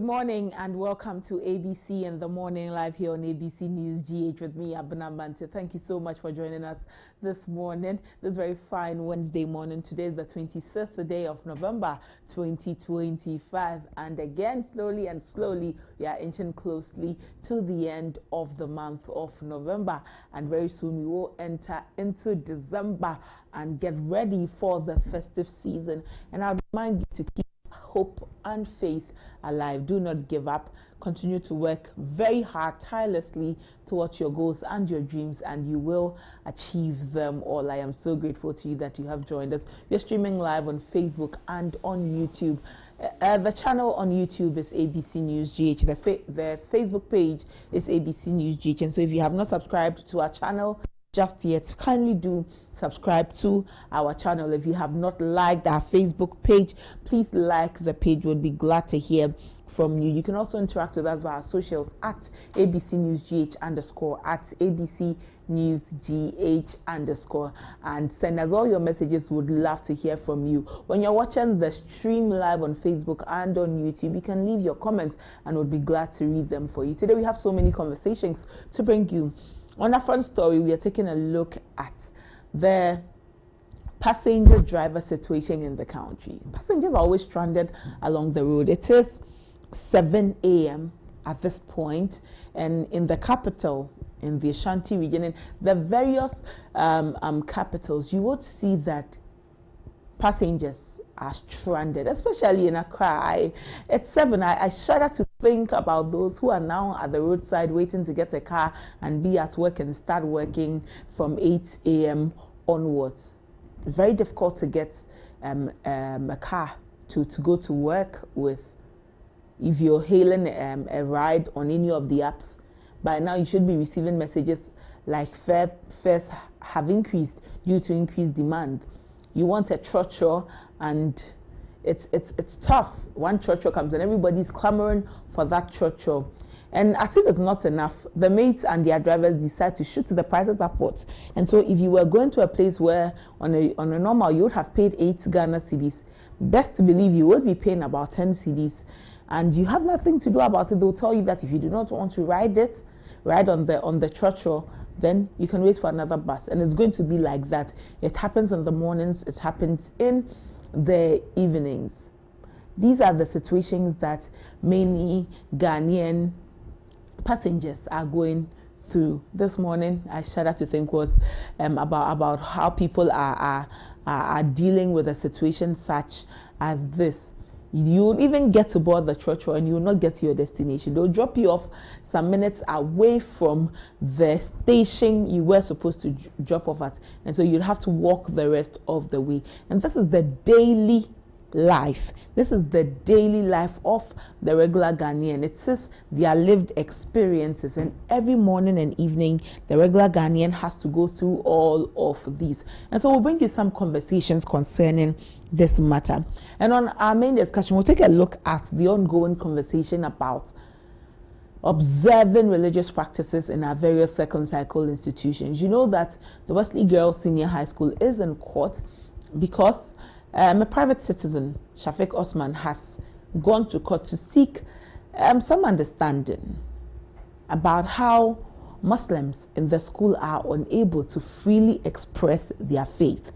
morning and welcome to ABC in the Morning live here on ABC News GH with me, ABENA MANTE. Thank you so much for joining us this morning, this very fine Wednesday morning. Today is the 26th day of November 2025, and again, slowly and slowly, we are inching closely to the end of the month of November, and very soon we will enter into December and get ready for the festive season. And I'll remind you to keep hope and faith alive. Do not give up. Continue to work very hard, tirelessly towards your goals and your dreams, and you will achieve them all. I am so grateful to you that you have joined us. We're streaming live on Facebook and on YouTube. The channel on YouTube is ABC News GH. The Facebook page is ABC News GH. And so if you have not subscribed to our channel just yet, kindly do subscribe to our channel. If you have not liked our Facebook page, please like the page. We'll be glad to hear from you. You can also interact with us via our socials at ABC News GH _ at ABC News GH _ and send us all your messages. Would love to hear from you. When you're watching the stream live on Facebook and on YouTube, you can leave your comments and we'll be glad to read them for you. Today we have so many conversations to bring you. On our front story, we are taking a look at the passenger driver situation in the country. Passengers are always stranded along the road. It is 7 a.m. at this point, and in the capital, in the Ashanti region, in the various capitals, you would see that passengers are stranded, especially in Accra. It's 7. I shudder to think about those who are now at the roadside waiting to get a car and be at work and start working from 8 a.m. onwards. Very difficult to get a car to go to work with. If you're hailing a ride on any of the apps, by now you should be receiving messages like fares have increased due to increased demand. You want a trotro, and it's tough. One trotro comes and everybody's clamoring for that trotro. And as if it's not enough, the mates and their drivers decide to shoot the prices upwards. And so if you were going to a place where on a normal you would have paid 8 Ghana cedis, best to believe you would be paying about 10 cedis. And you have nothing to do about it. They'll tell you that if you do not want to ride on the trotro, then you can wait for another bus. And it's going to be like that. It happens in the mornings, it happens in the evenings. These are the situations that many Ghanaian passengers are going through. This morning, I shudder to think about how people are dealing with a situation such as this. You'll even get to board the trotro and you will not get to your destination. They'll drop you off some minutes away from the station you were supposed to drop off at. And so you'll have to walk the rest of the way. And this is the daily life. This is the daily life of the regular Ghanaian. It is their lived experiences, and every morning and evening the regular Ghanaian has to go through all of these. And so we'll bring you some conversations concerning this matter. And on our main discussion, we'll take a look at the ongoing conversation about observing religious practices in our various second cycle institutions. You know that the Wesley Girls Senior High School is in court because a private citizen, Shafiq Osman, has gone to court to seek some understanding about how Muslims in the school are unable to freely express their faith.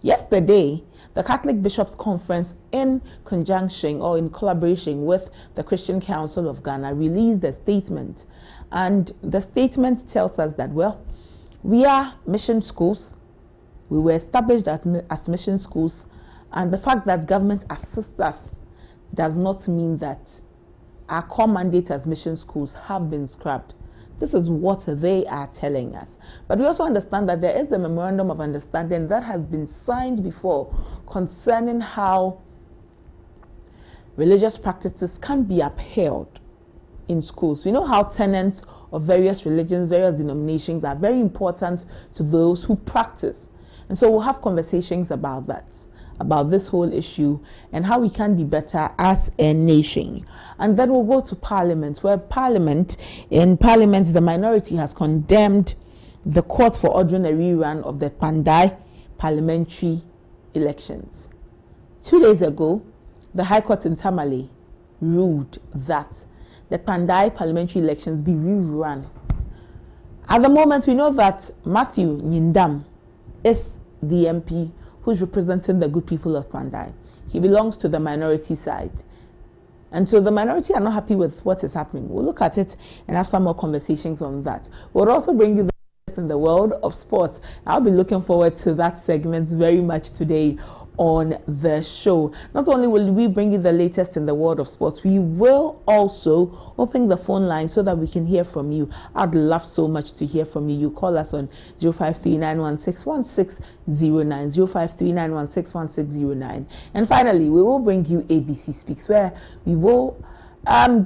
Yesterday, the Catholic Bishops' Conference, in conjunction or in collaboration with the Christian Council of Ghana, released a statement. And the statement tells us that, well, we are mission schools. We were established as mission schools. And the fact that government assists us does not mean that our core mandate as mission schools have been scrapped. This is what they are telling us. But we also understand that there is a memorandum of understanding that has been signed before concerning how religious practices can be upheld in schools. We know how tenets of various religions, various denominations are very important to those who practice. And so we'll have conversations about that, about this whole issue and how we can be better as a nation. And then we'll go to Parliament, where in Parliament, the minority has condemned the court for ordering a rerun of the Pandai parliamentary elections. 2 days ago, the High Court in Tamale ruled that the Pandai parliamentary elections be rerun. At the moment, we know that Matthew Nyindam is the MP who's representing the good people of Pandai. He belongs to the minority side. And so the minority are not happy with what is happening. We'll look at it and have some more conversations on that. We'll also bring you the latest in the world of sports. I'll be looking forward to that segment very much today on the show. Not only will we bring you the latest in the world of sports, we will also open the phone line so that we can hear from you. I'd love so much to hear from you. You call us on 0539161609, 0539161609. And finally, we will bring you ABC Speaks, where we will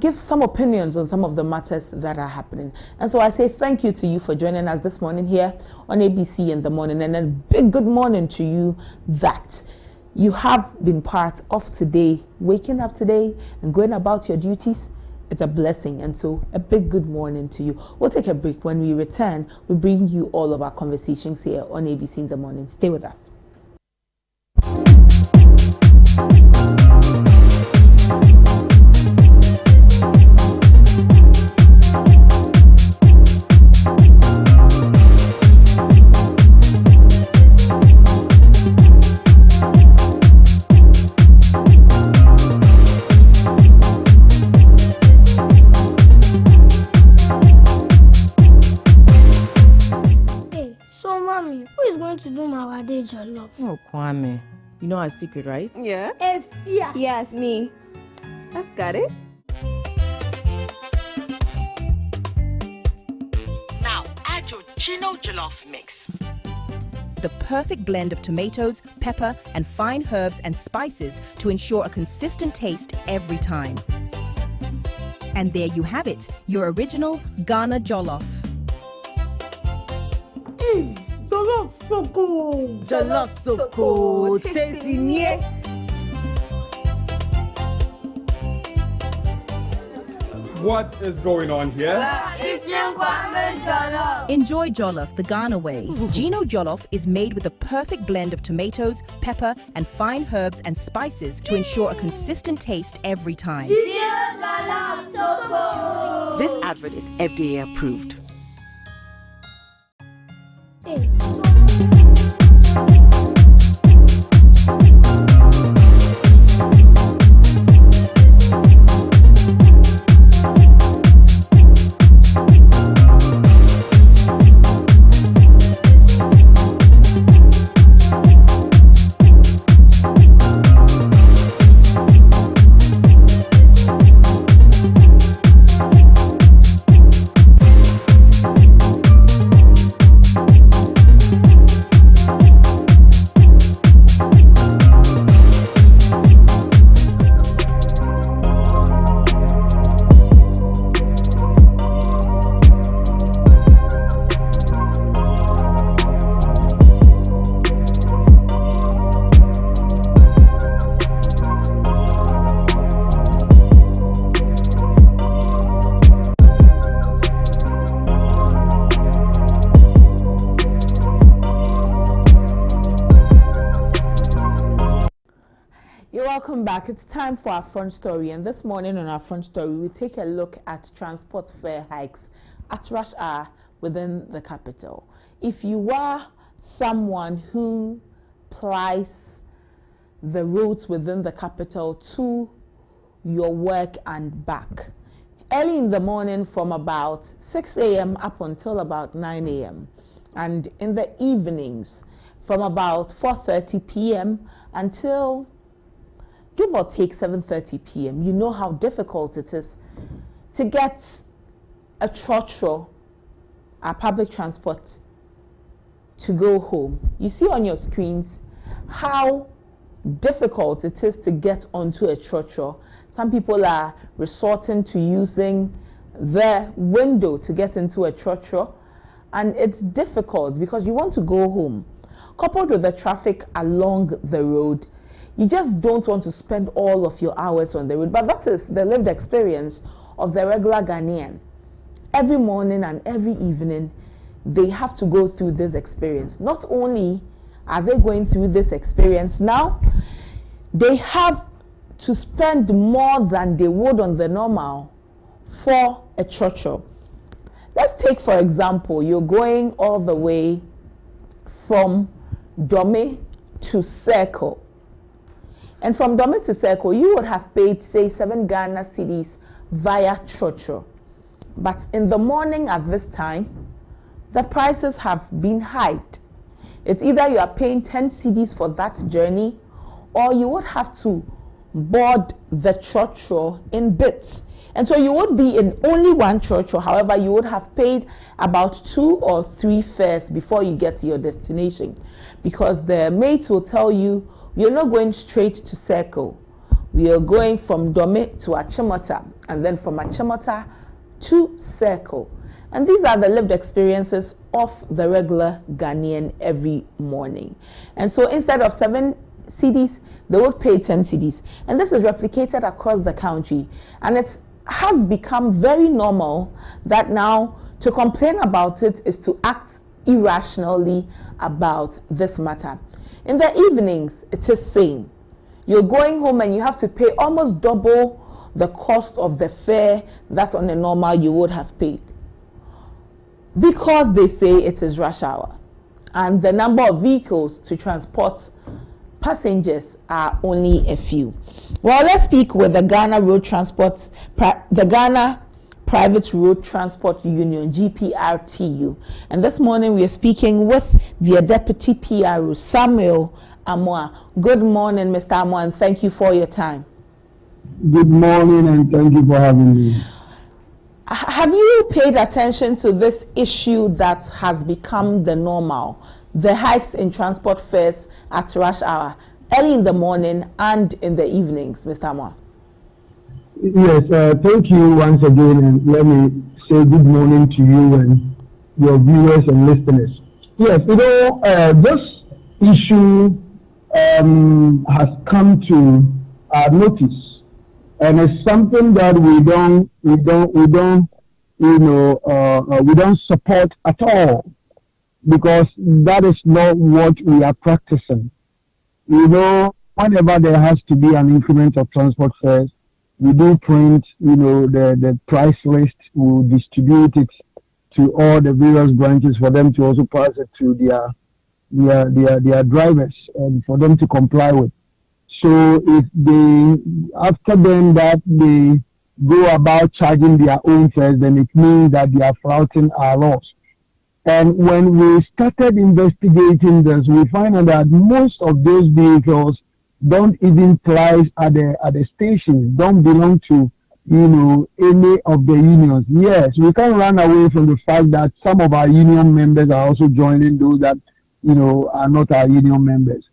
give some opinions on some of the matters that are happening. And so I say thank you to you for joining us this morning here on ABC in the morning, and a big good morning to you that you have been part of today, waking up today and going about your duties. It's a blessing, and so a big good morning to you. We'll take a break. When we return, we'll bring you all of our conversations here on ABC in the morning. Stay with us. Oh, Kwame. You know our secret, right? Yeah. Yes, me. I've got it. Now add your Gino Jollof mix. The perfect blend of tomatoes, pepper, and fine herbs and spices to ensure a consistent taste every time. And there you have it, your original Ghana Jollof. Jollof Soko! Jollof Soko! Tasty nye! What is going on here? Enjoy Jollof the Ghana way. Gino Jollof is made with the perfect blend of tomatoes, pepper, and fine herbs and spices to ensure a consistent taste every time. This advert is FDA approved. Welcome back. It's time for our front story, and this morning on our front story we take a look at transport fare hikes at rush hour within the capital. If you are someone who plies the roads within the capital to your work and back, early in the morning from about 6 a.m. up until about 9 a.m. and in the evenings from about 4:30 p.m. until give or take 7:30 p.m. You know how difficult it is to get a trotro, a public transport, to go home. You see on your screens how difficult it is to get onto a trotro. Some people are resorting to using the window to get into a trotro, and it's difficult because you want to go home. Coupled with the traffic along the road, you just don't want to spend all of your hours on the road. But that is the lived experience of the regular Ghanaian. Every morning and every evening, they have to go through this experience. Not only are they going through this experience now, they have to spend more than they would on the normal for a church. Let's take, for example, you're going all the way from Dome to Circle. And from Dome to Circle, you would have paid, say, 7 Ghana cedis via church. But in the morning at this time, the prices have been hiked. It's either you are paying 10 cedis for that journey, or you would have to board the church in bits. And so you would be in only one church, or however, you would have paid about 2 or 3 fares before you get to your destination. Because the mates will tell you, you're not going straight to Circle. We are going from Dome to Achimota, and then from Achimota to Circle. And these are the lived experiences of the regular Ghanaian every morning. And so instead of 7 cedis, they would pay 10 cedis. And this is replicated across the country. And it has become very normal that now to complain about it is to act irrationally about this matter. In the evenings, it is same. You're going home and you have to pay almost double the cost of the fare that on a normal you would have paid. Because they say it is rush hour and the number of vehicles to transport passengers are only a few. Well, let's speak with the Ghana Private Road Transport Union, GPRTU. And this morning we are speaking with their Deputy PRO, Samuel Amoah. Good morning, Mr. Amoah, and thank you for your time. Good morning, and thank you for having me. Have you paid attention to this issue that has become the normal, the hikes in transport fares at rush hour, early in the morning and in the evenings, Mr. Amoah? Yes, thank you once again, and let me say good morning to you and your viewers and listeners. Yes, this issue has come to our notice, and it's something that we don't support at all, because that is not what we are practicing. Whenever there has to be an increment of transport fares, we do print, the price list. We'll distribute it to all the various branches for them to also pass it to their drivers and for them to comply with. So if after then that they go about charging their own fares, then it means that they are flouting our laws. And when we started investigating this, we find out that most of those vehicles don't even price at the stations, don't belong to, any of the unions. Yes, we can't run away from the fact that some of our union members are also joining those that, are not our union members.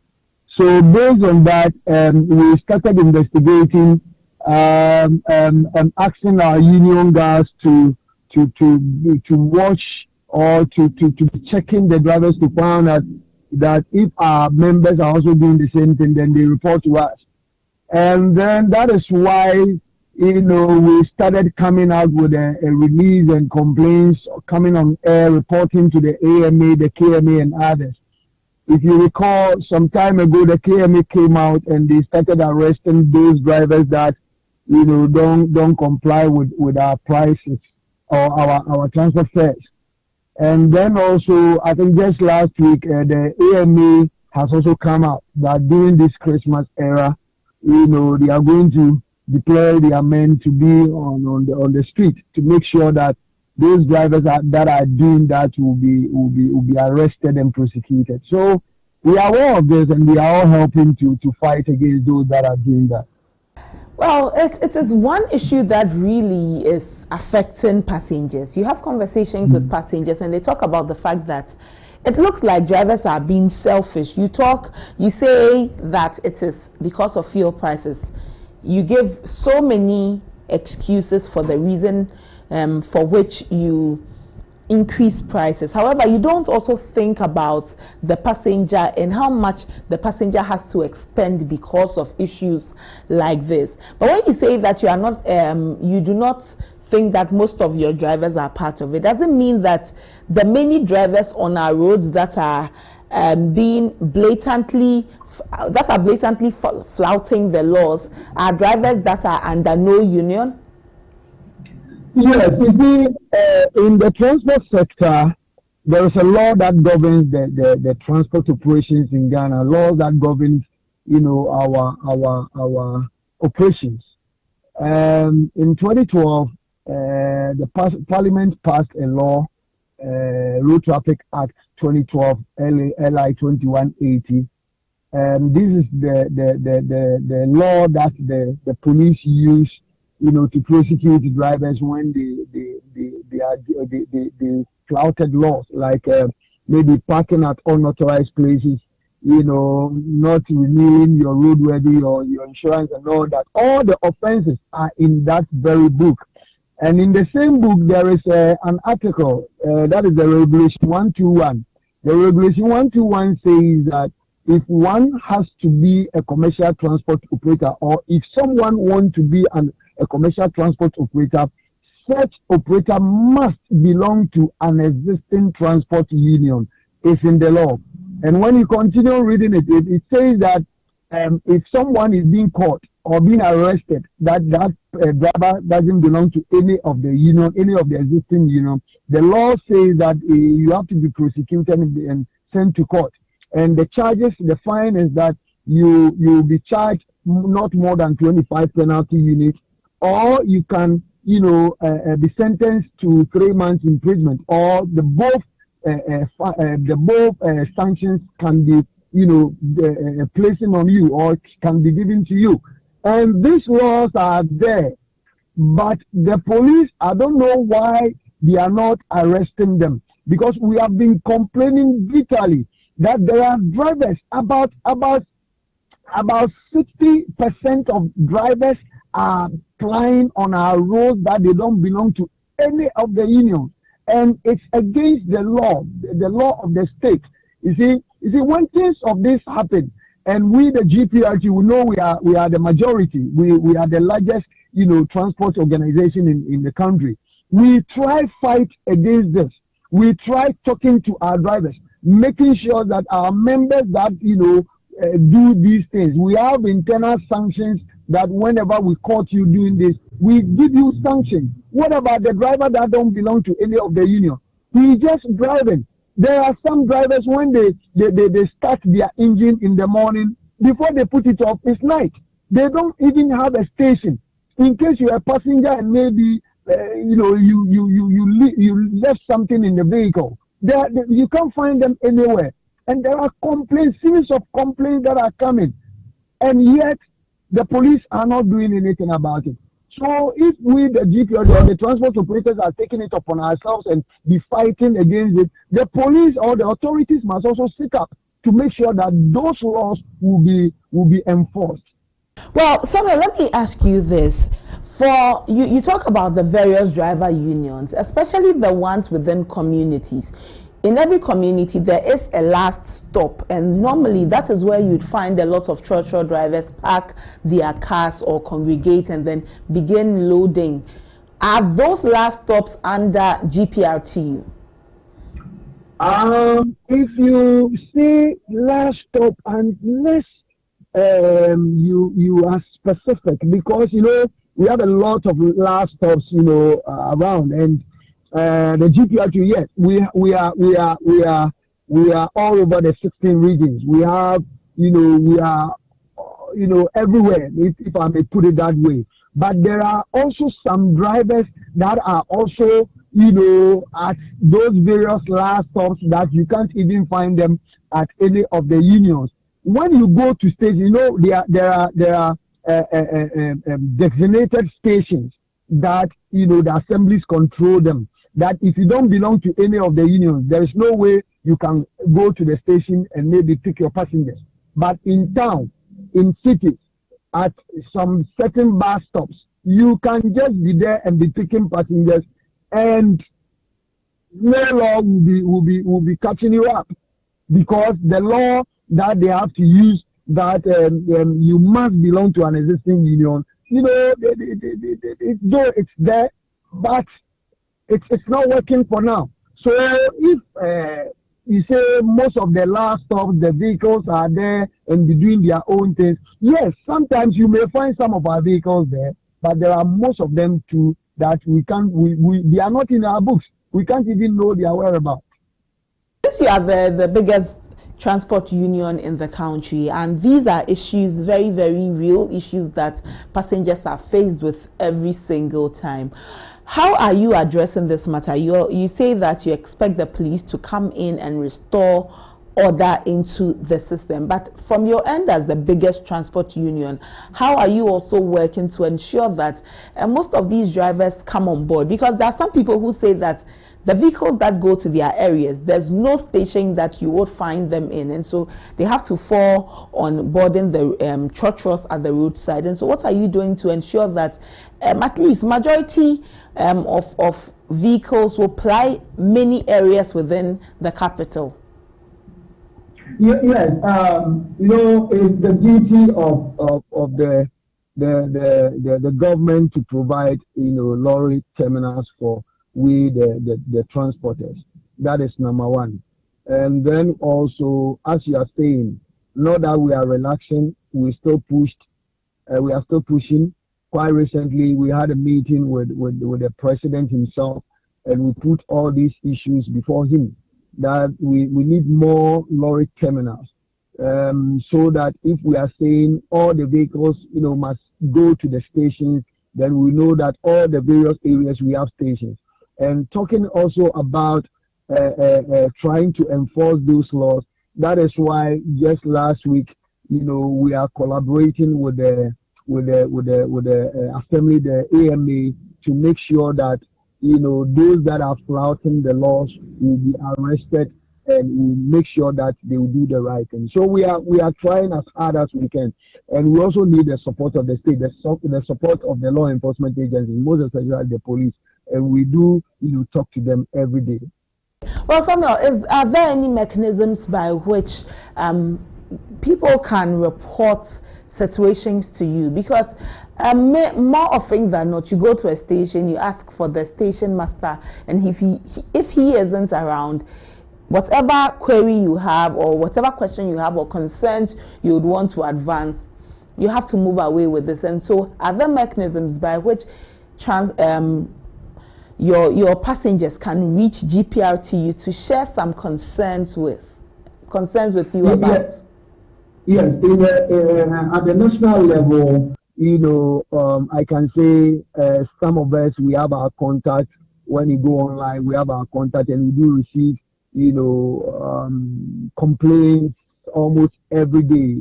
So based on that, we started investigating, asking our union guys to watch or to be checking the drivers to find out that if our members are also doing the same thing, then they report to us. And then that is why, we started coming out with a release and complaints, coming on air, reporting to the AMA, the KMA, and others. If you recall, some time ago, the KMA came out and they started arresting those drivers that, don't comply with our prices or our transfer fares. And then also, I think just last week, the AMA has also come out that during this Christmas era, they are going to declare their men to be on the street to make sure that those drivers that are doing that will be arrested and prosecuted. So we are aware of this, and we are all helping to fight against those that are doing that. Well, it is one issue that really is affecting passengers. You have conversations with passengers and they talk about the fact that it looks like drivers are being selfish. You say that it is because of fuel prices. You give so many excuses for the reason for which you increase prices. However, you don't also think about the passenger and how much the passenger has to expend because of issues like this. But when you say that you are not, you do not think that most of your drivers are part of it, doesn't mean that the many drivers on our roads that are being blatantly flouting the laws are drivers that are under no union? Yes, you see, in the transport sector, there is a law that governs the transport operations in Ghana, laws that governs, our operations. In 2012, the Parliament passed a law, Road Traffic Act 2012, LI 2180. This is the law that the police use, to prosecute drivers when they flouted laws, like maybe parking at unauthorized places, not renewing your roadworthy or your insurance and all that. All the offenses are in that very book. And in the same book, there is an article, that is the Regulation 121. The Regulation 121 says that if one has to be a commercial transport operator, or if someone wants to be a commercial transport operator, such operator must belong to an existing transport union. It's in the law. And when you continue reading it, it says that if someone is being caught or being arrested, that driver doesn't belong to any of the union, any of the existing union, the law says that you have to be prosecuted and sent to court. And the charges, the fine is that you'll be charged not more than 25 penalty units, or you can, be sentenced to 3 months imprisonment, or the both sanctions can be, placing on you or can be given to you. And these laws are there, but the police, I don't know why they are not arresting them, because we have been complaining bitterly that there are drivers, about 60% of drivers are flying on our roads that they don't belong to any of the unions, and it's against the law of the state. You see, when things of this happen, and we, the GPRT, we know we are the majority. We are the largest, transport organization in the country. We try fight against this. We try talking to our drivers, making sure that our members that do these things. We have internal sanctions that whenever we caught you doing this, we give you sanctions. What about the driver that don't belong to any of the union? He just driving. There are some drivers when they start their engine in the morning, before they put it off, it's night. They don't even have a station. In case you're a passenger and maybe you left something in the vehicle, you can't find them anywhere. And there are complaints, series of complaints that are coming, and yet the police are not doing anything about it. So if we, the GP or the transport operators, are taking it upon ourselves and be fighting against it, the police or the authorities must also sit up to make sure that those laws will be enforced. Well, Samuel, let me ask you this. For you talk about the various driver unions, especially the ones within communities. In every community, there is a last stop, and normally that is where you'd find a lot of church drivers park their cars or congregate and then begin loading. Are those last stops under GPRTU? If you say last stop, unless you are specific, because we have a lot of last stops around, and the GPRTU, yes, we are all over the 16 regions. We have, we are, everywhere, if I may put it that way. But there are also some drivers that are also, at those various last stops that you can't even find them at any of the unions. When you go to stations, there are designated stations that, the assemblies control them. That if you don't belong to any of the unions, there is no way you can go to the station and maybe pick your passengers. But in town, in cities, at some certain bus stops, you can just be there and be picking passengers, and no law will be catching you up, because the law that they have to use, that you must belong to an existing union, though it's there, but it's not working for now. So if you say most of the last stops, the vehicles are there and be doing their own things. Yes, sometimes you may find some of our vehicles there, but there are most of them too that they are not in our books. We can't even know their whereabouts. Since you are the biggest transport union in the country, and these are issues, very, very real issues that passengers are faced with every single time. How are you addressing this matter? You say that you expect the police to come in and restore order into the system, but from your end as the biggest transport union, how are you also working to ensure that most of these drivers come on board? Because there are some people who say that the vehicles that go to their areas, there's no station that you would find them in, and so they have to fall on boarding the trotros at the roadside. And so what are you doing to ensure that at least majority of vehicles will ply many areas within the capital? Yes, it's the duty of the government to provide, lorry terminals for the transporters. That is number one. And then also, as you are saying, not that we are relaxing, we are still pushing. Quite recently, we had a meeting with the president himself, and we put all these issues before him, that we need more lorry terminals, so that if we are saying all the vehicles, must go to the stations, then we know that all the various areas we have stations. And talking also about trying to enforce those laws, that is why just last week, we are collaborating with the assembly, the AMA, to make sure that those that are flouting the laws will be arrested, and we make sure that they will do the right thing. So we are trying as hard as we can, and we also need the support of the state, the support of the law enforcement agencies, most especially the police, and we do talk to them every day. Well, Samuel, are there any mechanisms by which people can report situations to you? Because more often than not, you go to a station, you ask for the station master, and if he isn't around, whatever query you have or whatever question you have or concerns you would want to advance, you have to move away with this. And so are there mechanisms by which your passengers can reach GPRTU to share some concerns with you about? Yes, at the national level, I can say some of us, we have our contact. When you go online, we have our contact, and we do receive, complaints almost every day.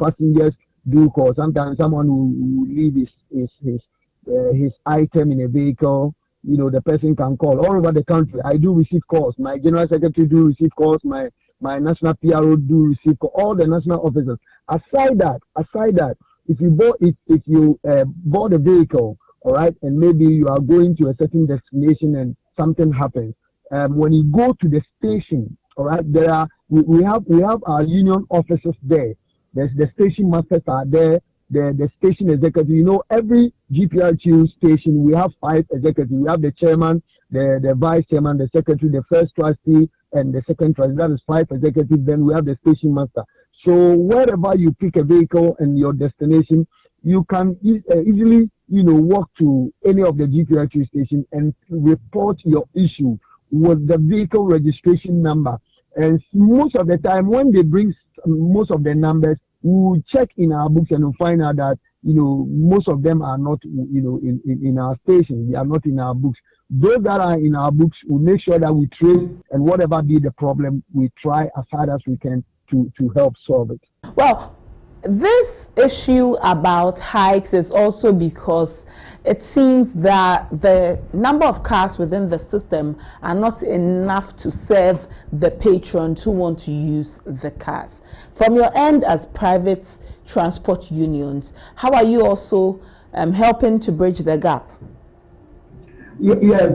Passengers do call. Sometimes someone will leave his item in a vehicle. The person can call all over the country. I do receive calls. My general secretary do receive calls. My national PRO do receive calls. All the national officers. Aside that, if you board a vehicle, all right, and maybe you are going to a certain destination and something happens, when you go to the station, all right, we have our union officers there. There's the station masters are there. The station executive, every GPRTU station, we have 5 executives. We have the chairman, the vice chairman, the secretary, the first trustee, and the second trustee. That is 5 executives. Then we have the station master. So wherever you pick a vehicle and your destination, you can easily, walk to any of the GPRTU station and report your issue with the vehicle registration number. And most of the time, when they bring most of the numbers, we will check in our books and we'll find out that, most of them are not, in our stations. They are not in our books. Those that are in our books, we make sure that we trace, and whatever be the problem, we try as hard as we can to help solve it. Well, this issue about hikes is also because it seems that the number of cars within the system are not enough to serve the patrons who want to use the cars. From your end as private transport unions, how are you also helping to bridge the gap? Yes,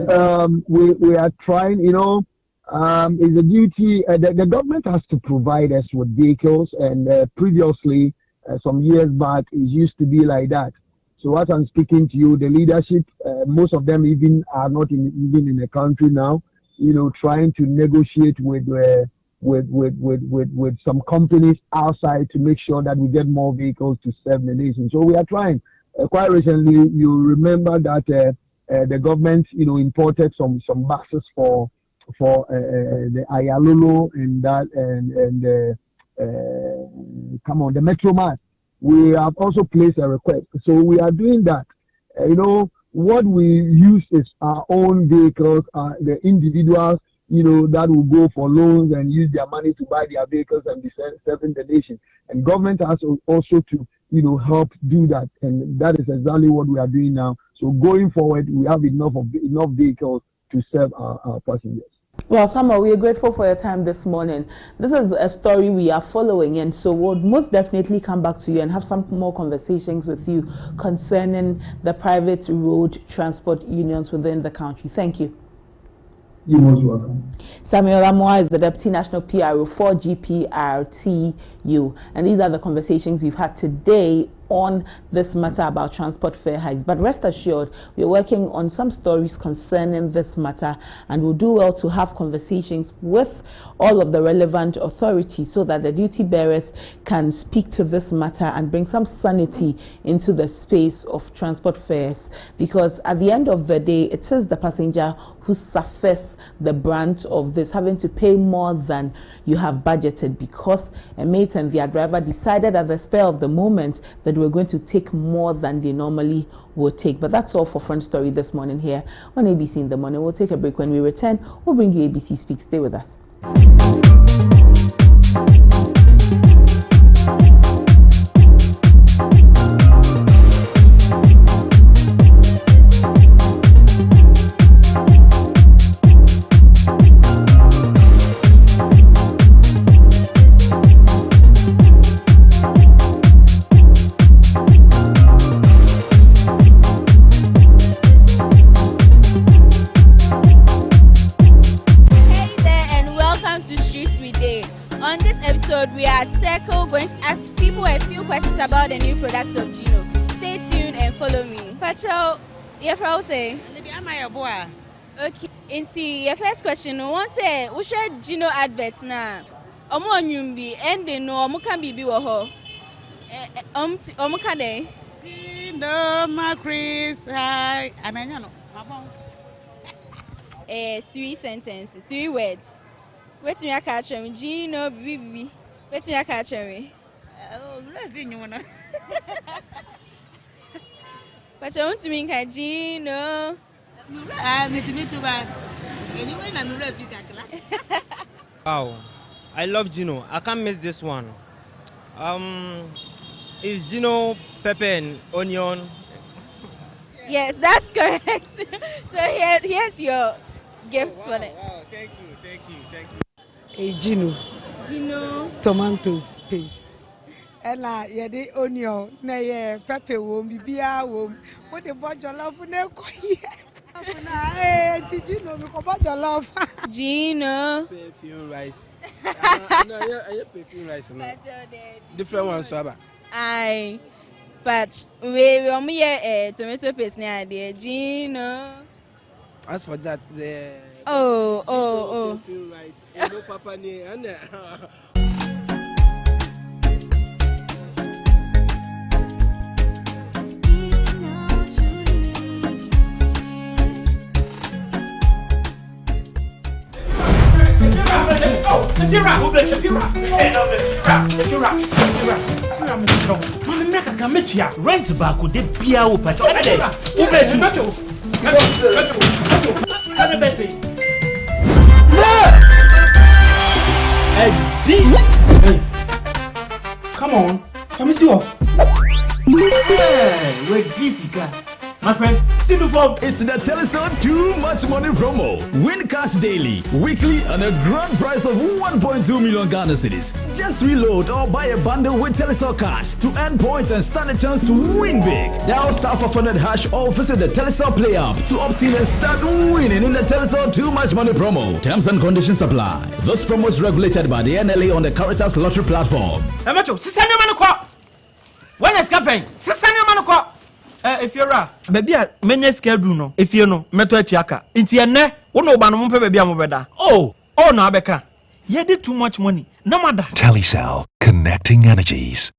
we are trying, it's a duty, the government has to provide us with vehicles, and previously, some years back, it used to be like that. So as I'm speaking to you, the leadership, most of them even are not even in the country now, trying to negotiate with with some companies outside to make sure that we get more vehicles to serve the nation. So we are trying. Quite recently, you remember that the government, imported some buses for the Ayalolo and the Metromat. We have also placed a request. So we are doing that. What we use is our own vehicles, the individuals, that will go for loans and use their money to buy their vehicles and be serving the nation. And government has also to, help do that. And that is exactly what we are doing now. So going forward, we have enough vehicles to serve our passengers. Well, Samuel, we are grateful for your time this morning. This is a story we are following, and so we'll most definitely come back to you and have some more conversations with you concerning the private road transport unions within the country. Thank you. You're most welcome. Samuel Amoa is the Deputy National PRO for GPRTU, and these are the conversations we've had today on this matter about transport fare hikes. But rest assured, we're working on some stories concerning this matter, and we'll do well to have conversations with all of the relevant authorities so that the duty bearers can speak to this matter and bring some sanity into the space of transport fares, because at the end of the day, it is the passenger who suffers the brunt of this, having to pay more than you have budgeted, because a mate and their driver decided at the spur of the moment that we're going to take more than they normally would take. But that's all for Front Story this morning here on ABC in the Morning. We'll take a break. When we return, we'll bring you ABC Speak. Stay with us. We are at Circle going to ask people a few questions about the new products of Gino. Stay tuned and follow me. Pacho, your first say? Okay. Into your first question, one say, we share Gino adverts now. Omo nyumbi, and they know omo can be woho. Omo can they? No, my Chris, hi, and I know. 3 sentences, 3 words. Wait me, I catch me. Gino, bibi. Wait me, I catch me. Oh, let me know. But I want to mean Gino. I need to meet you back. Anyway, I'm ready. Wow, I love Gino. I can't miss this one. Is Gino pepper and onion? Yes, that's correct. So here's your gifts for it. Wow, thank you. Hey, Gino. Gino. Tomatoes paste. And yeah, the onion, na pepper wom, bibia wom. What the bunch of love for no Gino, we come your love. Gino. Perfume rice. I perfume rice. Different ones, Saba. Aye. But we tomato paste near there, Gino. As for that, the Oh. perfume rice. No papa ni and rent back with the beer open. Come on, come see what? Where this guy? My friend, still the form. It's the Telecel Too Much Money promo. Win cash daily, weekly, and a grand prize of 1.2 million Ghana cedis. Just reload or buy a bundle with Telecel Cash to earn points and stand a chance to win big. Dial *500# or visit the Telecel Play app to opt in and start winning in the Telecel Too Much Money promo. Terms and conditions apply. This promo is regulated by the NLA on the Caritas Lottery platform. When is campaign? If you're a baby, many schedule no. If you know, meto etiaka. Inti ene, uno banu mumpe baby amubeda. Oh, no abeka. You did too much money. No matter. Telecel, connecting energies.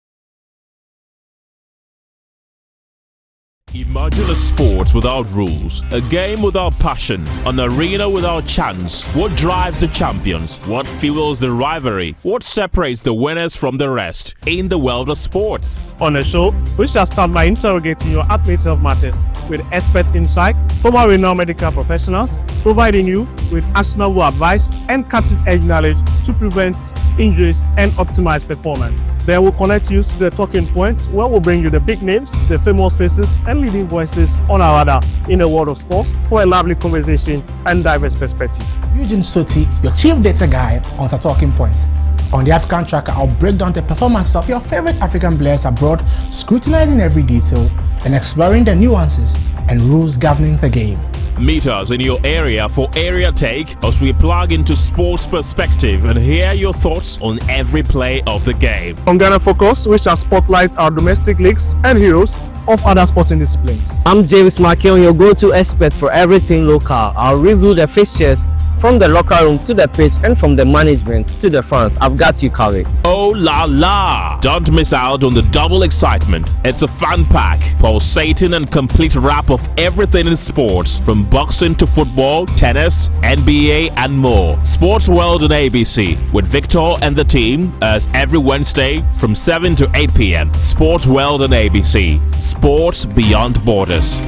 Imagine a sport without rules, a game without passion, an arena without chance. What drives the champions? What fuels the rivalry? What separates the winners from the rest in the world of sports? On the show, we shall start by interrogating your admitted matters with expert insight from our renowned medical professionals, providing you with actionable advice and cutting-edge knowledge to prevent injuries and optimize performance. Then we'll connect you to the talking points where we'll bring you the big names, the famous faces, and leading voices on our radar in the world of sports for a lively conversation and diverse perspective. Eugene Soti, your chief data guy on the talking points. On the African Tracker, I'll break down the performance of your favorite African players abroad, scrutinizing every detail and exploring the nuances and rules governing the game. Meet us in your area for Area Take as we plug into sports perspective and hear your thoughts on every play of the game. On Ghana Focus, we shall spotlight our domestic leagues and heroes of other sporting disciplines. I'm James Makion, your go-to expert for everything local. I'll review the fixtures from the locker room to the pitch and from the management to the fans. I've got you covered. Oh la la! Don't miss out on the double excitement. It's a fun pack, pulsating and complete wrap of everything in sports, from boxing to football, tennis, NBA and more. Sports World on ABC with Victor and the team as every Wednesday from 7 to 8 p.m. Sports World on ABC. Sports beyond borders.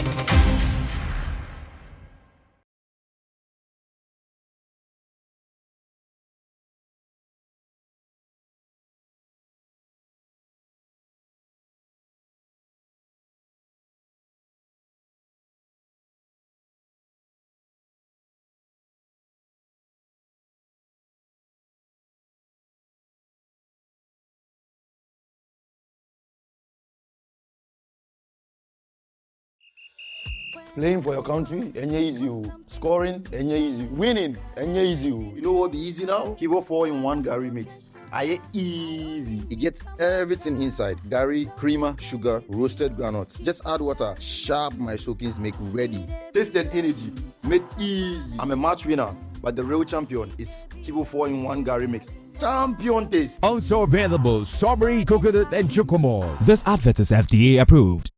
Playing for your country, easy. Scoring, easy. Winning, easy. You know what be easy now? Kibo 4-in-1 Gary mix. Aye easy. It gets everything inside. Gary, creamer, sugar, roasted groundnuts. Just add water. Sharp my soakings make ready. Taste and energy. Made easy. I'm a match winner, but the real champion is Kibo 4-in-1 Gary mix. Champion taste. Also available strawberry, coconut, and chocomore. This advert is FDA approved.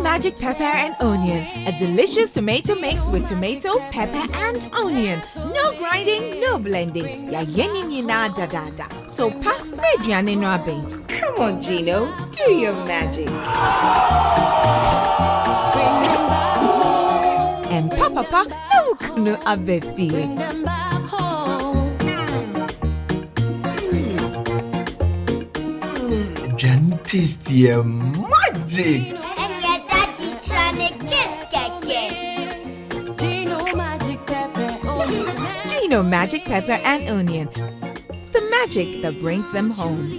Magic pepper and onion, a delicious tomato mix with tomato, pepper and onion. No grinding, no blending. Ya yenini na da da da. So pa mediane no abe. Come on, Gino, do your magic. And papa no kunu abe fi. Tasty magic. Gino Magic Pepper and Onion. The magic that brings them home.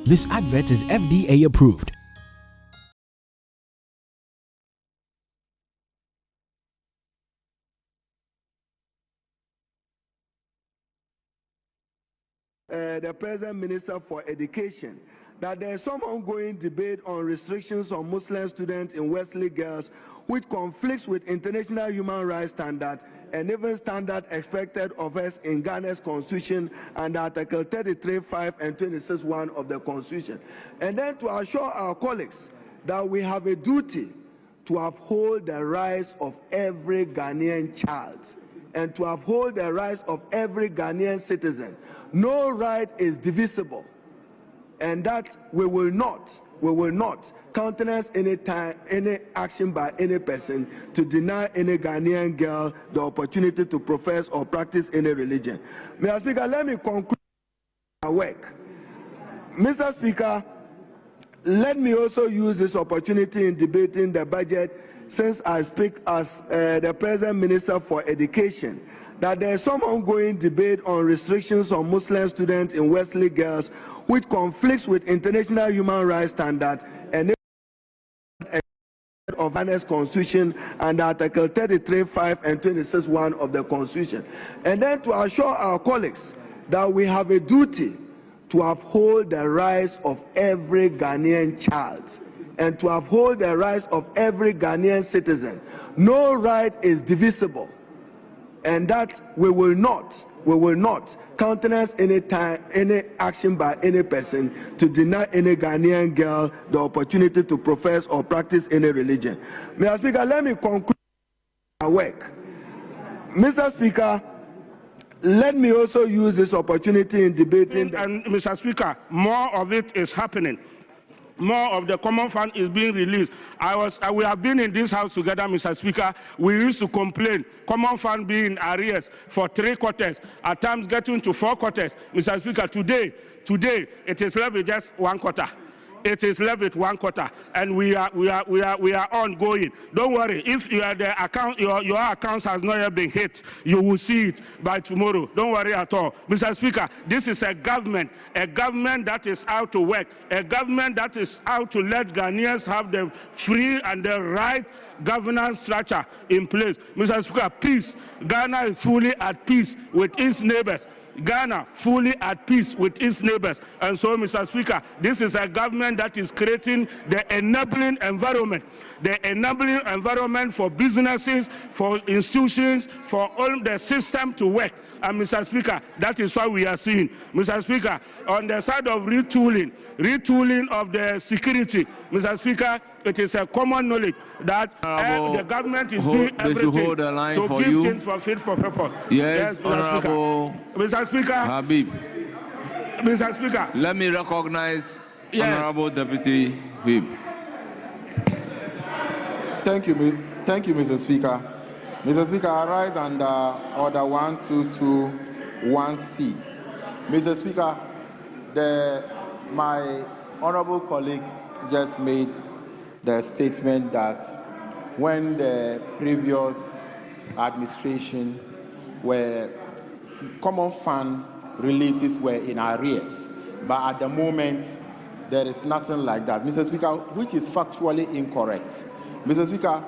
This advert is FDA approved. The present Minister for Education, that there is some ongoing debate on restrictions on Muslim students in Wesley Girls, which conflicts with international human rights standards and even standard expected of us in Ghana's Constitution and Article 33(5) and 26(1) of the Constitution. And then to assure our colleagues that we have a duty to uphold the rights of every Ghanaian child and to uphold the rights of every Ghanaian citizen. No right is divisible, and that we will not countenance any action by any person to deny any Ghanaian girl the opportunity to profess or practice any religion. Mr. Speaker, let me conclude my work. Mr. Speaker, let me also use this opportunity in debating the budget, since I speak as the present Minister for Education, that there is some ongoing debate on restrictions on Muslim students in Wesley Girls, which conflicts with international human rights standards and of Ghana's Constitution and Article 33(5) and 26(1) of the Constitution. And then to assure our colleagues that we have a duty to uphold the rights of every Ghanaian child and to uphold the rights of every Ghanaian citizen. No right is divisible, and that we will not countenance any action by any person to deny any Ghanaian girl the opportunity to profess or practice any religion. Mr. Speaker, let me conclude my work. Mr. Speaker, let me also use this opportunity in debating. And Mr. Speaker, more of it is happening. More of the common fund is being released. We have been in this house together, Mr. Speaker. We used to complain, common fund being in arrears for 3 quarters, at times getting to 4 quarters. Mr. Speaker, today it is left with just 1 quarter. It is left with 1 quarter, and we are ongoing. Don't worry. If your accounts has not yet been hit, you will see it by tomorrow. Don't worry at all, Mr. Speaker. This is a government that is out to work, a government that is out to let Ghanaians have the free and the right governance structure in place. Mr. Speaker, peace. Ghana is fully at peace with its neighbors. Ghana fully at peace with its neighbors. And so, Mr. Speaker, this is a government that is creating the enabling environment for businesses, for institutions, for all the system to work. And Mr. Speaker, that is what we are seeing. Mr. Speaker, on the side of retooling of the security, Mr. Speaker, it is a common knowledge that the government is doing everything to give things for fit for purpose. Yes, Mr. Speaker. Habib. Mr. Speaker. Let me recognize Honorable Deputy Whip. Thank you, Mr. Speaker. Mr. Speaker, I rise under Order 1221C. Mr. Speaker, my honorable colleague just made the statement that when the previous administration were common fund releases were in arrears, but at the moment there is nothing like that, Mr. Speaker, which is factually incorrect. Mr. Speaker,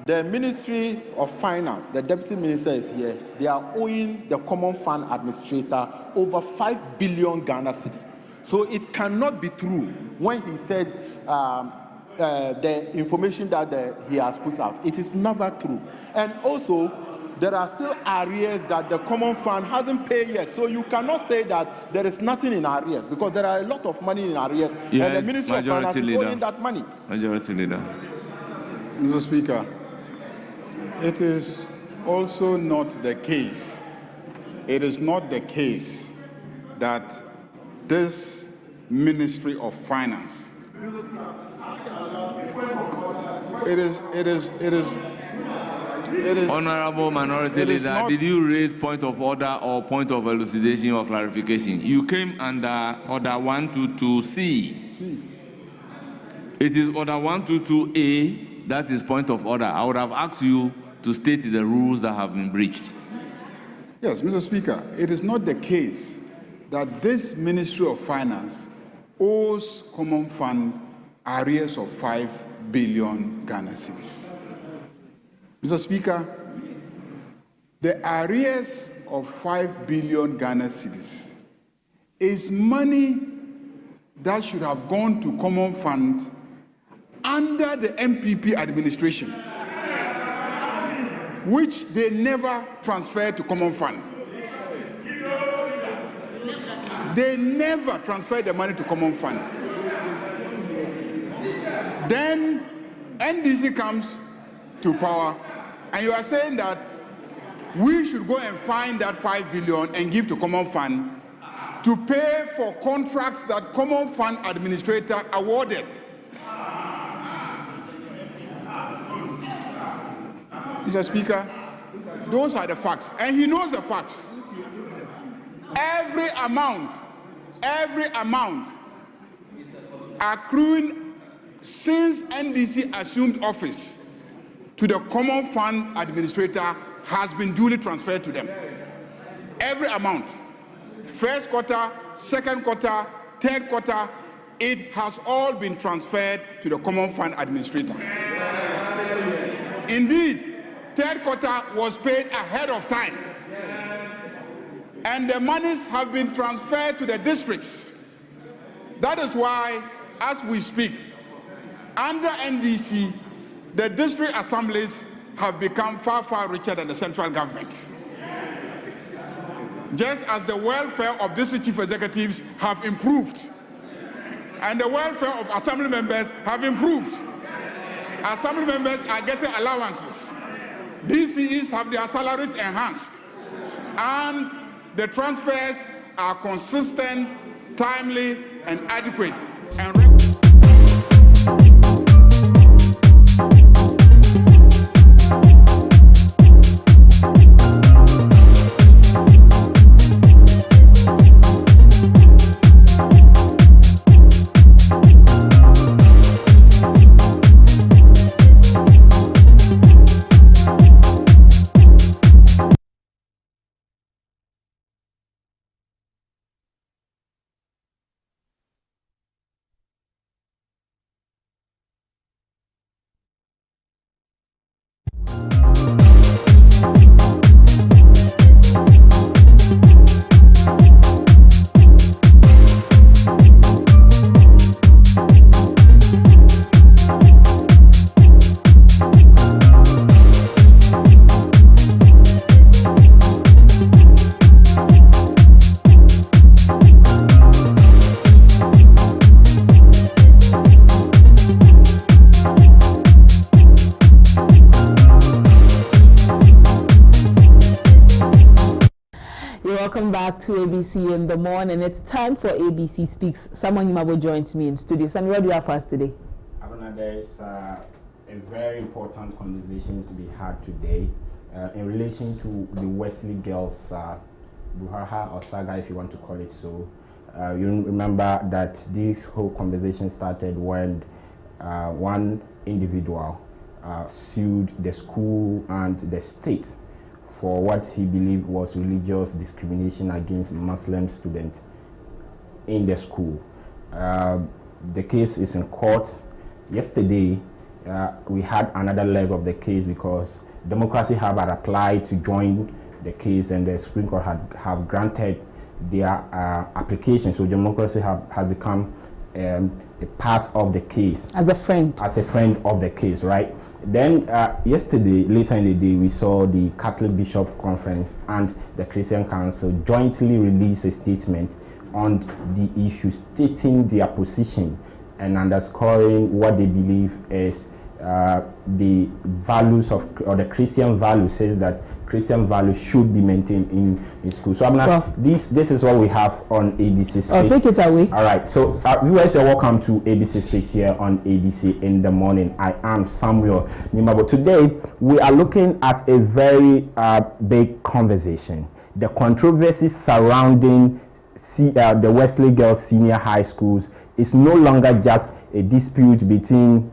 the Ministry of Finance, the Deputy Minister is here, they are owing the common fund administrator over 5 billion Ghana cedis. So it cannot be true when he said the information that he has put out. It is never true. And also, there are still arrears that the common fund hasn't paid yet. So you cannot say that there is nothing in arrears, because there are a lot of money in arrears. Yes, and the Ministry of Finance is owing that money. Majority Leader. Mr. Speaker, it is also not the case. It is not the case that this Ministry of Finance, it is Honorable Minority Leader, did you raise point of order or point of elucidation or clarification? You came under Order 122C. It is Order 122A that is point of order. I would have asked you to state the rules that have been breached. Yes, Mr. Speaker, it is not the case that this Ministry of Finance owes common fund arrears of 5 billion Ghana cedis. Mr. Speaker, the arrears of 5 billion Ghana cedis is money that should have gone to common fund under the MPP administration, which they never transferred to common fund. They never transferred the money to common fund. Then NDC comes to power, and you are saying that we should go and find that 5 billion and give to common fund to pay for contracts that common fund administrator awarded. Mr. Speaker, those are the facts, and he knows the facts. Every amount accruing since NDC assumed office to the common fund administrator has been duly transferred to them. Every amount, first quarter, second quarter, third quarter, it has all been transferred to the common fund administrator. Indeed, third quarter was paid ahead of time. And the monies have been transferred to the districts. That is why, as we speak, under NDC, the district assemblies have become far, far richer than the central government. Just as the welfare of district chief executives have improved, and the welfare of assembly members have improved. Assembly members are getting allowances. DCEs have their salaries enhanced. And the transfers are consistent, timely, and adequate. Welcome back to ABC in the morning. It's time for ABC Speaks. Samuel Yimabo joins me in studio. Samuel, what do you have for us today? Abena, there is a very important conversation to be had today in relation to the Wesley girls, Buhaha or saga, if you want to call it so. You remember that this whole conversation started when one individual sued the school and the state for what he believed was religious discrimination against Muslim students in the school. The case is in court. Yesterday, we had another leg of the case because Democracy Hub had applied to join the case and the Supreme Court have granted their application. So Democracy Hub has become a part of the case. As a friend. As a friend of the case, right? Then yesterday, later in the day, we saw the Catholic Bishop Conference and the Christian Council jointly release a statement on the issue, stating their position and underscoring what they believe is the values of, or the Christian value says that Christian values should be maintained in school. So this is what we have on ABC Space. Oh, take it away. All right. So viewers, you're welcome to ABC Space here on ABC in the morning. I am Samuel Yimabo. Today we are looking at a very big conversation. The controversy surrounding the Wesley Girls Senior High Schools is no longer just a dispute between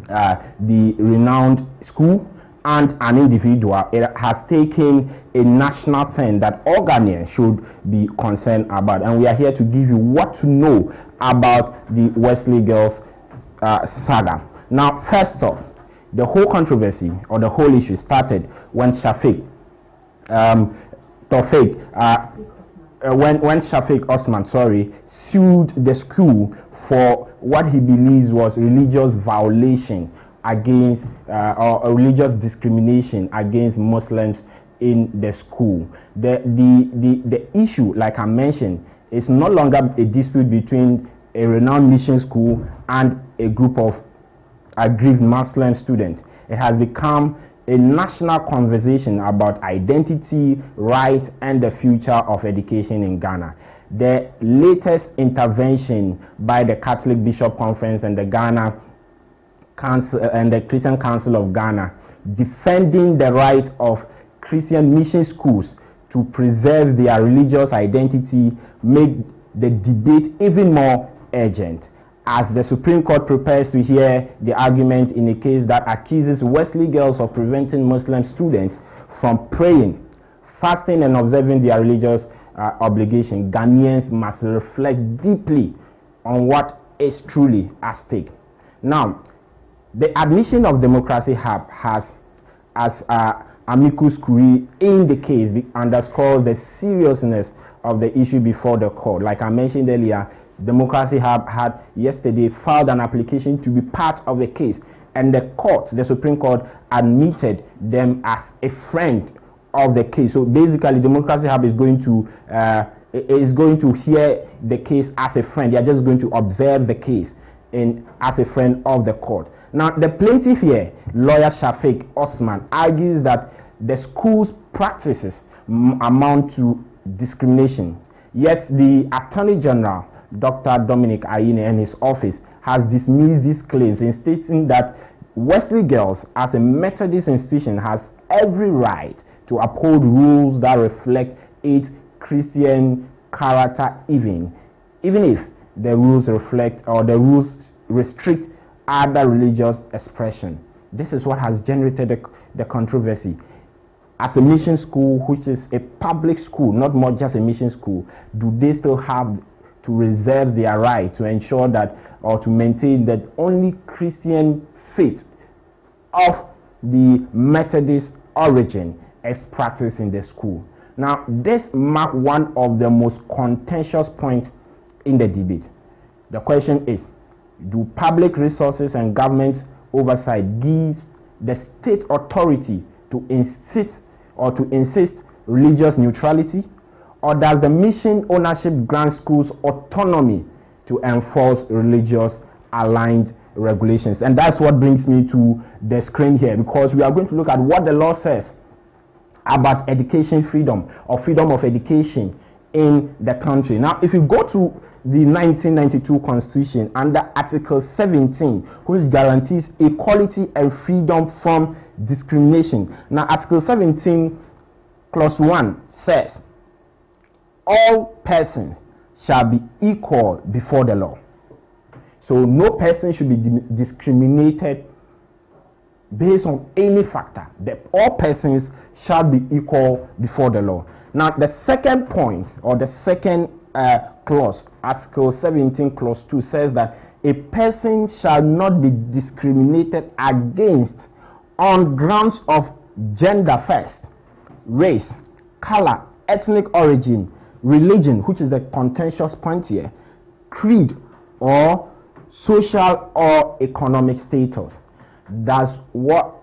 the renowned school and an individual. It has taken a national thing that all Ghanaians should be concerned about, and we are here to give you what to know about the Wesley Girls saga. Now, first off, the whole controversy or the whole issue started when Shafiq Osman, sued the school for what he believes was religious violation against or religious discrimination against Muslims in the school. The issue, like I mentioned, is no longer a dispute between a renowned mission school and a group of aggrieved Muslim students. It has become a national conversation about identity, rights, and the future of education in Ghana. The latest intervention by the Catholic Bishop Conference and the Ghana Council and the Christian Council of Ghana, defending the rights of Christian mission schools to preserve their religious identity, make the debate even more urgent, as the Supreme Court prepares to hear the argument in a case that accuses Wesley Girls of preventing Muslim students from praying, fasting, and observing their religious obligation. Ghanaians must reflect deeply on what is truly at stake. Now, the admission of Democracy Hub has as amicus curiae in the case underscores the seriousness of the issue before the court. Like I mentioned earlier, Democracy Hub had yesterday filed an application to be part of the case, and the Supreme Court, admitted them as a friend of the case. So basically, Democracy Hub is going to hear the case as a friend. They are just going to observe the case as a friend of the court. Now, the plaintiff here, lawyer Shafiq Osman, argues that the school's practices amount to discrimination. Yet the Attorney General, Dr. Dominic Ayine, and his office has dismissed these claims in stating that Wesley Girls, as a Methodist institution, has every right to uphold rules that reflect its Christian character, even if the rules reflect or the rules restrict other religious expression. This is what has generated the controversy. As a mission school, which is a public school, not more just a mission school, do they still have to reserve their right to ensure that, or to maintain that only Christian faith of the Methodist origin is practiced in the school? Now, this marks one of the most contentious points in the debate. The question is, do public resources and government oversight give the state authority to insist religious neutrality, or does the mission ownership grant schools autonomy to enforce religious aligned regulations? And that's what brings me to the screen here, because we are going to look at what the law says about education freedom, or freedom of education in the country. Now, if you go to the 1992 Constitution under Article 17, which guarantees equality and freedom from discrimination. Now, Article 17, Clause 1 says, all persons shall be equal before the law. So no person should be discriminated based on any factor. All persons shall be equal before the law. Now, the second point, or the second clause, Article 17, Clause 2, says that a person shall not be discriminated against on grounds of gender first, race, color, ethnic origin, religion, which is the contentious point here, creed, or social or economic status. That's what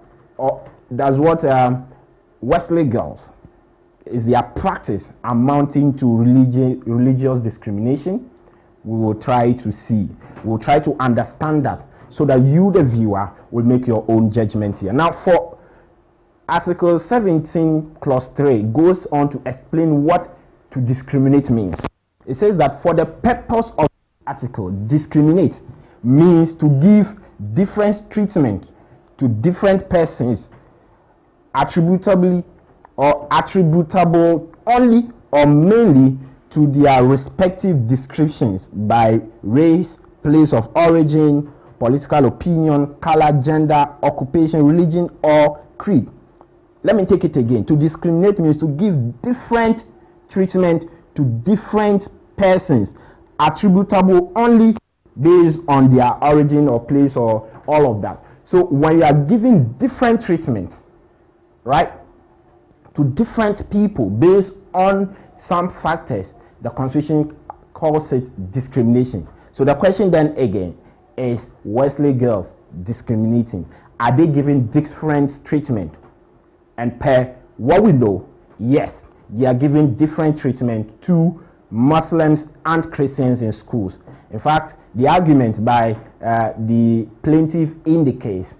Wesley Girls is their practice amounting to religious discrimination. We will try to see. We will try to understand that, so that you, the viewer, will make your own judgment here. Now, for Article 17, Clause 3, goes on to explain what to discriminate means. It says that for the purpose of the article, discriminate means to give different treatment to different persons attributable only or mainly to their respective descriptions by race, place of origin, political opinion, color, gender, occupation, religion, or creed. Let me take it again. To discriminate means to give different treatment to different persons attributable only based on their origin or place or all of that. So when you are giving different treatment, right, to different people based on some factors, the Constitution calls it discrimination. So the question then again is, Wesley Girls discriminating? Are they giving different treatment? And per what we know, yes, they are giving different treatment to Muslims and Christians in schools. In fact, the argument by the plaintiff in the case,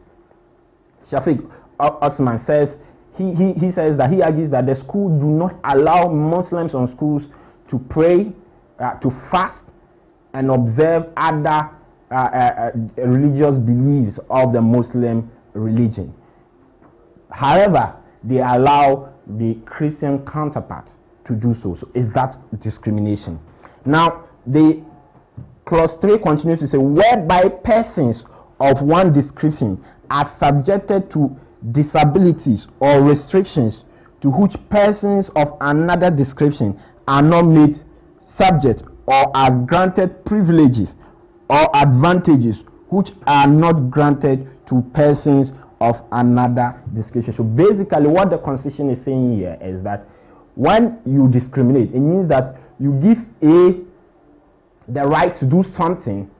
Shafiq Osman, says he says that he argues that the school do not allow Muslims on schools to pray, to fast, and observe other religious beliefs of the Muslim religion. However, they allow the Christian counterpart to do so. So is that discrimination? Now, the Clause 3 continues to say, whereby persons of one description are subjected to disabilities or restrictions to which persons of another description are not made subject, or are granted privileges or advantages which are not granted to persons of another discrimination. So basically what the Constitution is saying here is that when you discriminate, it means that you give A the right to do something,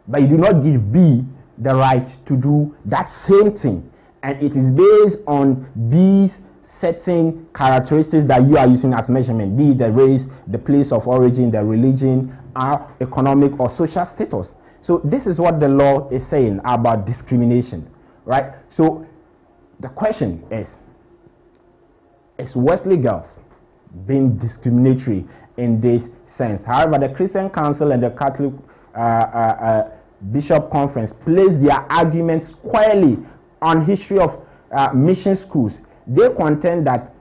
but you do not give B the right to do that same thing. And it is based on B's certain characteristics that you are using as measurement, be it the race, the place of origin, the religion, or economic or social status. So this is what the law is saying about discrimination, right? So the question is Wesley Girls being discriminatory in this sense? However, the Christian Council and the Catholic Bishop Conference placed their arguments squarely on history of mission schools. They contend that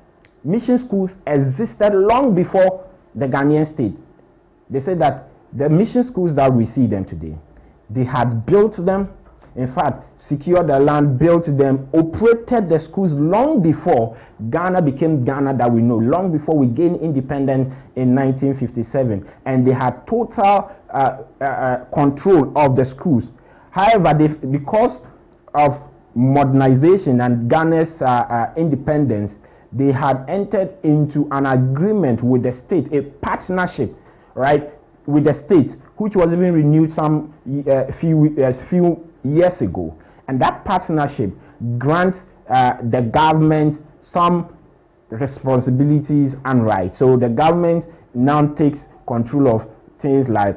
mission schools existed long before the Ghanaian state. They say that the mission schools that we see them today, they had built them, in fact, secured the land, built them, operated the schools long before Ghana became Ghana that we know, long before we gained independence in 1957. And they had total control of the schools. However, because of modernization and Ghana's independence, they had entered into an agreement with the state, a partnership, right, with the state, which was even renewed some few years ago. And that partnership grants the government some responsibilities and rights. So the government now takes control of things like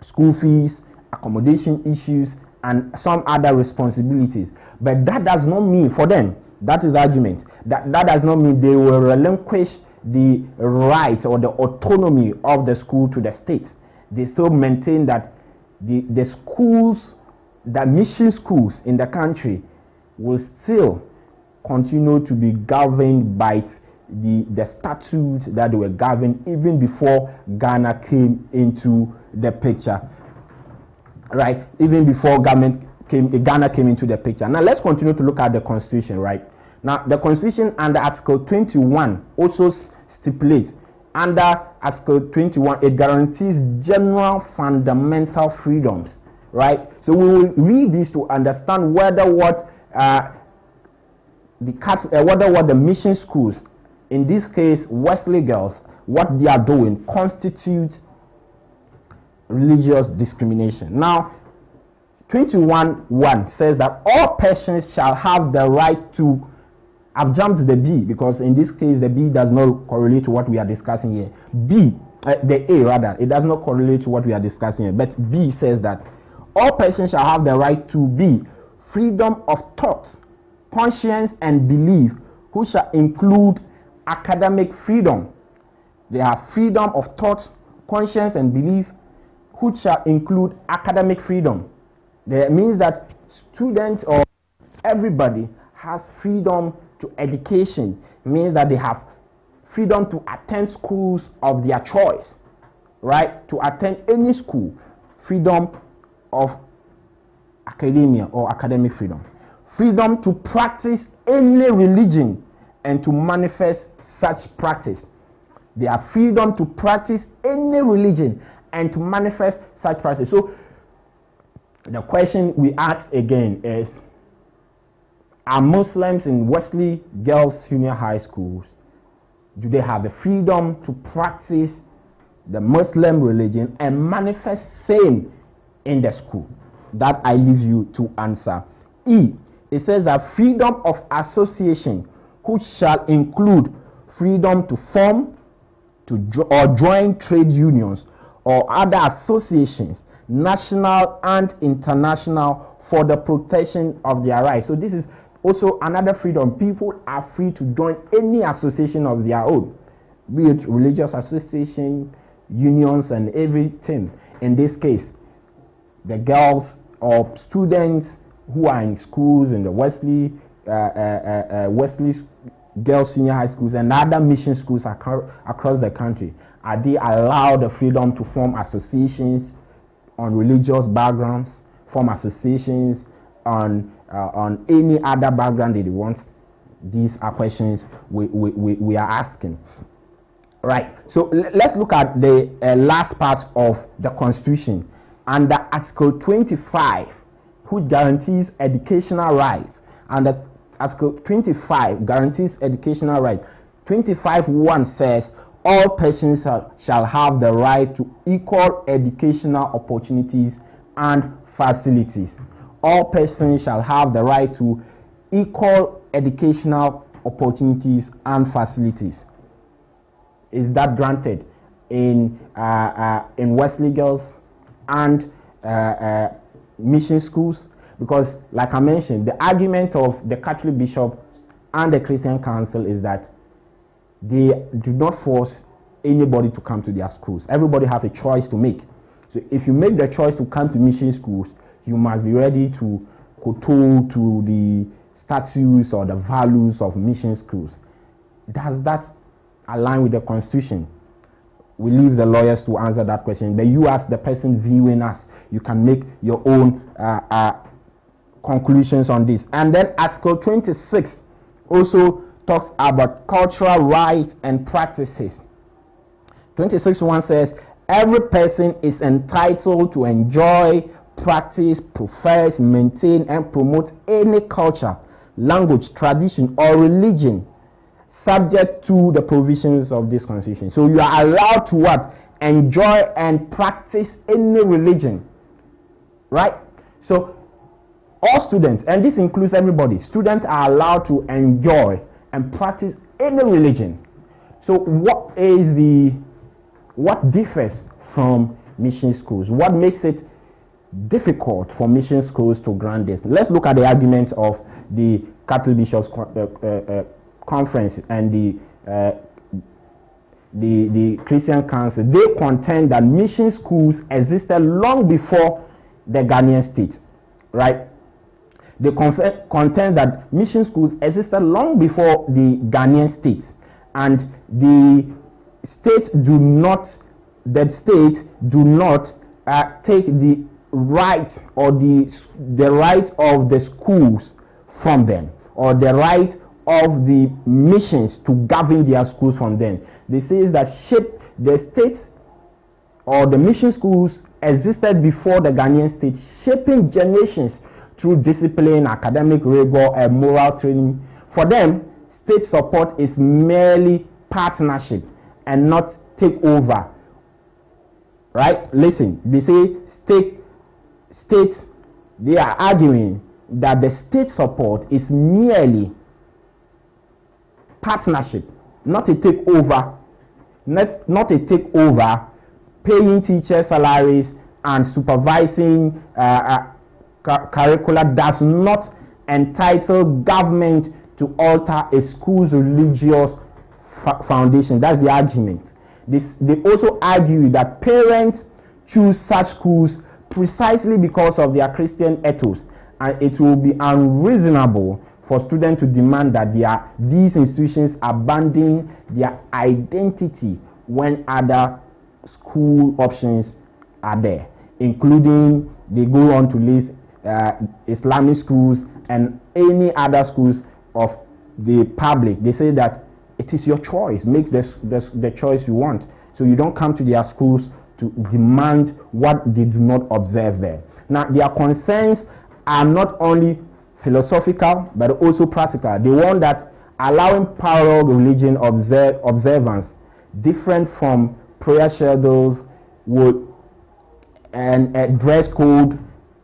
school fees, accommodation issues, and some other responsibilities. But that does not mean, for them, that is the argument, that does not mean they will relinquish the right or the autonomy of the school to the state. They still maintain that the schools, the mission schools in the country, will still continue to be governed by the statutes that they were governed even before Ghana came into the picture. Right, even before Ghana came into the picture. Now let's continue to look at the Constitution. Right, now the Constitution under Article 21 also stipulates, under Article 21, it guarantees general fundamental freedoms. Right, so we will read this to understand whether what the mission schools, in this case Wesley Girls, what they are doing constitutes religious discrimination. Now 21:1 says that all persons shall have the right to, I've jumped the B because in this case the B does not correlate to what we are discussing here. The A rather, it does not correlate to what we are discussing here, but B says that all persons shall have the right to be freedom of thought, conscience and belief, which shall include academic freedom. They have freedom of thought, conscience and belief, which shall include academic freedom. That means that students or everybody has freedom to education. It means that they have freedom to attend schools of their choice, right? To attend any school. Freedom of academia or academic freedom. Freedom to practice any religion and to manifest such practice. They have freedom to practice any religion and to manifest such practice. So the question we ask again is, are Muslims in Wesley Girls Senior High Schools, do they have the freedom to practice the Muslim religion and manifest same in the school? That I leave you to answer. E, it says that freedom of association, which shall include freedom to form or join trade unions or other associations, national and international, for the protection of their rights. So this is also another freedom. People are free to join any association of their own, be it religious association, unions and everything. In this case, the girls or students who are in schools in the Wesley Girls Senior High Schools and other mission schools across the country, are they allowed the freedom to form associations on religious backgrounds, form associations on any other background that they want? These are questions we are asking. Right, so let's look at the last part of the Constitution. Under Article 25, which guarantees educational rights. And that Article 25 guarantees educational rights. 25(1) says all persons shall have the right to equal educational opportunities and facilities. All persons shall have the right to equal educational opportunities and facilities. Is that granted in Wesley Girls and mission schools? Because, like I mentioned, the argument of the Catholic bishop and the Christian Council is that they do not force anybody to come to their schools. Everybody have a choice to make. So if you make the choice to come to mission schools, you must be ready to kowtow to the statutes or the values of mission schools. Does that align with the Constitution? We leave the lawyers to answer that question. But you, as the person viewing us, you can make your own conclusions on this. And then Article 26 also talks about cultural rights and practices. 26(1) says every person is entitled to enjoy, practice, profess, maintain, and promote any culture, language, tradition, or religion subject to the provisions of this Constitution. So you are allowed to what? Enjoy and practice any religion, right? So all students, and this includes everybody, students are allowed to enjoy and practice any religion. So what differs from mission schools? What makes it difficult for mission schools to grant this? Let's look at the argument of the Catholic Bishops Conference and the Christian Council. They contend that mission schools existed long before the Ghanaian state, right? They contend that mission schools existed long before the Ghanaian state, and the state do not take the right or the right of the schools from them, or the right of the missions to govern their schools from them. They say that the state or the mission schools existed before the Ghanaian state, shaping generations through discipline, academic rigor, and moral training. For them, state support is merely partnership and not takeover. Right? Listen, they say states, they are arguing that the state support is merely partnership, not a takeover, not a takeover, paying teacher salaries and supervising curricula does not entitle government to alter a school's religious foundation. That's the argument. They also argue that parents choose such schools precisely because of their Christian ethos, and it will be unreasonable for students to demand that these institutions abandon their identity when other school options are there, including, they go on to list Islamic schools and any other schools of the public. They say that it is your choice, make the choice you want. So you don't come to their schools to demand what they do not observe there. Now, their concerns are not only philosophical but also practical. They want that allowing parallel religion observance different from prayer schedules and a dress code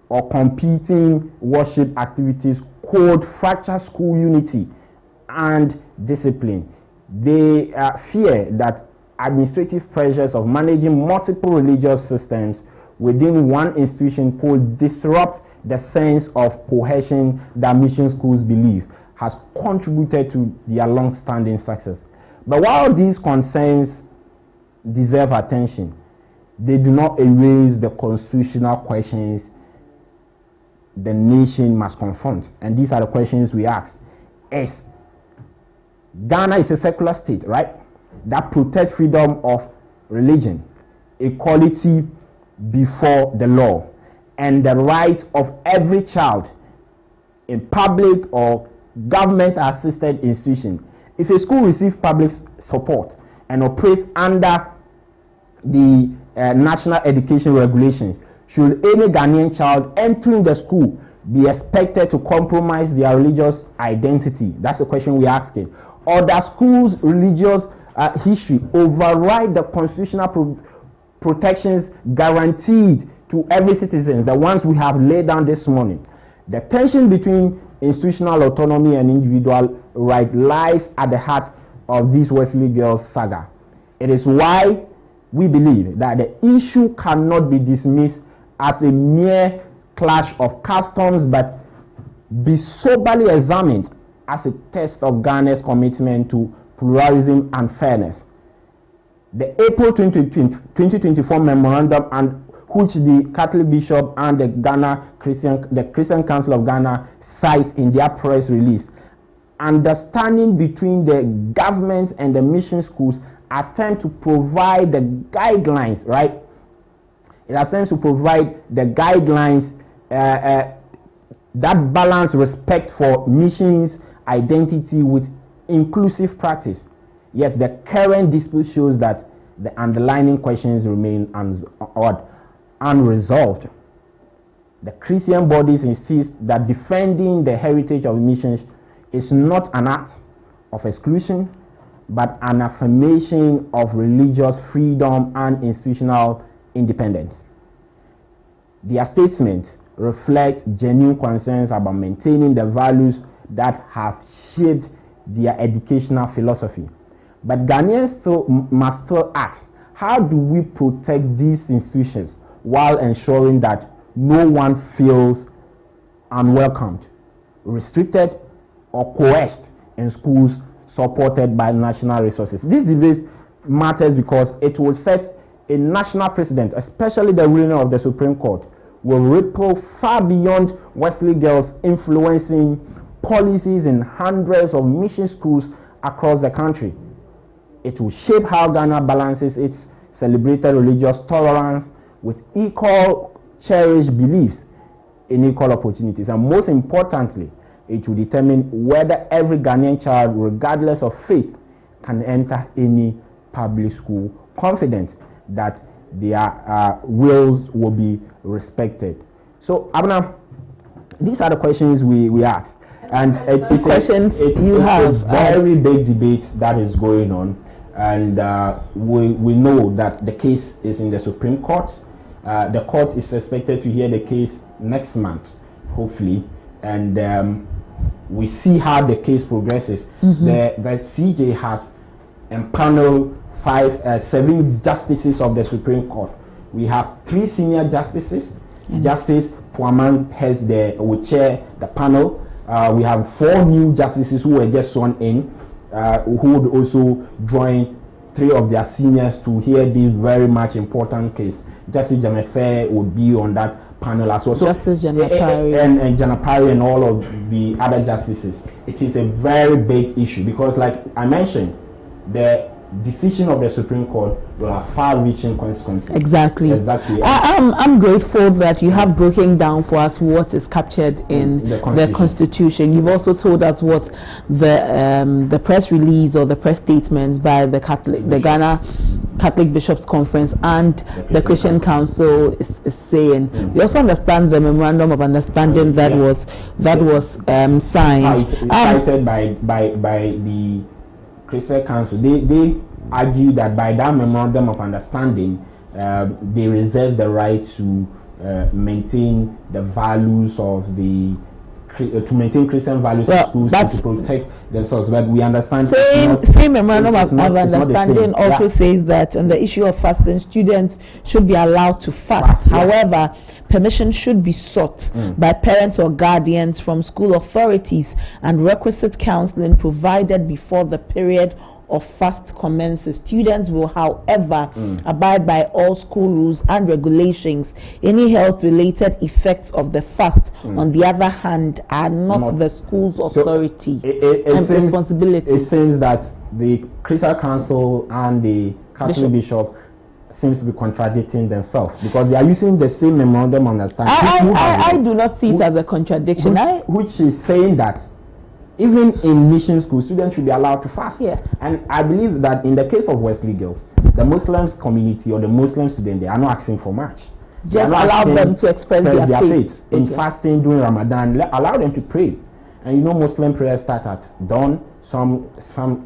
or competing worship activities could fracture school unity and discipline. They fear that administrative pressures of managing multiple religious systems within one institution could disrupt the sense of cohesion that mission schools believe has contributed to their long-standing success. But while these concerns deserve attention, they do not erase the constitutional questions the nation must confront. And these are the questions we ask. Ghana is a secular state, right? That protects freedom of religion, equality before the law, and the rights of every child in public or government-assisted institution. If a school receives public support and operates under the national education regulations, should any Ghanaian child entering the school be expected to compromise their religious identity? That's the question we're asking. Or does schools' religious history override the constitutional protections guaranteed to every citizen, the ones we have laid down this morning? The tension between institutional autonomy and individual right lies at the heart of this Wesley Girls saga. It is why we believe that the issue cannot be dismissed as a mere clash of customs, but be soberly examined as a test of Ghana's commitment to pluralism and fairness. The April 2024 memorandum, and which the Catholic Bishop and the Christian Council of Ghana cite in their press release, understanding between the government and the mission schools, attempt to provide the guidelines, right? It attempts to provide the guidelines that balance respect for missions identity with inclusive practice. Yet the current dispute shows that the underlying questions remain unresolved. The Christian bodies insist that defending the heritage of missions is not an act of exclusion, but an affirmation of religious freedom and institutional independence. Their statement reflects genuine concerns about maintaining the values that have shaped their educational philosophy. But Ghanaians must still ask, how do we protect these institutions while ensuring that no one feels unwelcomed, restricted, or coerced in schools supported by national resources? This debate matters because it will set a national precedent, especially the ruling of the Supreme Court will ripple far beyond Wesley Girls, influencing policies in hundreds of mission schools across the country. It will shape how Ghana balances its celebrated religious tolerance with equal cherished beliefs in equal opportunities. And most importantly, it will determine whether every Ghanaian child, regardless of faith, can enter any public school confident that their wills will be respected. So, Abena, these are the questions we asked. And it's a very big debate that is going on. And we know that the case is in the Supreme Court. The court is expected to hear the case next month, hopefully. And we see how the case progresses. The CJ has empaneled 7 justices of the Supreme Court. We have 3 senior justices. Justice Puaman will chair the panel. We have 4 new justices who were just sworn in, who would also join 3 of their seniors to hear this very much important case. Justice Jamefe would be on that panel as well. So, Justice Janapari and Janapari and all of the other justices. It is a very big issue because, like I mentioned, the decision of the Supreme Court will have far-reaching consequences. Exactly. I'm grateful that you have broken down for us what is captured in the Constitution. You've also told us what the press release or the press statements by the Ghana Catholic Bishops' Conference and the Christian Council is saying. We also understand the memorandum of understanding that was signed, cited by the Christian Council. They argue that by that memorandum of understanding, they reserve the right to maintain the values of to maintain Christian values in schools and to protect themselves. But we understand same memorandum of understanding also says that on the issue of fasting, students should be allowed to fast. However, permission should be sought by parents or guardians from school authorities and requisite counseling provided before the period of fast commences. Students will, however, abide by all school rules and regulations. Any health-related effects of the fast, on the other hand, are not the school's authority and responsibility. It seems that the Christian Council and the Catholic Bishop seems to be contradicting themselves because they are using the same memorandum of understanding. I do not see it as a contradiction. Which is saying that even in mission school, students should be allowed to fast. And I believe that in the case of Wesley Girls, the Muslims community or the Muslim students, they are not asking for much. Just allow them to express their faith. In fasting during Ramadan, allow them to pray. And you know, Muslim prayers start at dawn. Some start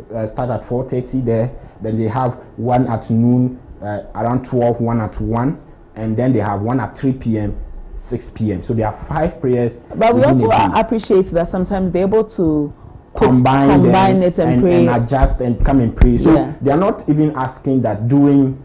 at 4:30 there. Then they have one at noon, around 12, one at 1, and then they have one at 3 p.m., 6 p.m. So there are 5 prayers. But we also appreciate that sometimes they're able to combine it and pray and adjust and come and pray. So they are not even asking that during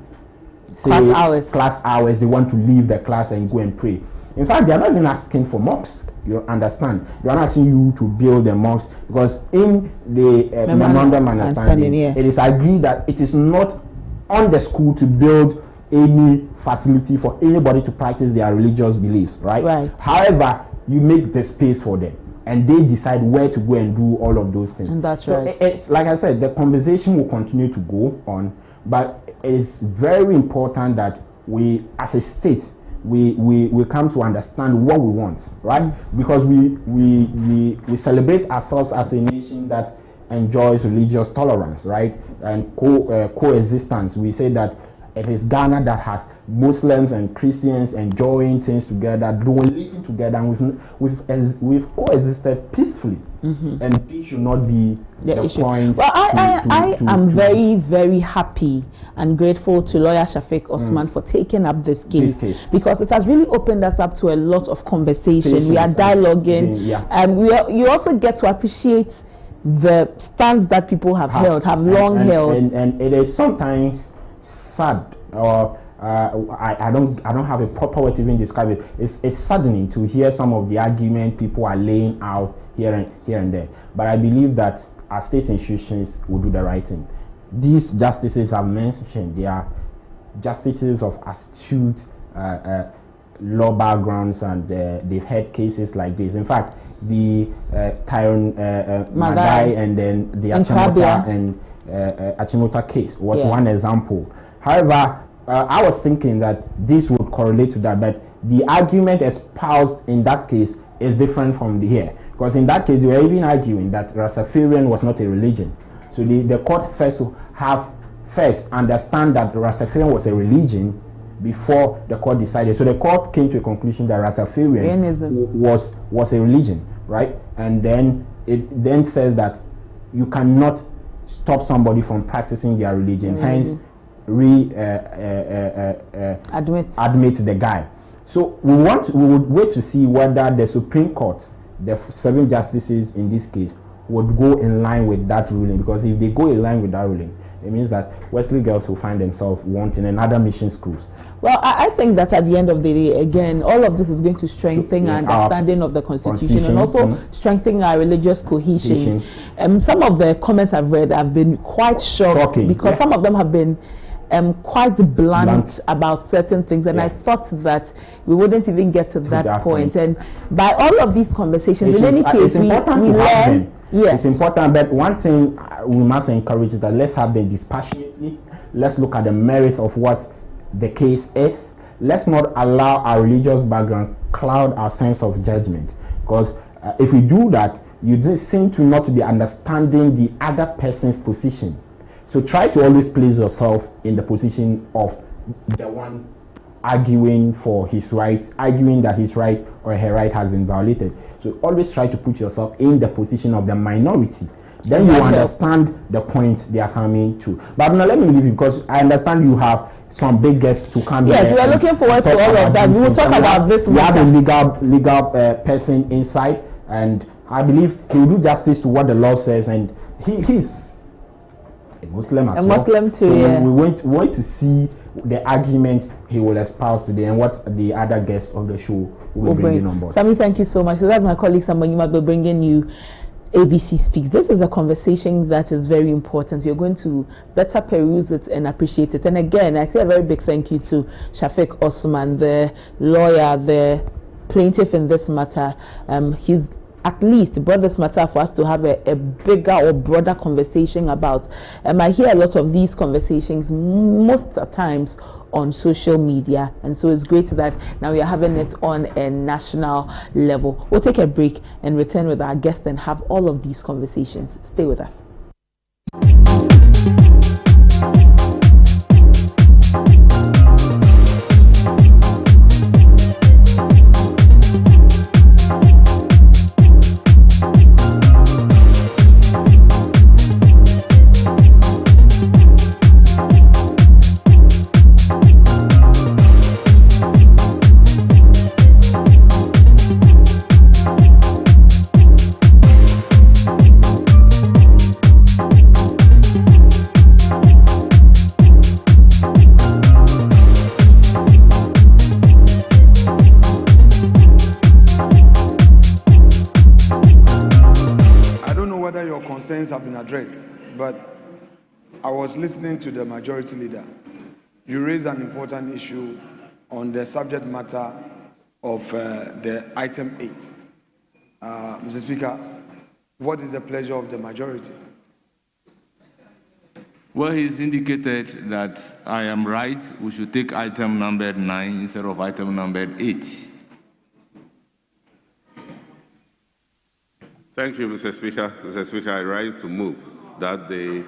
class hours they want to leave the class and go and pray. In fact, they are not even asking for mosques. You understand? They are not asking you to build a mosque, because in the memorandum understanding, it is agreed that it is not on the school to build any facility for anybody to practice their religious beliefs, right? However, you make the space for them, and they decide where to go and do all of those things. And that's so right. It's like I said, the conversation will continue to go on, but it is very important that we, as a state, we come to understand what we want, right? Because we celebrate ourselves as a nation that enjoys religious tolerance, right? And coexistence. We say that it is Ghana that has Muslims and Christians enjoying things together, living together, and we've coexisted peacefully. And this should not be the issue. Point. Well, I am very, very happy and grateful to lawyer Shafiq Osman for taking up this case, because it has really opened us up to a lot of conversation. We are dialoguing, and you also get to appreciate the stance that people have long held. And it is sometimes sad, or I don't have a proper way to even describe it. It's saddening to hear some of the argument people are laying out here and there. But I believe that our state institutions will do the right thing. These justices I've mentioned, they are justices of astute law backgrounds, and they've had cases like this. In fact, the Tyrone Madai and then the Achimota case was one example. However, I was thinking that this would correlate to that, but the argument espoused in that case is different from here. Because in that case, they were even arguing that Rastafarian was not a religion. So the court first understand that Rastafarian was a religion before the court decided. So the court came to a conclusion that Rastafarian was a religion, right? And then it then says that you cannot stop somebody from practicing their religion. Hence, admit the guy. So we would wait to see whether the Supreme Court, the 7 justices in this case, would go in line with that ruling. Because if they go in line with that ruling, it means that Wesley girls will find themselves wanting another mission schools. Well, I think that at the end of the day, again, all of this is going to strengthen our understanding of the Constitution and also strengthen our religious cohesion. Some of the comments I've read have been quite shocking, because some of them have been quite blunt about certain things, and I thought that we wouldn't even get to that point. And by all of these conversations, in any case, we learn. It's important, but one thing we must encourage is that let's have them dispassionately. Let's look at the merits of what the case is. Let's not allow our religious background cloud our sense of judgment, because if we do that, you seem to not be understanding the other person's position. So try to always place yourself in the position of the one arguing for his right, arguing that his right or her right has been violated. So always try to put yourself in the position of the minority. Then you understand the point they are coming to. But now let me leave you, because I understand you have some big guests to come. Yes, we are looking forward to all of that. We will talk about this. We have a legal person inside, and I believe he will do justice to what the law says, and he's a Muslim as well. Muslim too, so we wait to see the argument he will espouse today and what the other guests of the show will bring on board. Sami, thank you so much. So that's my colleague Sambanyi Magbe bringing you ABC Speaks. This is a conversation that is very important. You're going to better peruse it and appreciate it. And again, I say a very big thank you to Shafiq Osman, the lawyer, the plaintiff in this matter. He's at least brought this matter for us to have a bigger or broader conversation about. I hear a lot of these conversations most times on social media, and so it's great that now we are having it on a national level. We'll take a break and return with our guest and have all of these conversations. Stay with us. concerns have been addressed, but I was listening to the majority leader. You raised an important issue on the subject matter of the item 8. Mr. Speaker, what is the pleasure of the majority? Well, he's indicated that I am right. We should take item number 9 instead of item number 8. Thank you, Mr. Speaker. Mr. Speaker, I rise to move that the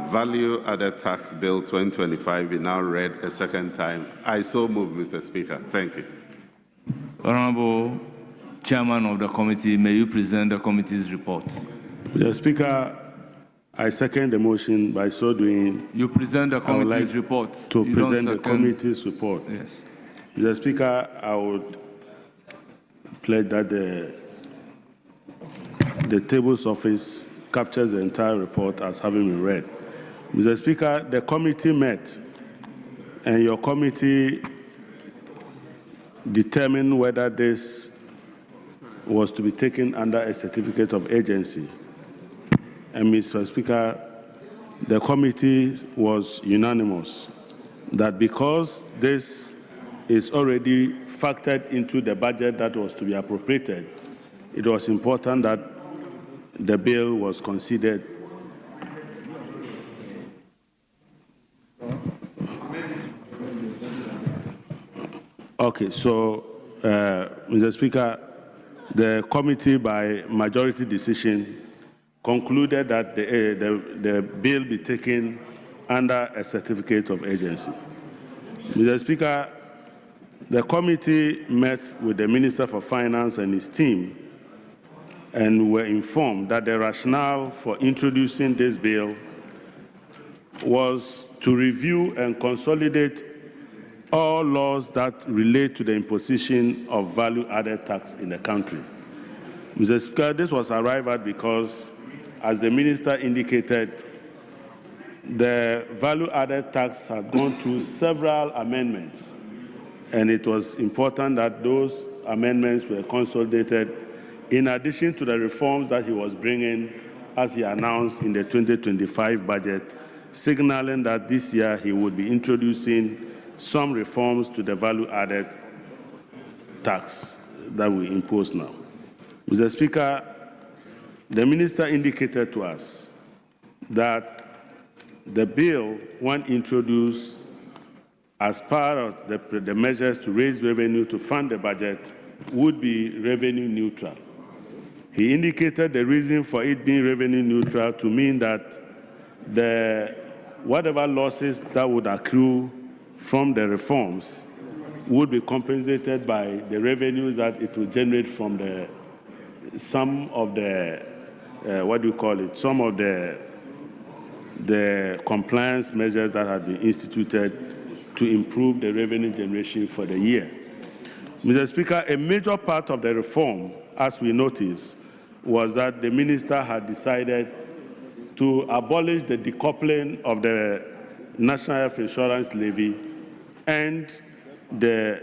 Value Added Tax Bill 2025 be now read a second time. I so move, Mr. Speaker. Thank you. Honorable Chairman of the committee, may you present the committee's report? Mr. Speaker, I second the motion. By so doing, you present the committee's report. To present the committee's report. Yes. Mr. Speaker, I would pledge that the table's office captures the entire report as having been read. Mr. Speaker, the committee met, and your committee determined whether this was to be taken under a certificate of agency. And Mr. Speaker, the committee was unanimous that because this is already factored into the budget that was to be appropriated, it was important that the bill was considered. Okay, so, Mr. Speaker, the committee by majority decision concluded that the bill be taken under a certificate of agency. Mr. Speaker, the committee met with the Minister for Finance and his team and were informed that the rationale for introducing this bill was to review and consolidate all laws that relate to the imposition of value-added tax in the country. Mr. Speaker, this was arrived at because, as the Minister indicated, the value-added tax had gone through several amendments, and it was important that those amendments were consolidated in addition to the reforms that he was bringing as he announced in the 2025 budget, signaling that this year he would be introducing some reforms to the value-added tax that we impose now. Mr. Speaker, the Minister indicated to us that the bill, when introduced as part of the measures to raise revenue to fund the budget, would be revenue neutral. He indicated the reason for it being revenue neutral to mean that whatever losses that would accrue from the reforms would be compensated by the revenues that it will generate from some of the compliance measures that had been instituted to improve the revenue generation for the year. Mr. Speaker, a major part of the reform, as we noticed, was that the minister had decided to abolish the decoupling of the National Health Insurance Levy and the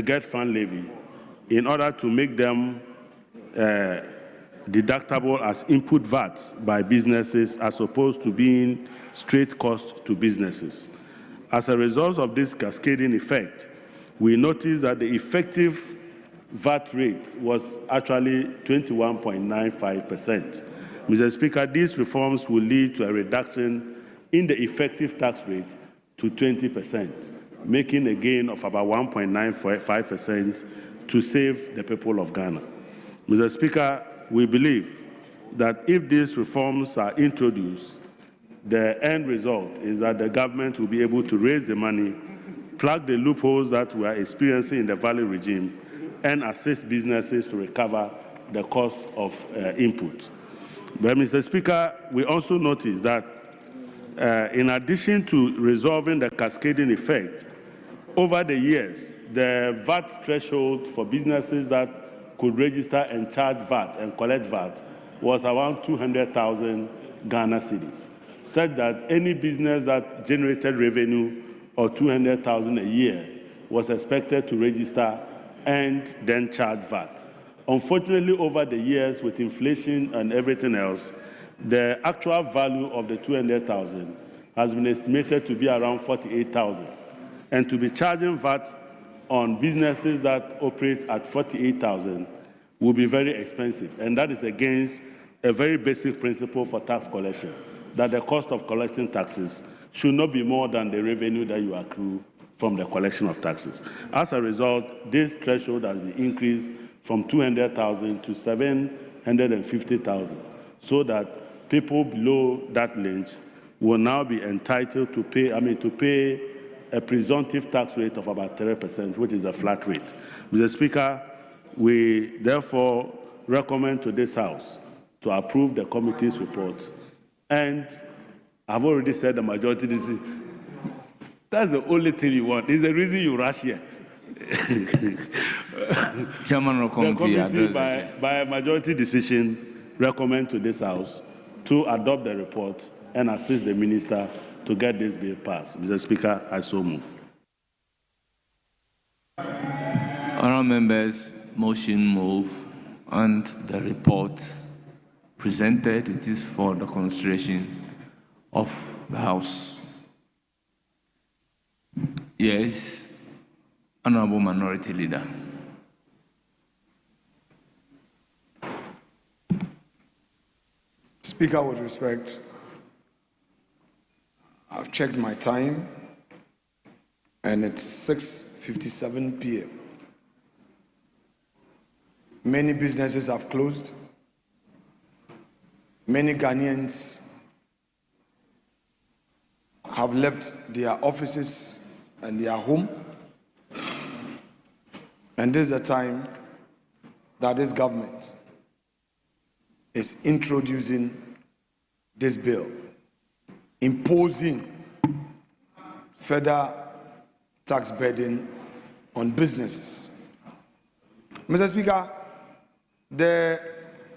GET Fund Levy in order to make them deductible as input VAT by businesses as opposed to being straight cost to businesses. As a result of this cascading effect, we noticed that the effective VAT rate was actually 21.95%. Mr. Speaker, these reforms will lead to a reduction in the effective tax rate to 20%, making a gain of about 1.95% to save the people of Ghana. Mr. Speaker, we believe that if these reforms are introduced, the end result is that the government will be able to raise the money, plug the loopholes that we are experiencing in the value regime, and assist businesses to recover the cost of input. But, Mr. Speaker, we also notice that in addition to resolving the cascading effect, over the years, the VAT threshold for businesses that could register and charge VAT and collect VAT was around 200,000 Ghana cedis, said that any business that generated revenue of 200,000 a year was expected to register and then charge VAT. Unfortunately, over the years, with inflation and everything else, the actual value of the 200,000 has been estimated to be around 48,000. And to be charging VAT on businesses that operate at 48,000 will be very expensive. And that is against a very basic principle for tax collection, that the cost of collecting taxes should not be more than the revenue that you accrue from the collection of taxes. As a result, this threshold has been increased from 200,000 to 750,000, so that people below that range will now be entitled to pay a presumptive tax rate of about 3%, which is a flat rate. Mr. Speaker, we therefore recommend to this House to approve the committee's report. And I've already said the majority decision. That's the only thing you want. It's the reason you rush here. Chairman of the committee, by a majority decision, recommend to this House to adopt the report and assist the minister to get this bill passed. Mr. Speaker, I so move. Honourable members, motion move, and the report presented, it is for the consideration of the House. Yes, Honourable Minority Leader. Speaker, with respect, I've checked my time and it's 6:57 p.m. Many businesses have closed. Many Ghanaians have left their offices and their home. And this is the time that this government is introducing this bill, imposing further tax burden on businesses. Mr. Speaker, the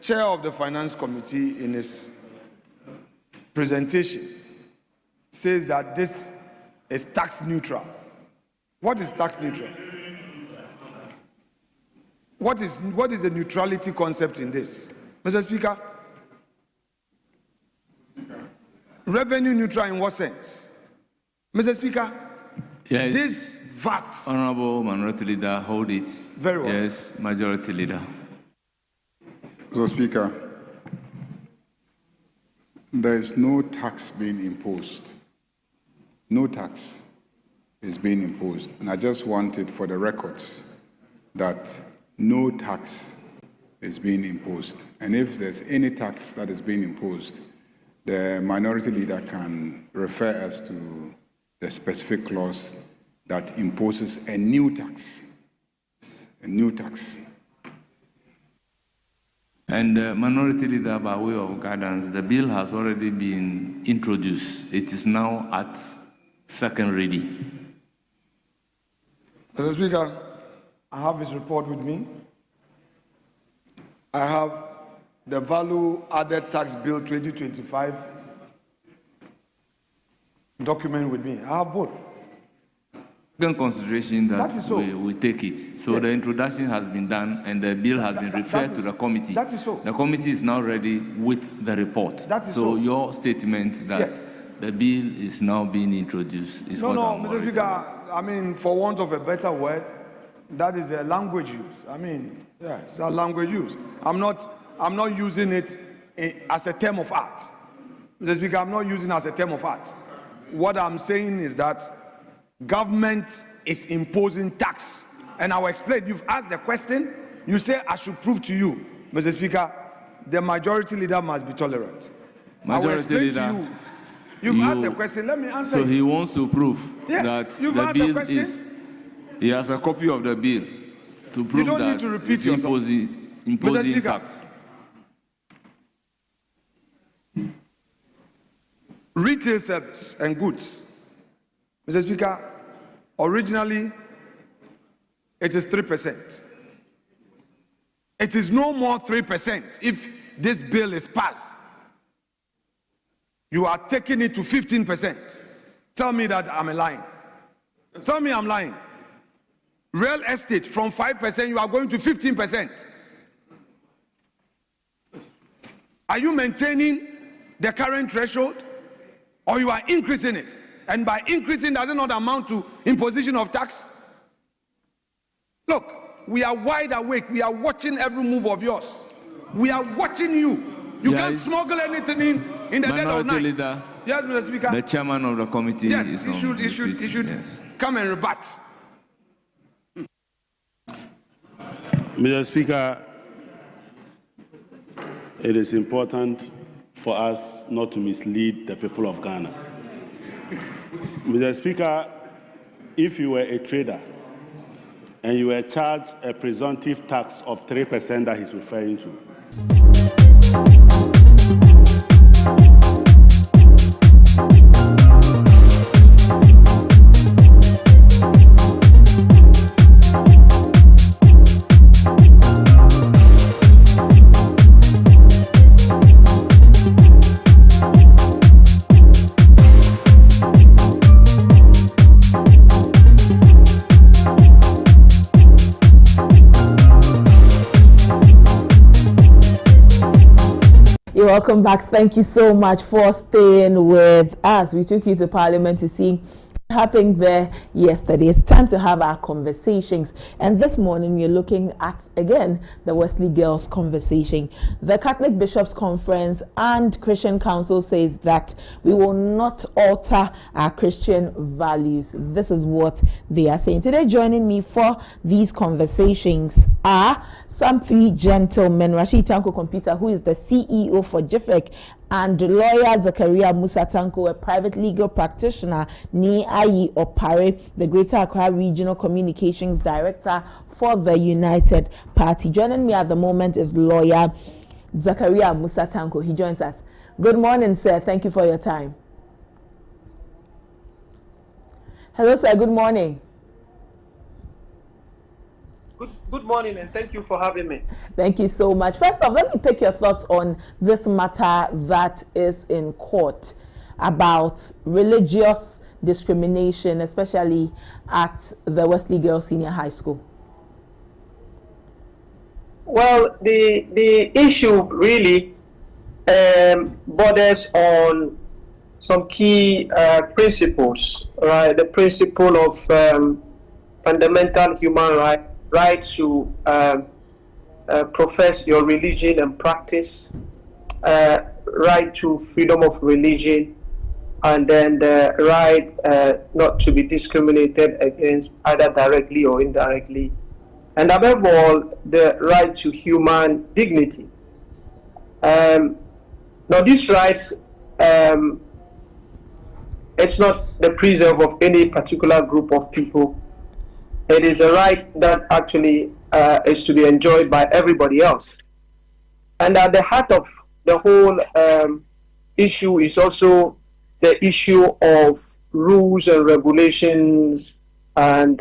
chair of the Finance Committee in his presentation says that this is tax neutral. What is tax neutral? What is the neutrality concept in this? Mr. Speaker, revenue neutral in what sense? Mr. Speaker, yes. This VAT. Honourable Minority Leader, hold it. Very well. Yes, Majority Leader. Mr. Speaker, there is no tax being imposed. No tax is being imposed. And I just want it for the records that no tax is being imposed. And if there's any tax that is being imposed, the Minority Leader can refer us to the specific clause that imposes a new tax. A new tax. And Minority Leader, by way of guidance, the bill has already been introduced. It is now at second reading. Mr. Speaker, I have his report with me. I have the Value Added Tax Bill 2025 document with me. I have both. In consideration that so. we take it. So Yes. the introduction has been done and the bill has been referred to the committee. That is so. The committee is now ready with the report. That is so. Your statement that Yes. the bill is now being introduced is what I'm Mr. worried Speaker, about. I mean, for want of a better word, that is a language use. I mean, yeah, it's a language use. I'm not using it as a term of art. Mr. Speaker, I'm not using it as a term of art. What I'm saying is that government is imposing tax. And I will explain. You've asked the question. You say I should prove to you, Mr. Speaker, the Majority Leader must be tolerant. I will explain to you. You've asked a question. Let me answer. So you. he wants to prove Yes, that you've the asked a bill question. is. He has a copy of the bill to prove don't that need to repeat it's yourself. Mr. imposing Speaker, tax. retail service and goods. Mr. Speaker, originally it is 3%. It is no more 3% if this bill is passed. You are taking it to 15%. Tell me that I'm lying. Tell me I'm lying. Real estate from 5%, you are going to 15%. Are you maintaining the current threshold, or you are increasing it? And by increasing, does it not amount to imposition of tax? Look, we are wide awake. We are watching every move of yours. We are watching you. You can't smuggle anything in the dead of night. Leader, yes, Mr. Speaker. The chairman of the committee. Yes, he should come and rebut. Mr. Speaker, it is important for us not to mislead the people of Ghana. Mr. Speaker, if you were a trader and you were charged a presumptive tax of 3% that he's referring to, You're welcome back. Thank you so much for staying with us. We took you to Parliament to see what happened there yesterday. It's time to have our conversations, and this morning we're looking at again the Wesley Girls conversation. The Catholic Bishops' Conference and Christian Council says that we will not alter our Christian values. This is what they are saying. Today joining me for these conversations are some three gentlemen: Rashid Tanko Computer, who is the CEO for GIFEC, and lawyer Zakaria Musa Tanko, a private legal practitioner, Ni Ayi Opare, the Greater Accra Regional Communications Director for the United Party. Joining me at the moment is lawyer Zakaria Musa Tanko. He joins us. Good morning, sir. Thank you for your time. Hello, sir. Good morning. Good morning, and thank you for having me. Thank you so much. First off, let me pick your thoughts on this matter that is in court about religious discrimination, especially at the Wesley Girls Senior High School. Well, the issue really borders on some key principles, right? The principle of fundamental human right to profess your religion and practice, right to freedom of religion, and then the right not to be discriminated against either directly or indirectly, and above all, the right to human dignity. Now, these rights, it's not the preserve of any particular group of people. It is a right that actually is to be enjoyed by everybody else. And at the heart of the whole issue is also the issue of rules and regulations and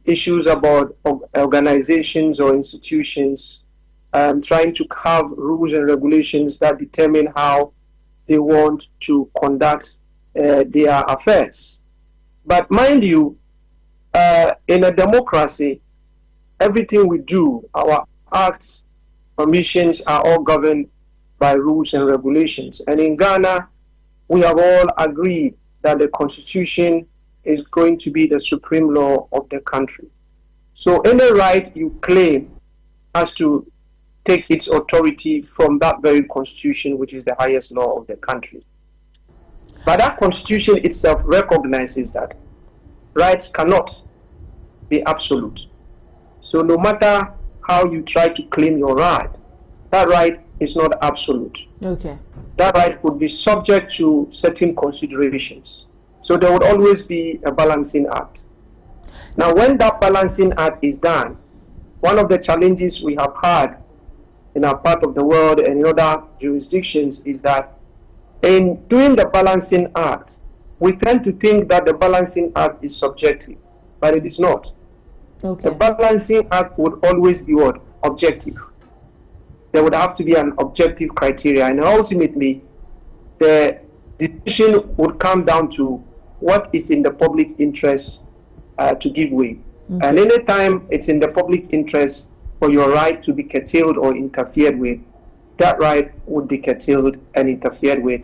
issues about organizations or institutions trying to carve rules and regulations that determine how they want to conduct their affairs. But mind you, in a democracy, everything we do, our acts, permissions are all governed by rules and regulations. And in Ghana, we have all agreed that the Constitution is going to be the supreme law of the country. So any right you claim has to take its authority from that very Constitution, which is the highest law of the country. But that Constitution itself recognizes that rights cannot be absolute. So no matter how you try to claim your right, that right is not absolute. Okay. That right would be subject to certain considerations. So there would always be a balancing act. Now, when that balancing act is done, one of the challenges we have had in our part of the world and in other jurisdictions is that in doing the balancing act, we tend to think that the balancing act is subjective, but it is not. Okay. The balancing act would always be what? Objective. There would have to be an objective criteria, and ultimately the decision would come down to what is in the public interest to give way. Okay. And anytime it's in the public interest for your right to be curtailed or interfered with, that right would be curtailed and interfered with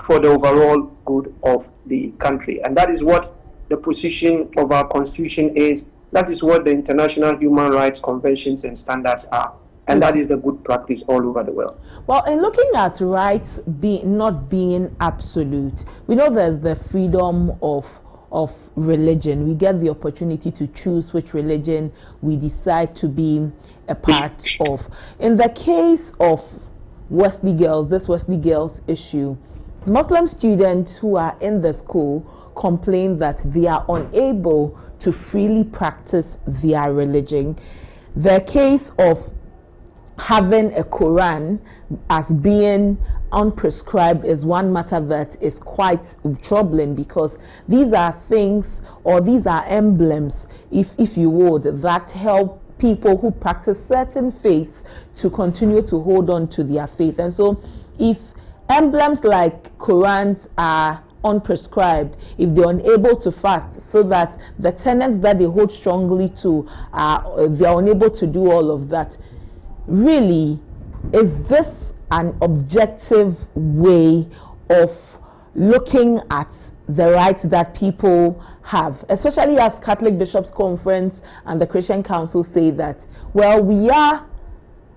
for the overall good of the country. And that is what the position of our constitution is. That is what the international human rights conventions and standards are. And that is the good practice all over the world. Well, in looking at rights not being absolute, we know there's the freedom of religion. We get the opportunity to choose which religion we decide to be a part of. In the case of Wesley Girls, this Wesley Girls issue, Muslim students who are in the school complain that they are unable to freely practice their religion. The case of having a Quran as being unprescribed is one matter that is quite troubling, because these are things, or these are emblems, if you would, that help people who practice certain faiths to continue to hold on to their faith. And so if emblems like Qurans are unprescribed, if they're unable to fast, so that the tenets that they hold strongly to they're unable to do all of that, really, is this an objective way of looking at the rights that people have, especially as Catholic Bishops' Conference and the Christian Council say that, well, we are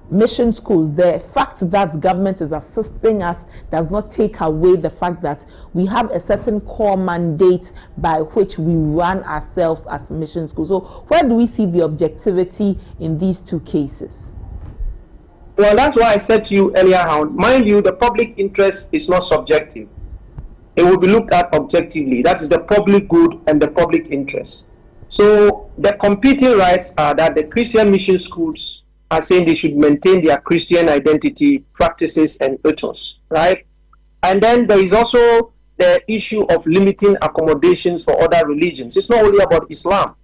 mission schools. The fact that government is assisting us does not take away the fact that we have a certain core mandate by which we run ourselves as mission schools. So where do we see the objectivity in these two cases? Well, that's why I said to you earlier on, mind you, the public interest is not subjective. It will be looked at objectively. That is the public good and the public interest. So the competing rights are that the Christian mission schools are saying they should maintain their Christian identity, practices, and ethos, right? And then there is also the issue of limiting accommodations for other religions. It's not only about Islam,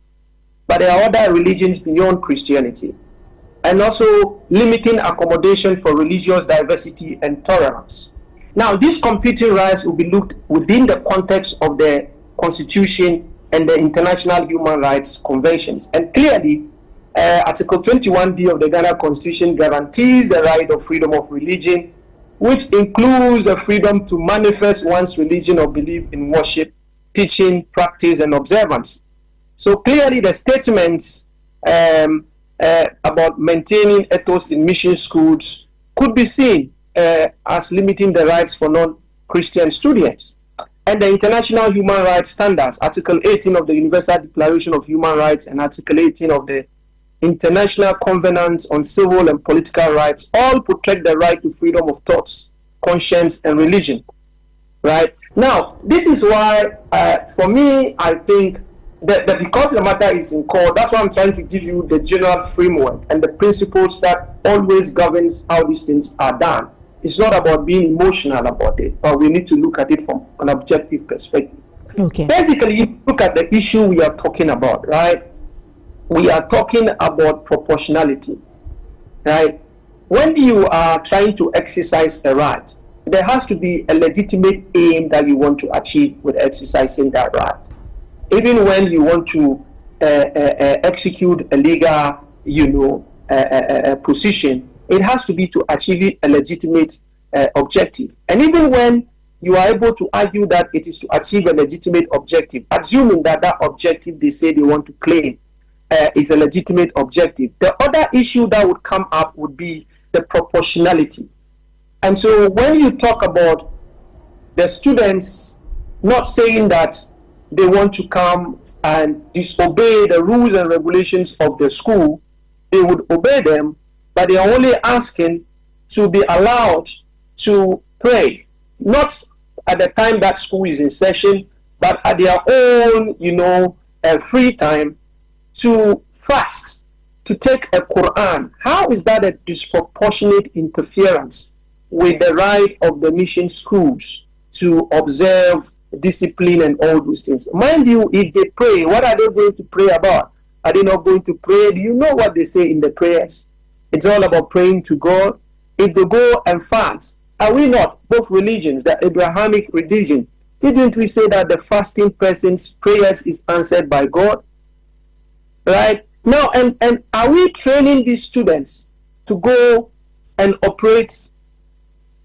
but there are other religions beyond Christianity. And also limiting accommodation for religious diversity and tolerance. Now, these competing rights will be looked within the context of the Constitution and the International Human Rights Conventions. And clearly, Article 21B of the Ghana Constitution guarantees the right of freedom of religion, which includes the freedom to manifest one's religion or belief in worship, teaching, practice, and observance. So clearly, the statements about maintaining ethos in mission schools could be seen as limiting the rights for non-Christian students. And the International Human Rights Standards, Article 18 of the Universal Declaration of Human Rights and Article 18 of the International Covenant on Civil and Political Rights, all protect the right to freedom of thoughts, conscience, and religion. Right? Now, this is why, for me, I think that because the matter is in court, that's why I'm trying to give you the general framework and the principles that always governs how these things are done. It's not about being emotional about it, but we need to look at it from an objective perspective. Okay. Basically, if you look at the issue we are talking about, right? We are talking about proportionality, right? When you are trying to exercise a right, there has to be a legitimate aim that you want to achieve with exercising that right. Even when you want to execute a legal, position, it has to be to achieve a legitimate objective. And even when you are able to argue that it is to achieve a legitimate objective, assuming that that objective they say they want to claim is a legitimate objective, the other issue that would come up would be the proportionality. And so when you talk about the students not saying that they want to come and disobey the rules and regulations of the school, they would obey them, but they are only asking to be allowed to pray, not at the time that school is in session, but at their own, free time, to fast, to take a Quran. How is that a disproportionate interference with the right of the mission schools to observe discipline and all those things? Mind you, if they pray, what are they going to pray about? Are they not going to pray? Do you know what they say in the prayers? It's all about praying to God. If they go and fast, are we not, both religions, the Abrahamic religion, didn't we say that the fasting person's prayers is answered by God? Right? Now, and are we training these students to go and operate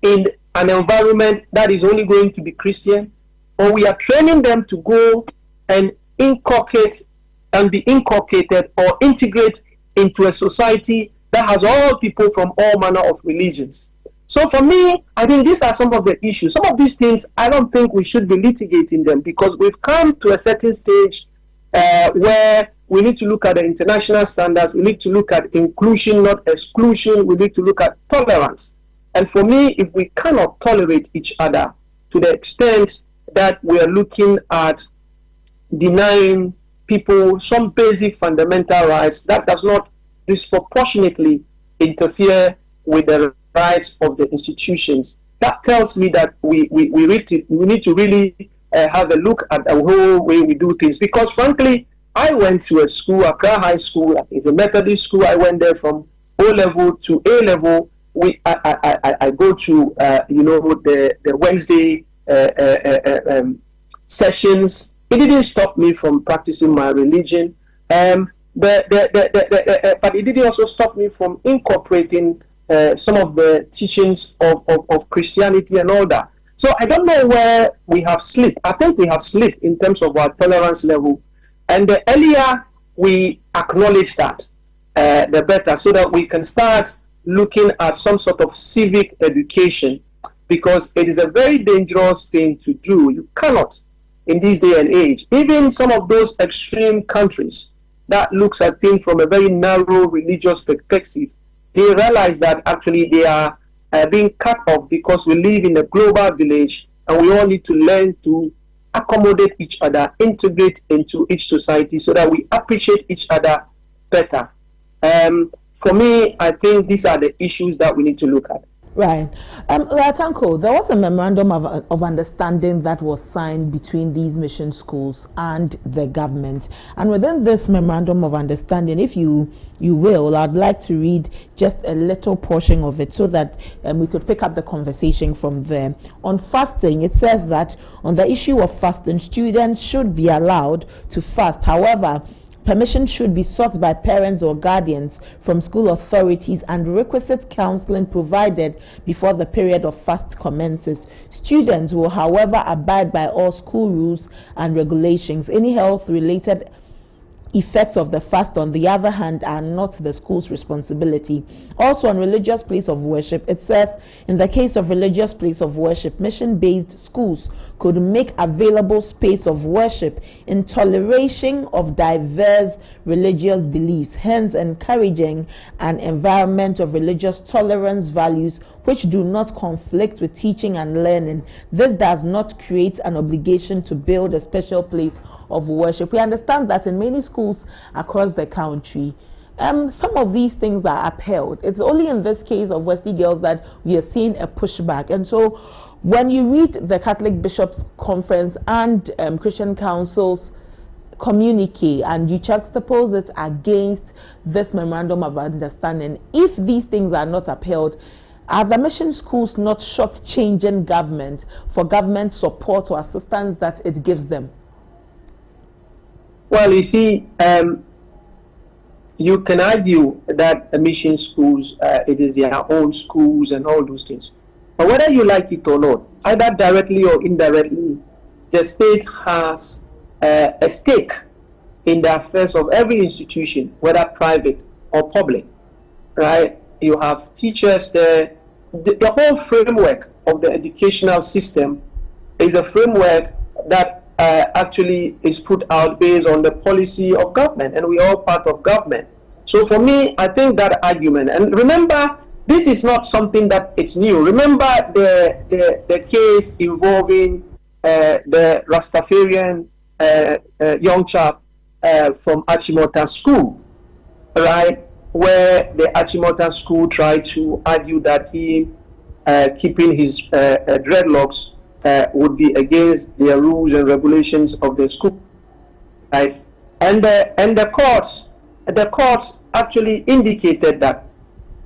in an environment that is only going to be Christian, or we are training them to go and inculcate and be inculcated or integrate into a society that has all people from all manner of religions. So for me, I think these are some of the issues. Some of these things, I don't think we should be litigating them, because we've come to a certain stage where we need to look at the international standards. We need to look at inclusion, not exclusion. We need to look at tolerance. And for me, if we cannot tolerate each other to the extent that we are looking at denying people some basic fundamental rights, that does not disproportionately interfere with the rights of the institutions, that tells me that we need to really have a look at the whole way we do things. Because frankly, I went to a school, Accra High School. It's a Methodist school. I went there from O level to A level. I go to the Wednesday sessions. It didn't stop me from practicing my religion, but it didn't also stop me from incorporating some of the teachings of Christianity and all that. So I don't know where we have slipped. I think we have slipped in terms of our tolerance level. And the earlier we acknowledge that, the better, so that we can start looking at some sort of civic education, because it is a very dangerous thing to do. You cannot, in this day and age, even some of those extreme countries that looks at things from a very narrow religious perspective, they realize that actually they are being cut off, because we live in a global village and we all need to learn to accommodate each other, integrate into each society, so that we appreciate each other better. For me, I think these are the issues that we need to look at. Right. Latanko, there was a memorandum of understanding that was signed between these mission schools and the government. And within this memorandum of understanding, if you will, I'd like to read just a little portion of it so that we could pick up the conversation from there. On fasting, it says that on the issue of fasting, students should be allowed to fast. However, permission should be sought by parents or guardians from school authorities, and requisite counseling provided before the period of fast commences. Students will, however, abide by all school rules and regulations. Any health-related effects of the fast, on the other hand, are not the school's responsibility. Also, on religious place of worship, it says, in the case of religious place of worship, mission-based schools could make available space of worship in toleration of diverse religious beliefs, hence encouraging an environment of religious tolerance values which do not conflict with teaching and learning. This does not create an obligation to build a special place of worship. We understand that in many schools across the country, some of these things are upheld. It's only in this case of Wesley Girls that we are seeing a pushback. And so when you read the Catholic Bishops' Conference and Christian Council's communique and you juxtapose it against this memorandum of understanding, if these things are not upheld, are the mission schools not shortchanging government for government support or assistance that it gives them? Well, you see, you can argue that mission schools, it is their own schools and all those things. But whether you like it or not, either directly or indirectly, the state has a stake in the affairs of every institution, whether private or public, right? You have teachers there. The whole framework of the educational system is a framework that actually is put out based on the policy of government, and we are all part of government. So for me, I think that argument, and remember, this is not something that it's new. Remember the case involving the Rastafarian young chap from Achimota School, right? Where the Achimota School tried to argue that he keeping his dreadlocks would be against the rules and regulations of the school, right? And the courts actually indicated that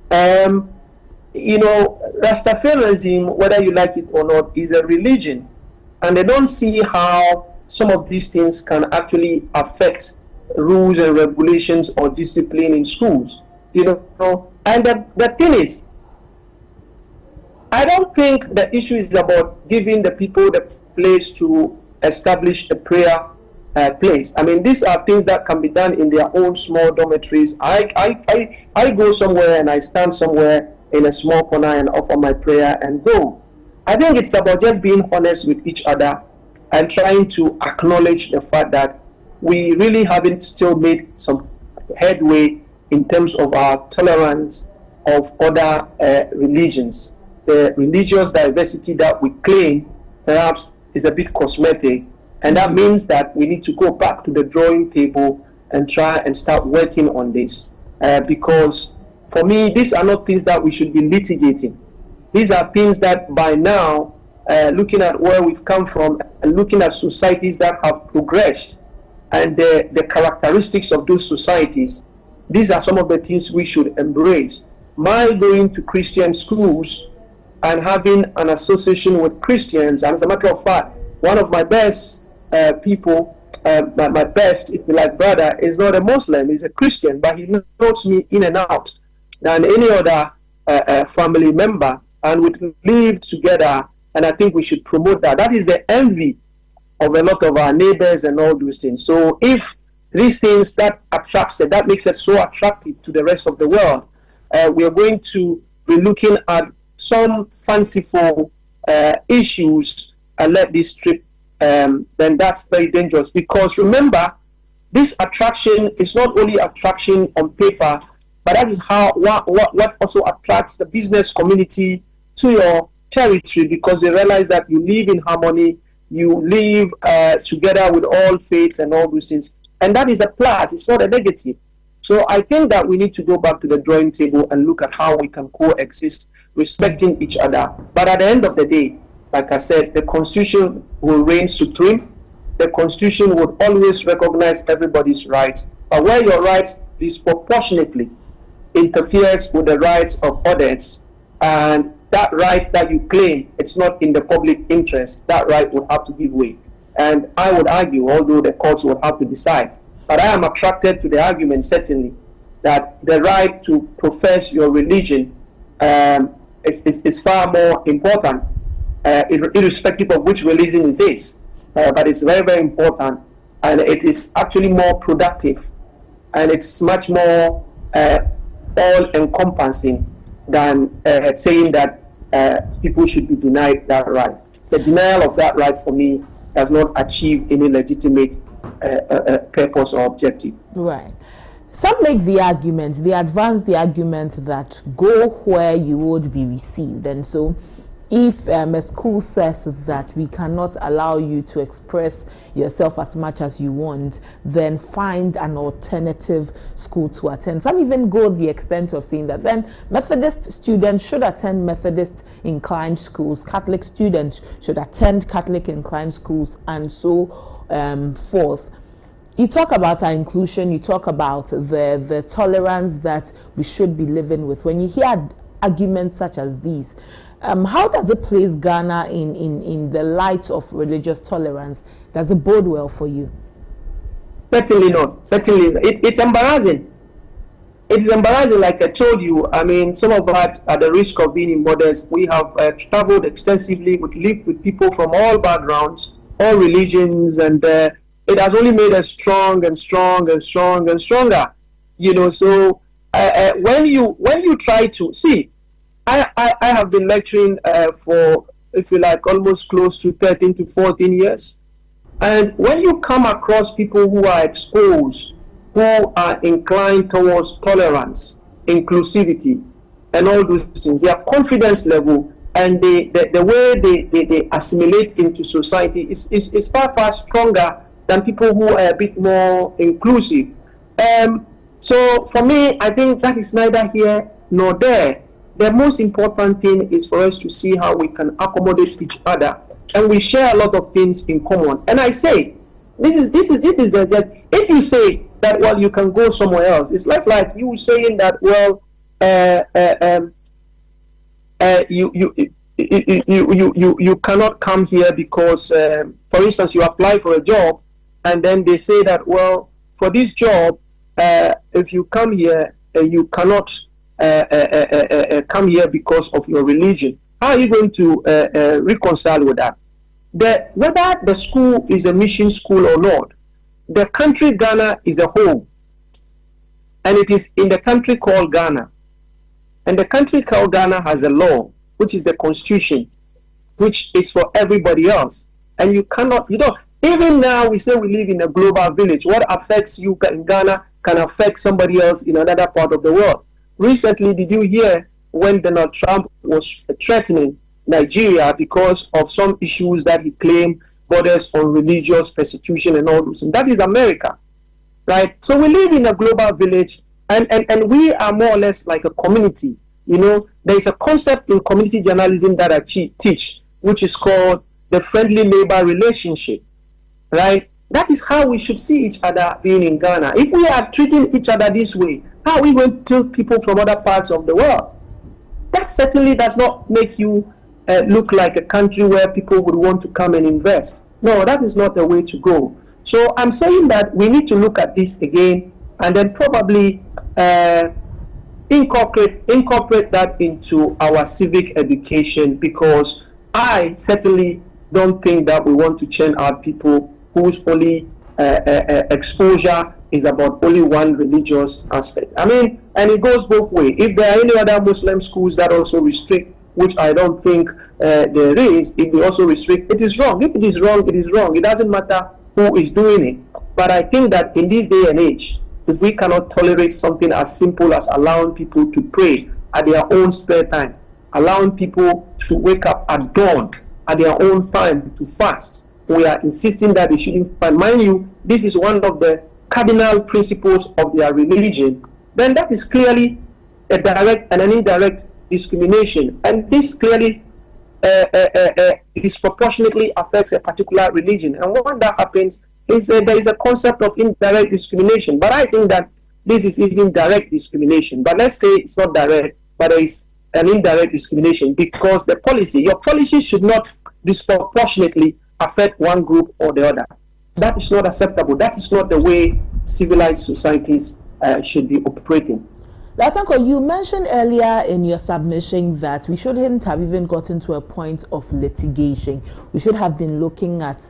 Rastafarianism, whether you like it or not, is a religion, and they don't see how some of these things can actually affect rules and regulations or discipline in schools. And the thing is, I don't think the issue is about giving the people the place to establish a prayer place. I mean, these are things that can be done in their own small dormitories. I go somewhere and I stand somewhere in a small corner and offer my prayer and go. I think it's about just being honest with each other and trying to acknowledge the fact that we really haven't still made some headway in terms of our tolerance of other religions. The religious diversity that we claim perhaps is a bit cosmetic, and that means that we need to go back to the drawing table and try and start working on this. Because for me, these are not things that we should be litigating. These are things that by now, looking at where we've come from and looking at societies that have progressed and the characteristics of those societies, these are some of the things we should embrace. My going to Christian schools and having an association with Christians, and as a matter of fact, one of my best people, my best, if you like, brother, is not a Muslim, he's a Christian, but he knows me in and out than any other family member, and we live together, and I think we should promote that. That is the envy of a lot of our neighbors and all those things. So if these things that attracts it, that makes it so attractive to the rest of the world, we are going to be looking at some fanciful issues and let this trip, then that's very dangerous. Because remember, this attraction is not only attraction on paper, but that is how what also attracts the business community to your territory, because they realize that you live in harmony, you live together with all faiths and all those things, and that is a plus. It's not a negative. So I think that we need to go back to the drawing table and look at how we can coexist, respecting each other. But at the end of the day, like I said, the Constitution will reign supreme. The Constitution would always recognize everybody's rights. But where your rights disproportionately interferes with the rights of others, and that right that you claim, it's not in the public interest, that right would have to give way. And I would argue, although the courts would have to decide, but I am attracted to the argument, certainly, that the right to profess your religion is far more important, irrespective of which religion it is. But it's very, very important, and it is actually more productive, and it's much more all-encompassing than saying that people should be denied that right. The denial of that right, for me, does not achieve any legitimate purpose or objective. Right. Some make the argument, they advance the argument that go where you would be received. And so if a school says that we cannot allow you to express yourself as much as you want, then find an alternative school to attend. Some even go the extent of saying that then Methodist students should attend Methodist inclined schools, Catholic students should attend Catholic inclined schools, and so forth. You talk about our inclusion, you talk about the tolerance that we should be living with. When you hear arguments such as these, how does it place Ghana in the light of religious tolerance? Does it bode well for you? Certainly not. Certainly not. It's embarrassing. It is embarrassing, like I told you. I mean, some of us, at the risk of being immodest, we have traveled extensively, we've lived with people from all backgrounds, all religions, and it has only made us strong and strong and strong and stronger. You know, so when you try to see, I have been lecturing for, if you like, almost close to 13 to 14 years. And when you come across people who are exposed, who are inclined towards tolerance, inclusivity, and all those things, their confidence level and the way they assimilate into society is far, far stronger than people who are a bit more inclusive. So for me, I think that is neither here nor there. The most important thing is for us to see how we can accommodate each other, and we share a lot of things in common. And I say, this is the if you say that, well, you can go somewhere else, it's less like you saying that, well, you cannot come here because, for instance, you apply for a job, and then they say that, well, for this job, if you come here, you cannot come here because of your religion. How are you going to reconcile with that? Whether the school is a mission school or not, the country Ghana is a home, and it is in the country called Ghana. And the country called Ghana has a law, which is the constitution, which is for everybody else. And you cannot, even now we say we live in a global village. What affects you in Ghana can affect somebody else in another part of the world. Recently, did you hear when Donald Trump was threatening Nigeria because of some issues that he claimed borders on religious persecution and all those? And that is America, right? So we live in a global village, and we are more or less like a community. There is a concept in community journalism that I teach, which is called the friendly neighbor relationship, right? That is how we should see each other being in Ghana. If we are treating each other this way, how are we going to treat people from other parts of the world? That certainly does not make you look like a country where people would want to come and invest. No, that is not the way to go. So I'm saying that we need to look at this again and then probably incorporate that into our civic education, because I certainly don't think that we want to churn out people whose only exposure is about only one religious aspect. I mean, and it goes both ways. If there are any other Muslim schools that also restrict, which I don't think there is, if they also restrict, it is wrong. If it is wrong, it is wrong. It doesn't matter who is doing it. But I think that in this day and age, if we cannot tolerate something as simple as allowing people to pray at their own spare time, allowing people to wake up at dawn at their own time to fast, we are insisting that they shouldn't fast. Mind you, this is one of the cardinal principles of their religion. Then that is clearly a direct and an indirect discrimination, and this clearly disproportionately affects a particular religion. And when that happens, there is a concept of indirect discrimination. But I think that this is even direct discrimination. But let's say it's not direct, but there is an indirect discrimination, because your policy should not disproportionately affect one group or the other. That is not acceptable. That is not the way civilized societies should be operating. Latanko, you mentioned earlier in your submission that we shouldn't have even gotten to a point of litigation. We should have been looking at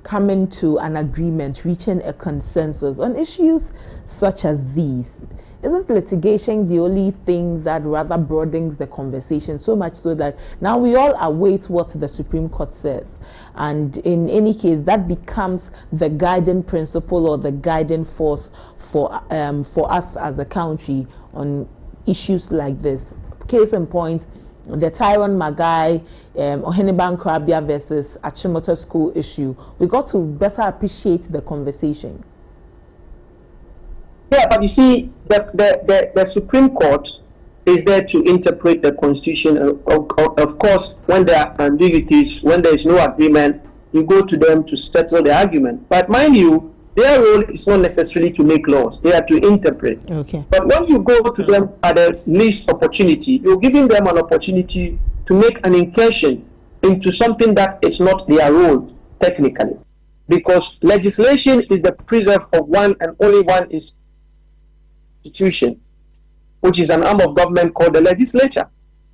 coming to an agreement, reaching a consensus on issues such as these. Isn't litigation the only thing that rather broadens the conversation, so much so that now we all await what the Supreme Court says? And in any case, that becomes the guiding principle or the guiding force for us as a country on issues like this. Case in point, the Tyrone Magai, Oheniban Krabia versus Achimota School issue. We got to better appreciate the conversation. Yeah, but you see, the Supreme Court is there to interpret the Constitution. Of course, when there are ambiguities, when there is no agreement, you go to them to settle the argument. But mind you, their role is not necessarily to make laws. They are to interpret. Okay. But when you go to them at the least opportunity, you're giving them an opportunity to make an incursion into something that is not their role, technically. Because legislation is the preserve of one and only one institution, which is an arm of government called the legislature.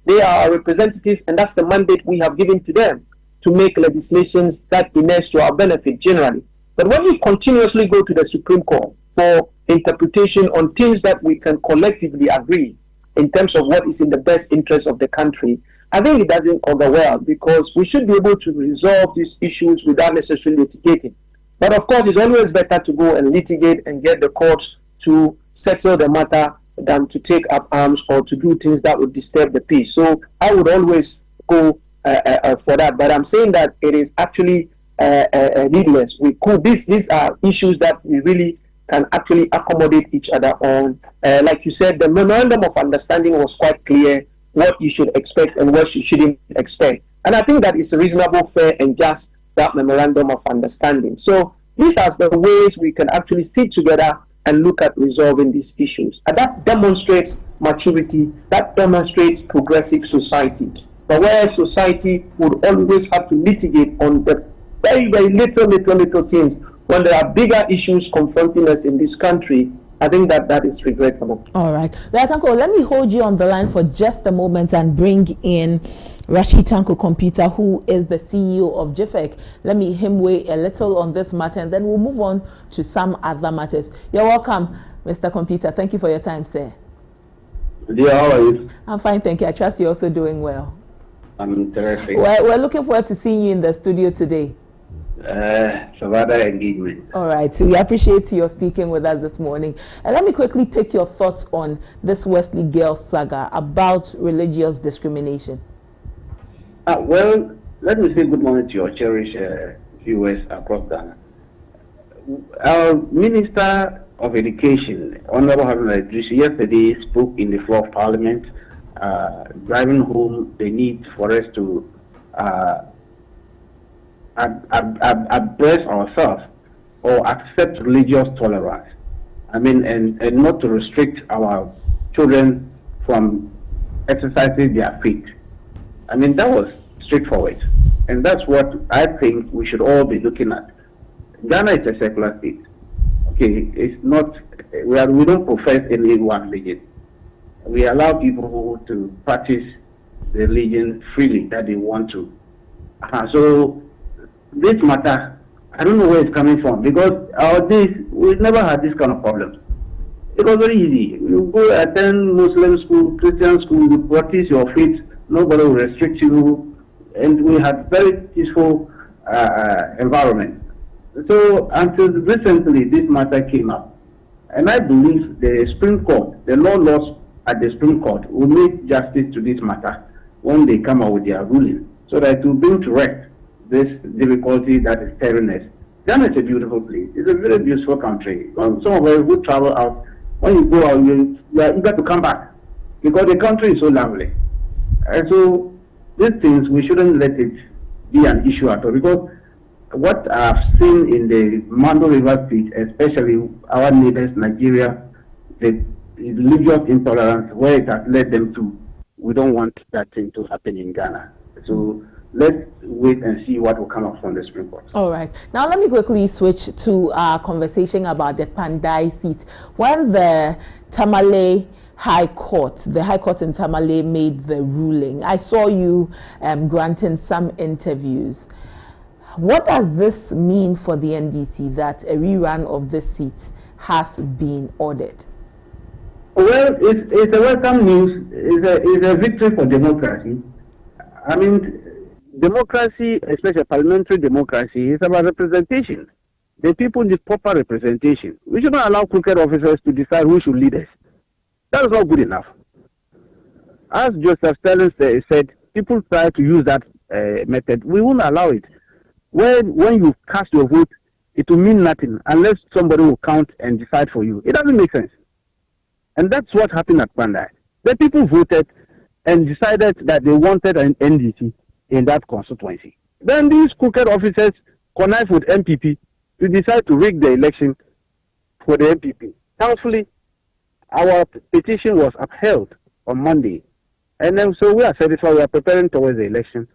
They are our representatives, and that's the mandate we have given to them, to make legislations that inure to our benefit generally. But when you continuously go to the Supreme Court for interpretation on things that we can collectively agree in terms of what is in the best interest of the country, I think it doesn't augur well, because we should be able to resolve these issues without necessarily litigating. But of course, it's always better to go and litigate and get the courts to settle the matter than to take up arms or to do things that would disturb the peace. So I would always go for that. But I'm saying that it is actually needless. These are issues that we really can actually accommodate each other on. Like you said, the memorandum of understanding was quite clear what you should expect and what you shouldn't expect. And I think that is reasonable, fair, and just, that memorandum of understanding. So these are the ways we can actually sit together and look at resolving these issues. And that demonstrates maturity, that demonstrates progressive society. But where society would always have to litigate on the very, very little things, when there are bigger issues confronting us in this country, I think that is regrettable. All right. Latanko, let me hold you on the line for just a moment and bring in Rashid Tanko Computer, who is the CEO of GIFEC. Let me him weigh a little on this matter, and then we'll move on to some other matters. You're welcome, Mr. Computer. Thank you for your time, sir. Dear, how are you? I'm fine, thank you. I trust you're also doing well. I'm terrific. We're looking forward to seeing you in the studio today. Savada engagement. All right, so we appreciate your speaking with us this morning. And let me quickly pick your thoughts on this Wesley Girls saga about religious discrimination. Well, let me say good morning to your cherished viewers across Ghana. Our Minister of Education, Honorable Haruna Idris, yesterday spoke in the floor of Parliament, driving home the need for us to address ourselves or accept religious tolerance. I mean, and not to restrict our children from exercising their faith. I mean, that was straightforward. And that's what I think we should all be looking at. Ghana is a secular state. Okay, it's not, we don't profess any one religion. We allow people to practice the religion freely that they want to. So this matter, I don't know where it's coming from, because our days, we never had this kind of problem. It was very easy. You go attend Muslim school, Christian school, you practice your faith, nobody will restrict you, and we had very peaceful environment. So until recently, this matter came up, and I believe the Supreme Court, the laws at the Supreme Court, will make justice to this matter when they come out with their ruling, so that it will bring to rest this difficulty that is tearing us. Ghana is a beautiful place. It's a very beautiful country. Some of us who travel out, when you go out, you are eager to come back, because the country is so lovely. And so these things, we shouldn't let it be an issue at all, because what I've seen in the Mando River State, especially our neighbors, Nigeria, the religious intolerance, where it has led them to, we don't want that thing to happen in Ghana. So let's wait and see what will come up from the Supreme Court. All right. Now let me quickly switch to our conversation about the Pandai seat. When the Tamale High Court, the High Court in Tamale made the ruling, I saw you granting some interviews. What does this mean for the NDC that a rerun of this seat has been ordered? Well, it's a welcome news. It's a victory for democracy. I mean, democracy, especially parliamentary democracy, is about representation. The people need proper representation. We should not allow crooked officers to decide who should lead us. That is not good enough. As Joseph Stalin said, people try to use that method. We won't allow it. When you cast your vote, it will mean nothing unless somebody will count and decide for you. It doesn't make sense. And that's what happened at Pandai. The people voted and decided that they wanted an NDC in that constituency. Then these crooked officers connived with MPP to decide to rig the election for the MPP. Thankfully, our petition was upheld on Monday. And then so we are satisfied, we are preparing towards the election.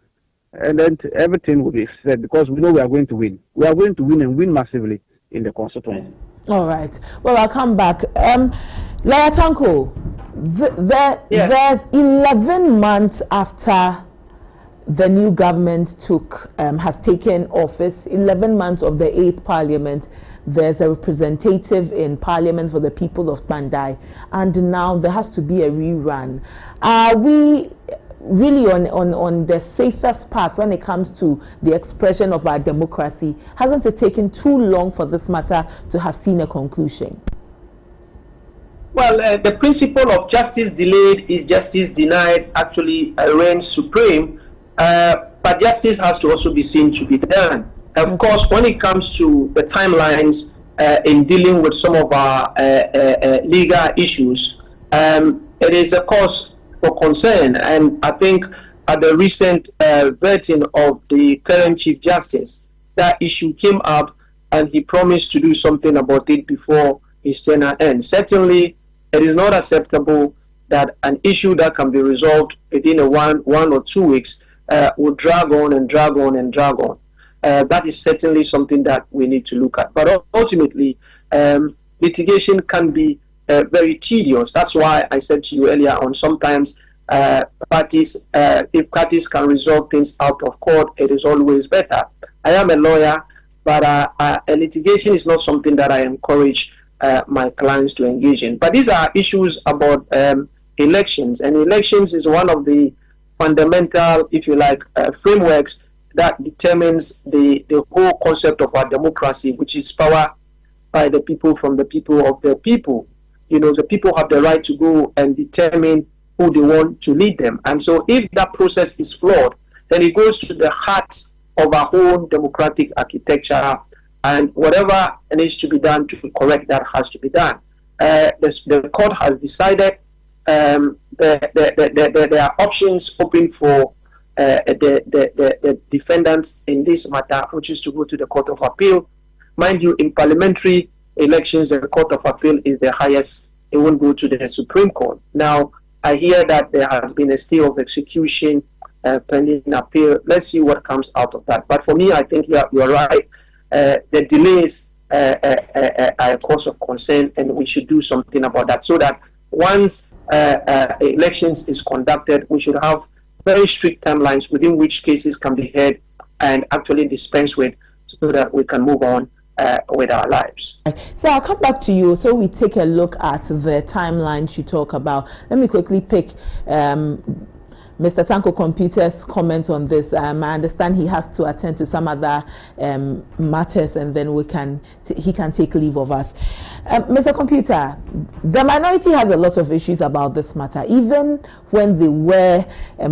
And then everything will be said, because we know we are going to win. We are going to win and win massively in the constituency. All right. Well, I'll come back. Laya Tanko, there's 11 months after the new government has taken office, 11 months of the 8th Parliament. There's a representative in Parliament for the people of Pandai, and now there has to be a rerun. Are we really on the safest path when it comes to the expression of our democracy? Hasn't it taken too long for this matter to have seen a conclusion? Well, the principle of justice delayed is justice denied actually reigns supreme, but justice has to also be seen to be done. Of course, when it comes to the timelines in dealing with some of our legal issues, it is a cause for concern, and I think at the recent vetting of the current Chief Justice, that issue came up and he promised to do something about it before his tenure ends. Certainly, it is not acceptable that an issue that can be resolved within one or 2 weeks will drag on and drag on and drag on. That is certainly something that we need to look at. But ultimately, litigation can be very tedious. That's why I said to you earlier on, sometimes parties, if parties can resolve things out of court, it is always better. I am a lawyer, but litigation is not something that I encourage my clients to engage in. But these are issues about elections, and elections is one of the fundamental, if you like, frameworks that determines the whole concept of our democracy, which is power by the people, from the people, of the people. You know, the people have the right to go and determine who they want to lead them. And so if that process is flawed, then it goes to the heart of our whole democratic architecture, and whatever needs to be done to correct that has to be done. The court has decided there are options open for the defendants in this matter, which is to go to the Court of Appeal. Mind you, in parliamentary elections, the Court of Appeal is the highest. It won't go to the Supreme Court. Now, I hear that there has been a stay of execution pending appeal. Let's see what comes out of that. But for me, I think you're right. The delays are a cause of concern, and we should do something about that, so that once elections is conducted, we should have very strict timelines within which cases can be heard and actually dispensed with, so that we can move on with our lives. So I'll come back to you. So we take a look at the timelines you talk about. Let me quickly pick Mr. Tanko Computer's comment on this. I understand he has to attend to some other matters, and then he can take leave of us. Mr. Computer, the minority has a lot of issues about this matter. Even when they were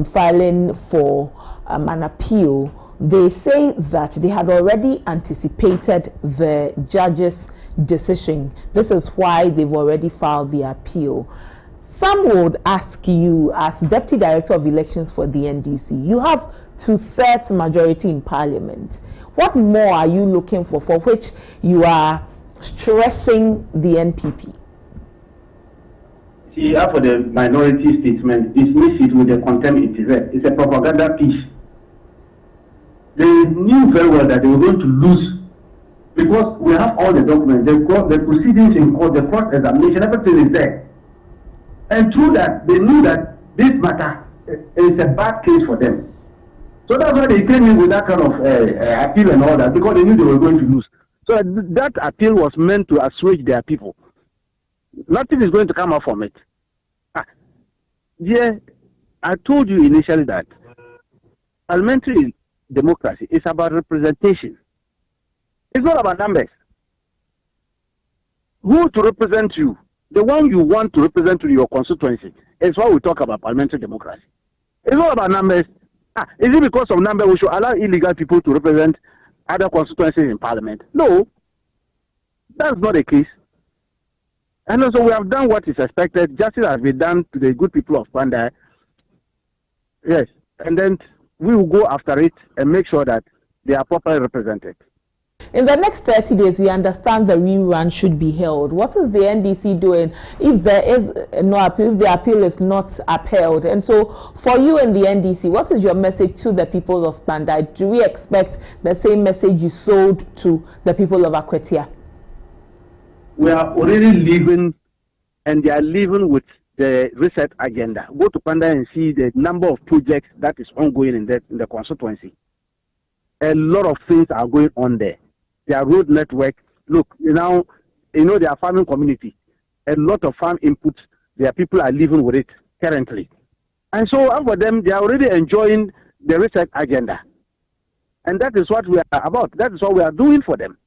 filing for an appeal, they say that they had already anticipated the judge's decision. This is why they've already filed the appeal. Some would ask you, as Deputy Director of Elections for the NDC, you have 2/3 majority in Parliament. What more are you looking for which you are stressing the NPP? See, for the minority statement, dismiss it with the contempt it is. It's a propaganda piece. They knew very well that they were going to lose, because we have all the documents, the proceedings in court, the court examination, everything is there. And through that, they knew that this matter is a bad case for them. So that's why they came in with that kind of appeal and all that, because they knew they were going to lose. So that appeal was meant to assuage their people. Nothing is going to come out from it. Yeah, I told you initially that parliamentary democracy is about representation. It's not about numbers. Who to represent you? The one you want to represent to your constituency is what we talk about parliamentary democracy. It's not about numbers. Is it because of numbers we should allow illegal people to represent other constituencies in parliament? No, that's not the case. And also we have done what is expected. Justice has been done to the good people of Pandai. Yes, and then we will go after it and make sure that they are properly represented. In the next 30 days, we understand the rerun should be held. What is the NDC doing if there is no appeal, if the appeal is not upheld? And so for you and the NDC, what is your message to the people of Pandai? Do we expect the same message you sold to the people of Akwetia? We are already living, and they are living with the reset agenda. Go to Pandai and see the number of projects that is ongoing in the constituency. A lot of things are going on there. Their road network, look, now, their farming community, a lot of farm inputs, their people are living with it currently. And so for them, they are already enjoying the research agenda. And that is what we are about. That is what we are doing for them.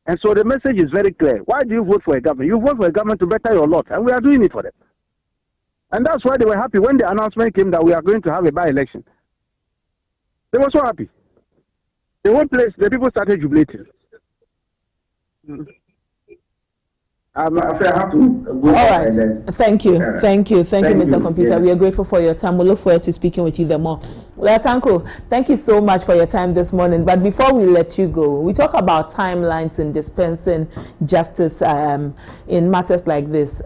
And so the message is very clear. Why do you vote for a government? You vote for a government to better your lot, and we are doing it for them. And that's why they were happy when the announcement came that we are going to have a by-election. They were so happy. The whole place, the people started jubilating. I have to go. All right. Thank you, Mr. Computer. We are grateful for your time. We look forward to speaking with you the more. Tanko, thank you so much for your time this morning. But before we let you go, we talk about timelines in dispensing justice in matters like this.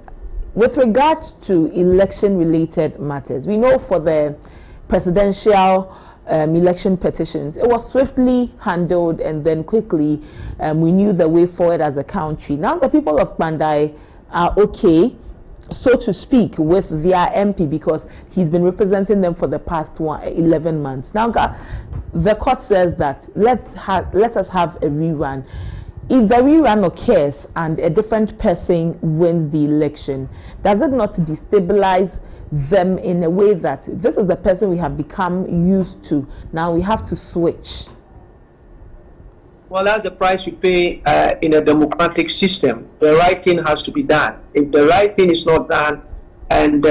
With regard to election-related matters, we know for the presidential election petitions, it was swiftly handled, and then quickly we knew the way forward as a country. Now the people of Pandai are okay so to speak, with their MP because he's been representing them for the past 11 months. Now, the court says that let us have a rerun. If the rerun occurs and a different person wins the election, does it not destabilize them in a way that this is the person we have become used to, now we have to switch? Well, that's the price you pay in a democratic system. The right thing has to be done. If the right thing is not done, and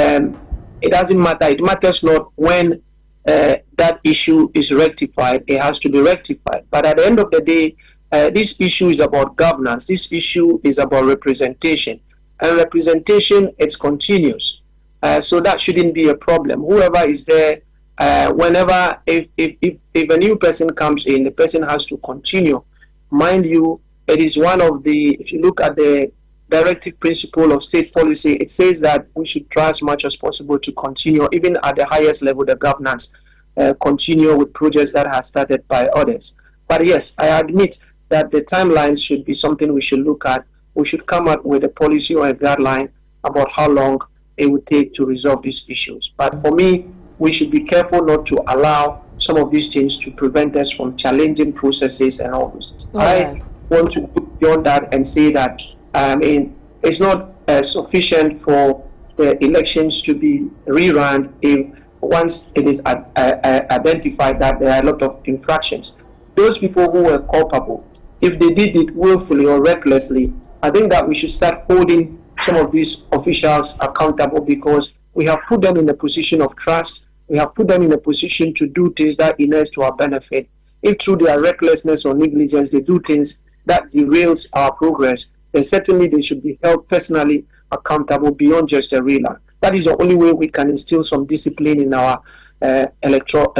it doesn't matter, it matters not when that issue is rectified, it has to be rectified. But at the end of the day, this issue is about governance. This issue is about representation. And representation, it's continuous. So that shouldn't be a problem. Whoever is there, whenever, if a new person comes in, the person has to continue. Mind you, it is one of the, if you look at the directive principle of state policy, it says that we should try as much as possible to continue, even at the highest level, the governance, continue with projects that are started by others. But yes, I admit that the timelines should be something we should look at. We should come up with a policy or a guideline about how long it would take to resolve these issues. But for me, we should be careful not to allow some of these things to prevent us from challenging processes and all those things. I want to go beyond that and say that it's not sufficient for the elections to be rerun if once it is identified that there are a lot of infractions. Those people who were culpable, if they did it willfully or recklessly, I think that we should start holding some of these officials accountable, because we have put them in a position of trust. We have put them in a position to do things that inures to our benefit. If through their recklessness or negligence they do things that derails our progress, then certainly they should be held personally accountable beyond just a rerun. That is the only way we can instill some discipline in our electoral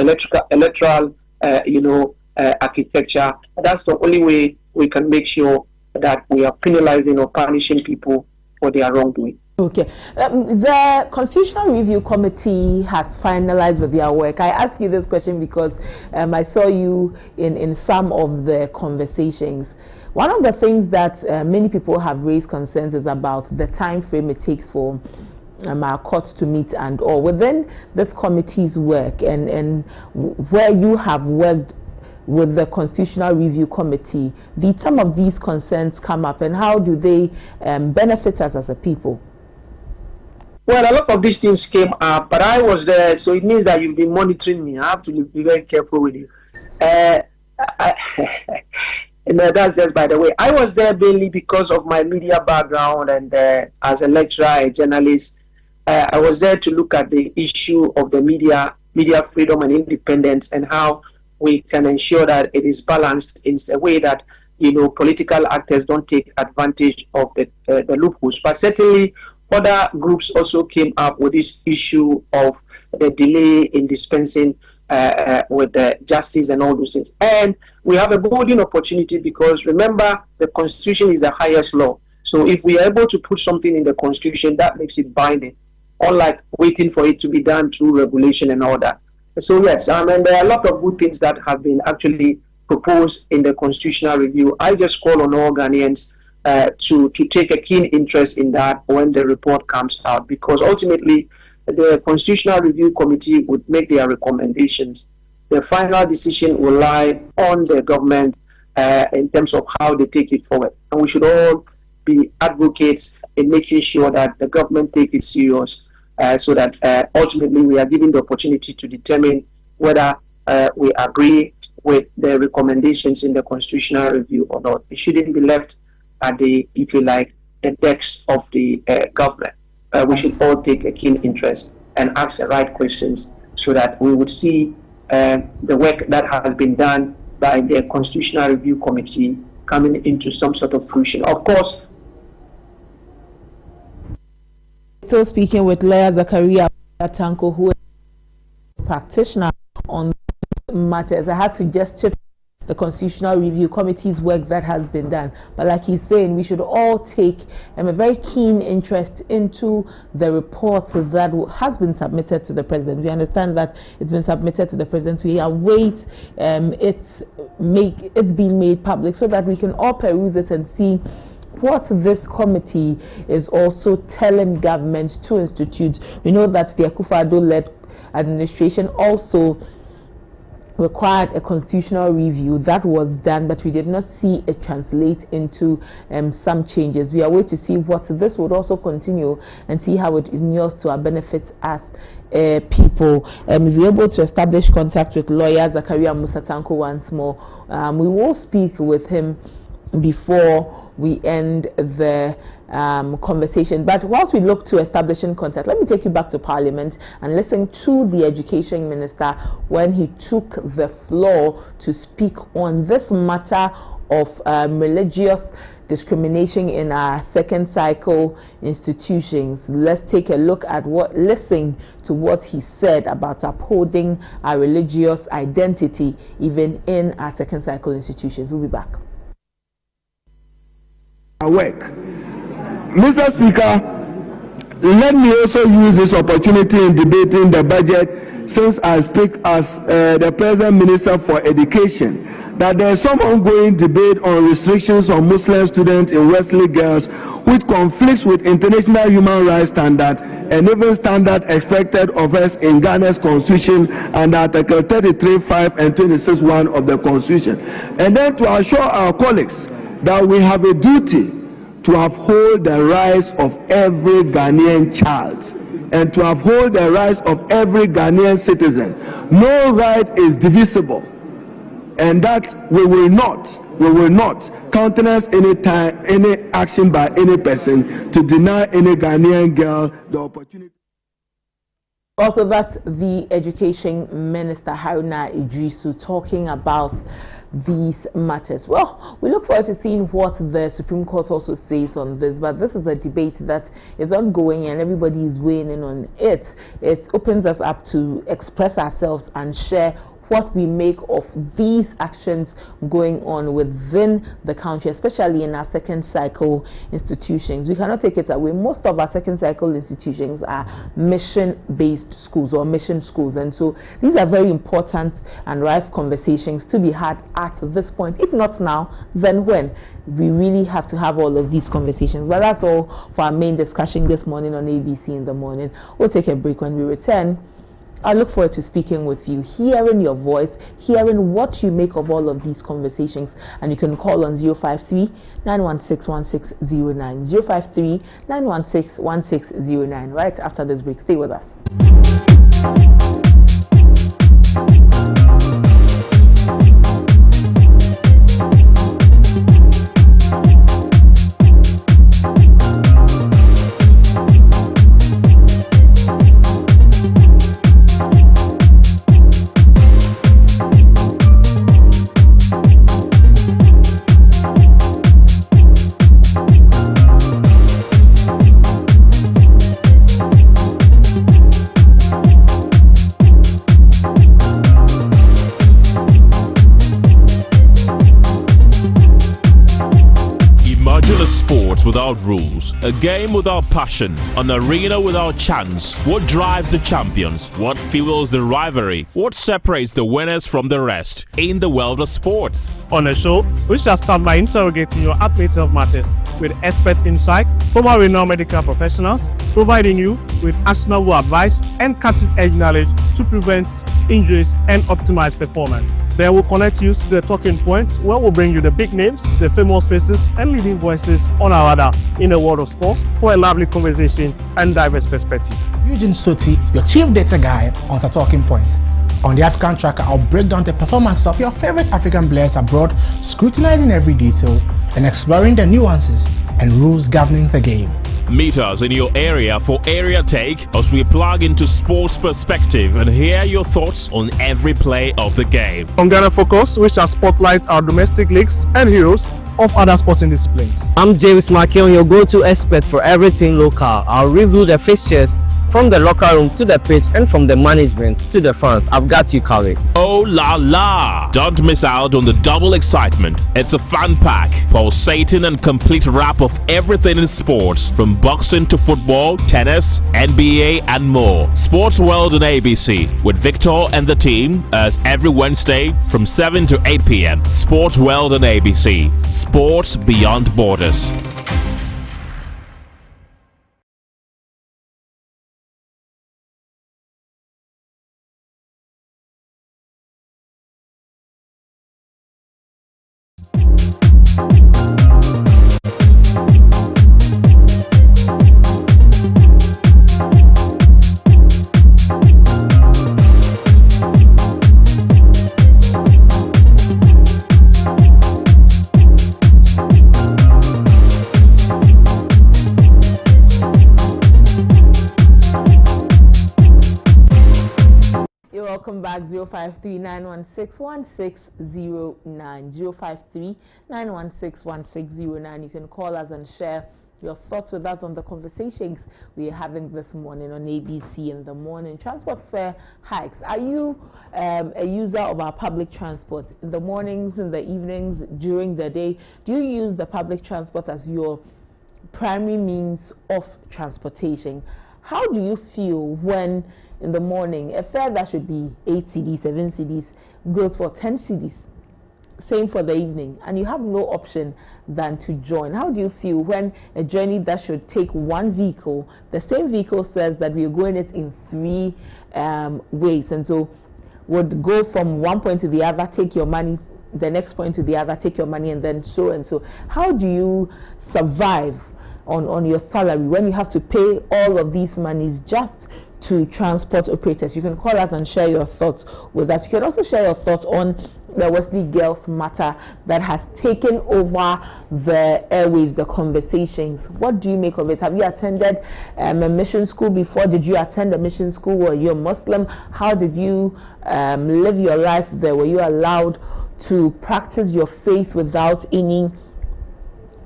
architecture. That's the only way we can make sure that we are penalizing or punishing people for their wrongdoing. Okay. The Constitutional Review Committee has finalized with their work. I ask you this question because I saw you in some of the conversations. One of the things that many people have raised concerns is about the time frame it takes for our courts to meet and all. Within this committee's work and where you have worked with the Constitutional Review Committee, did some of these concerns come up, and how do they benefit us as a people? Well, a lot of these things came up, but I was there, so it means that you've been monitoring me. I have to be very careful with you. No, that's just by the way. I was there mainly because of my media background, and as a lecturer, a journalist, I was there to look at the issue of the media freedom and independence, and how we can ensure that it is balanced in a way that, you know, political actors don't take advantage of the loopholes. But certainly, other groups also came up with this issue of the delay in dispensing with the justice and all those things. And we have a golden opportunity, because remember, the Constitution is the highest law. So if we are able to put something in the Constitution, that makes it binding, unlike waiting for it to be done through regulation and all that. So yes, and there are a lot of good things that have been actually proposed in the Constitutional Review. I just call on all Ghanaians to take a keen interest in that when the report comes out, because ultimately the Constitutional Review Committee would make their recommendations. The final decision will lie on the government in terms of how they take it forward. And we should all be advocates in making sure that the government take it serious, so that ultimately we are given the opportunity to determine whether we agree with the recommendations in the Constitutional Review or not. It shouldn't be left at the, if you like, the decks of the government. We should all take a keen interest and ask the right questions, so that we would see the work that has been done by the Constitutional Review Committee coming into some sort of fruition. Of course, still speaking with lawyer Zakaria Tanko, who is a practitioner on matters. I had to just check the Constitutional Review Committee's work that has been done. But like he's saying, we should all take a very keen interest into the report that has been submitted to the President. We understand that it's been submitted to the President. We await it's being made public, so that we can all peruse it and see what this committee is also telling government to institute. We know that the Akufo-Addo-led administration also required a constitutional review. That was done, but we did not see it translate into some changes. We are waiting to see what this would also continue and see how it inures to our benefit as people. If we're able to establish contact with lawyer Zakaria Musatanko once more, we will speak with him before we end the conversation. But whilst we look to establishing contact, let me take you back to Parliament and listen to the Education Minister when he took the floor to speak on this matter of religious discrimination in our second cycle institutions. Let's take a look at listen to what he said about upholding our religious identity even in our second cycle institutions. We'll be back. Work. Mr. Speaker, let me also use this opportunity in debating the budget, since I speak as the present Minister for Education, that there is some ongoing debate on restrictions on Muslim students in Wesley Girls, which conflicts with international human rights standards and even standard expected of us in Ghana's constitution under Article 33(5) and 26(1) of the constitution. And then to assure our colleagues that we have a duty to uphold the rights of every Ghanaian child and to uphold the rights of every Ghanaian citizen. No right is divisible, and that we will not countenance any action by any person to deny any Ghanaian girl the opportunity. Also, that's the Education Minister Haruna Idrisu talking about these matters. Well, we look forward to seeing what the Supreme Court also says on this, but this is a debate that is ongoing and everybody is weighing in on it. It opens us up to express ourselves and share what we make of these actions going on within the country, especially in our second cycle institutions. We cannot take it away. Most of our second cycle institutions are mission-based schools or mission schools, and so these are very important and rife conversations to be had at this point. If not now, then when? We really have to have all of these conversations. But that's all for our main discussion this morning on ABC in the Morning. We'll take a break. When we return, I look forward to speaking with you, hearing your voice, hearing what you make of all of these conversations. And you can call on 053-916-1609, 053-916-1609. Right after this break. Stay with us. Without rules, a game without passion, an arena without chance. What drives the champions? What fuels the rivalry? What separates the winners from the rest in the world of sports? On the show, we shall start by interrogating your admits of matters with expert insight, former renowned medical professionals, providing you with actionable advice and cutting-edge knowledge to prevent injuries and optimize performance. Then we'll connect you to the talking points where we'll bring you the big names, the famous faces, and leading voices on our radar in the world of sports for a lively conversation and diverse perspective. Eugene Soti, your chief data guy on the talking points. On the African Tracker, I'll break down the performances of your favorite African players abroad, scrutinizing every detail and exploring the nuances and rules governing the game. Meet us in your area for Area Take as we plug into sports perspective and hear your thoughts on every play of the game. On Ghana Focus, we shall spotlight our domestic leagues and heroes of other sporting disciplines. I'm James Makion, your go-to expert for everything local. I'll review the fixtures from the locker room to the pitch and from the management to the fans. I've got you covered. Oh la la! Don't miss out on the double excitement. It's a fun pack, pulsating and complete wrap of everything in sports, from boxing to football, tennis, NBA and more. Sports World on ABC with Victor and the team as every Wednesday from 7 to 8 p.m. Sports World on ABC. Sports beyond borders. Welcome back. 053-916-1609. 053-916-1609. You can call us and share your thoughts with us on the conversations we are having this morning on ABC in the morning. Transport fare hikes. Are you a user of our public transport in the mornings, in the evenings, during the day? Do you use the public transport as your primary means of transportation? How do you feel when in the morning a fare that should be 8 cedis, 7 cedis goes for 10 cedis? Same for the evening, and you have no option than to join. How do you feel when a journey that should take one vehicle, the same vehicle says that we are going it in 3 ways, and so would go from one point to the other, take your money, the next point to the other, take your money, and then so and so? How do you survive on your salary when you have to pay all of these monies just to transport operators? You can call us and share your thoughts with us. You can also share your thoughts on the Wesley Girls matter that has taken over the airwaves, the conversations. What do you make of it? Have you attended a mission school before? Did you attend a mission school? Were you a Muslim? How did you live your life there? Were you allowed to practice your faith without any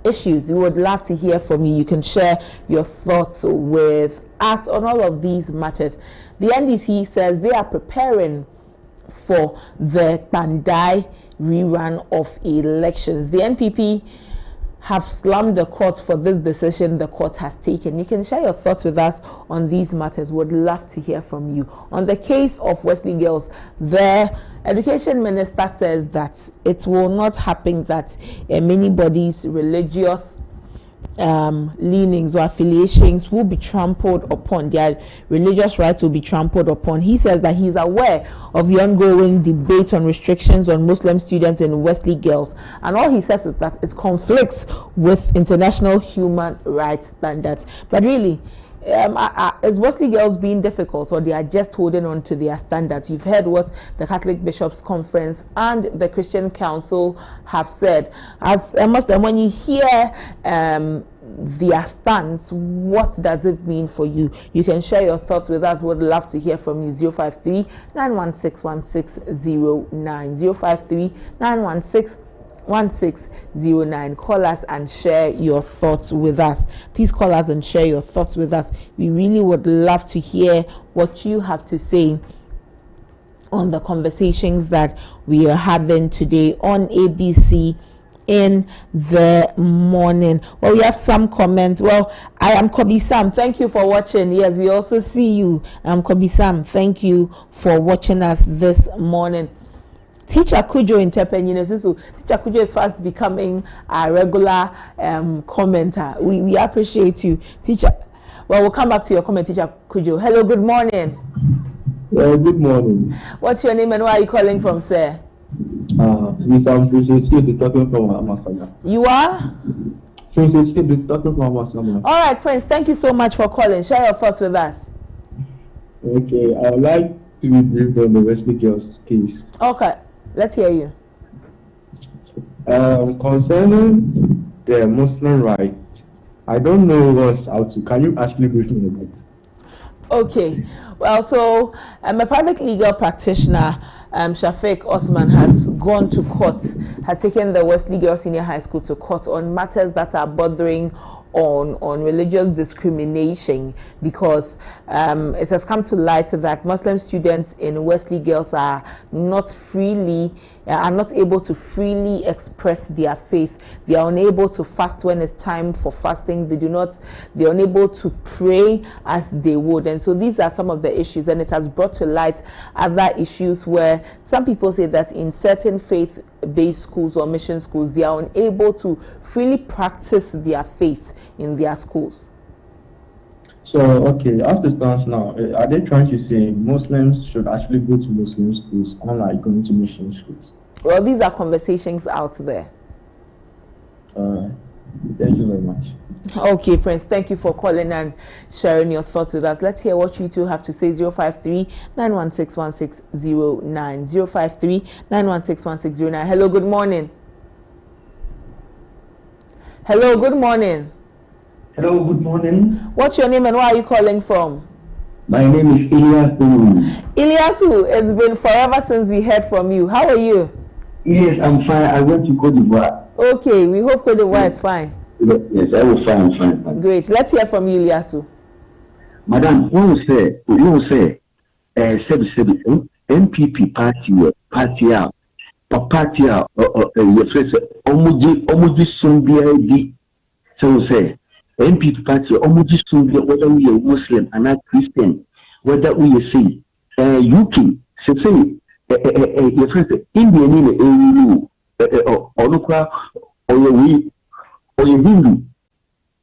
issues? We would love to hear from you. You can share your thoughts with us on all of these matters. The NDC says they are preparing for the Bandai rerun of elections. The NPP have slammed the court for this decision the court has taken. You can share your thoughts with us on these matters. Would love to hear from you. On the case of Wesley Girls, the education minister says that it will not happen that anybody's religious leanings or affiliations will be trampled upon. Their religious rights will be trampled upon. He says that he's aware of the ongoing debate on restrictions on Muslim students in Wesley Girls, and all he says is that it conflicts with international human rights standards. But really, is Wesley Girls being difficult, or they are just holding on to their standards? You've heard what the Catholic Bishops' Conference and the Christian Council have said. As a Muslim, when you hear their stance, what does it mean for you? You can share your thoughts with us. Would love to hear from you. 053-916-1609. 053-916-1609. Call us and share your thoughts with us. Please call us and share your thoughts with us. We really would love to hear what you have to say on the conversations that we are having today on ABC in the morning. Well, we have some comments. Well, I am Kobi Sam. Thank you for watching. Yes, we also see you. I'm Kobi Sam. Thank you for watching us this morning. Teacher Kujo in Tepen, so Teacher Kujo is fast becoming a regular commenter. We appreciate you, Teacher. Well, we'll come back to your comment, Teacher Kujo. Hello, good morning. Good morning. What's your name and where are you calling from, sir? Mr. Princess here, talking from Amasama. You are? Princess here, talking from Amasama. All right, Prince, thank you so much for calling. Share your thoughts with us. Okay, I would like to be brief on the Wesley Girls case. Okay, let's hear you. Concerning the Muslim right, I don't know what's out to. Can you actually brief me on it? Okay, well, so I'm a private legal practitioner. Shafiq Osman has gone to court, has taken the Wesley Girls Senior High School to court on matters that are bordering on religious discrimination, because it has come to light that Muslim students in Wesley Girls are not able to freely express their faith. They are unable to fast when it's time for fasting. They are unable to pray as they would. And so these are some of the issues, and it has brought to light other issues where some people say that in certain faith-based schools or mission schools, they are unable to freely practice their faith in their schools. So, okay, as it stands now, are they trying to say Muslims should actually go to Muslim schools unlike going to mission schools? Well, these are conversations out there. Thank you very much. Okay, Prince, thank you for calling and sharing your thoughts with us. Let's hear what you two have to say. 053-916-1609. 053-916-1609. Hello, good morning. Hello, good morning. Hello, good morning. What's your name and where are you calling from? My name is Ilyasu. Ilyasu, it's been forever since we heard from you. How are you? Yes, I'm fine. I went to Cote d'Ivoire. Okay, we hope Cote d'Ivoire is fine. Yes, I was fine. I'm fine. Great. Let's hear from you, Ilyasu. Madam, what you say, MPP party out, your friends, Omuji Sumbia di. So say, MPP party, Omuji Sumbia, whether we are Muslim and not Christian, whether we are say, UK, say, your friends, Indian in the EU, or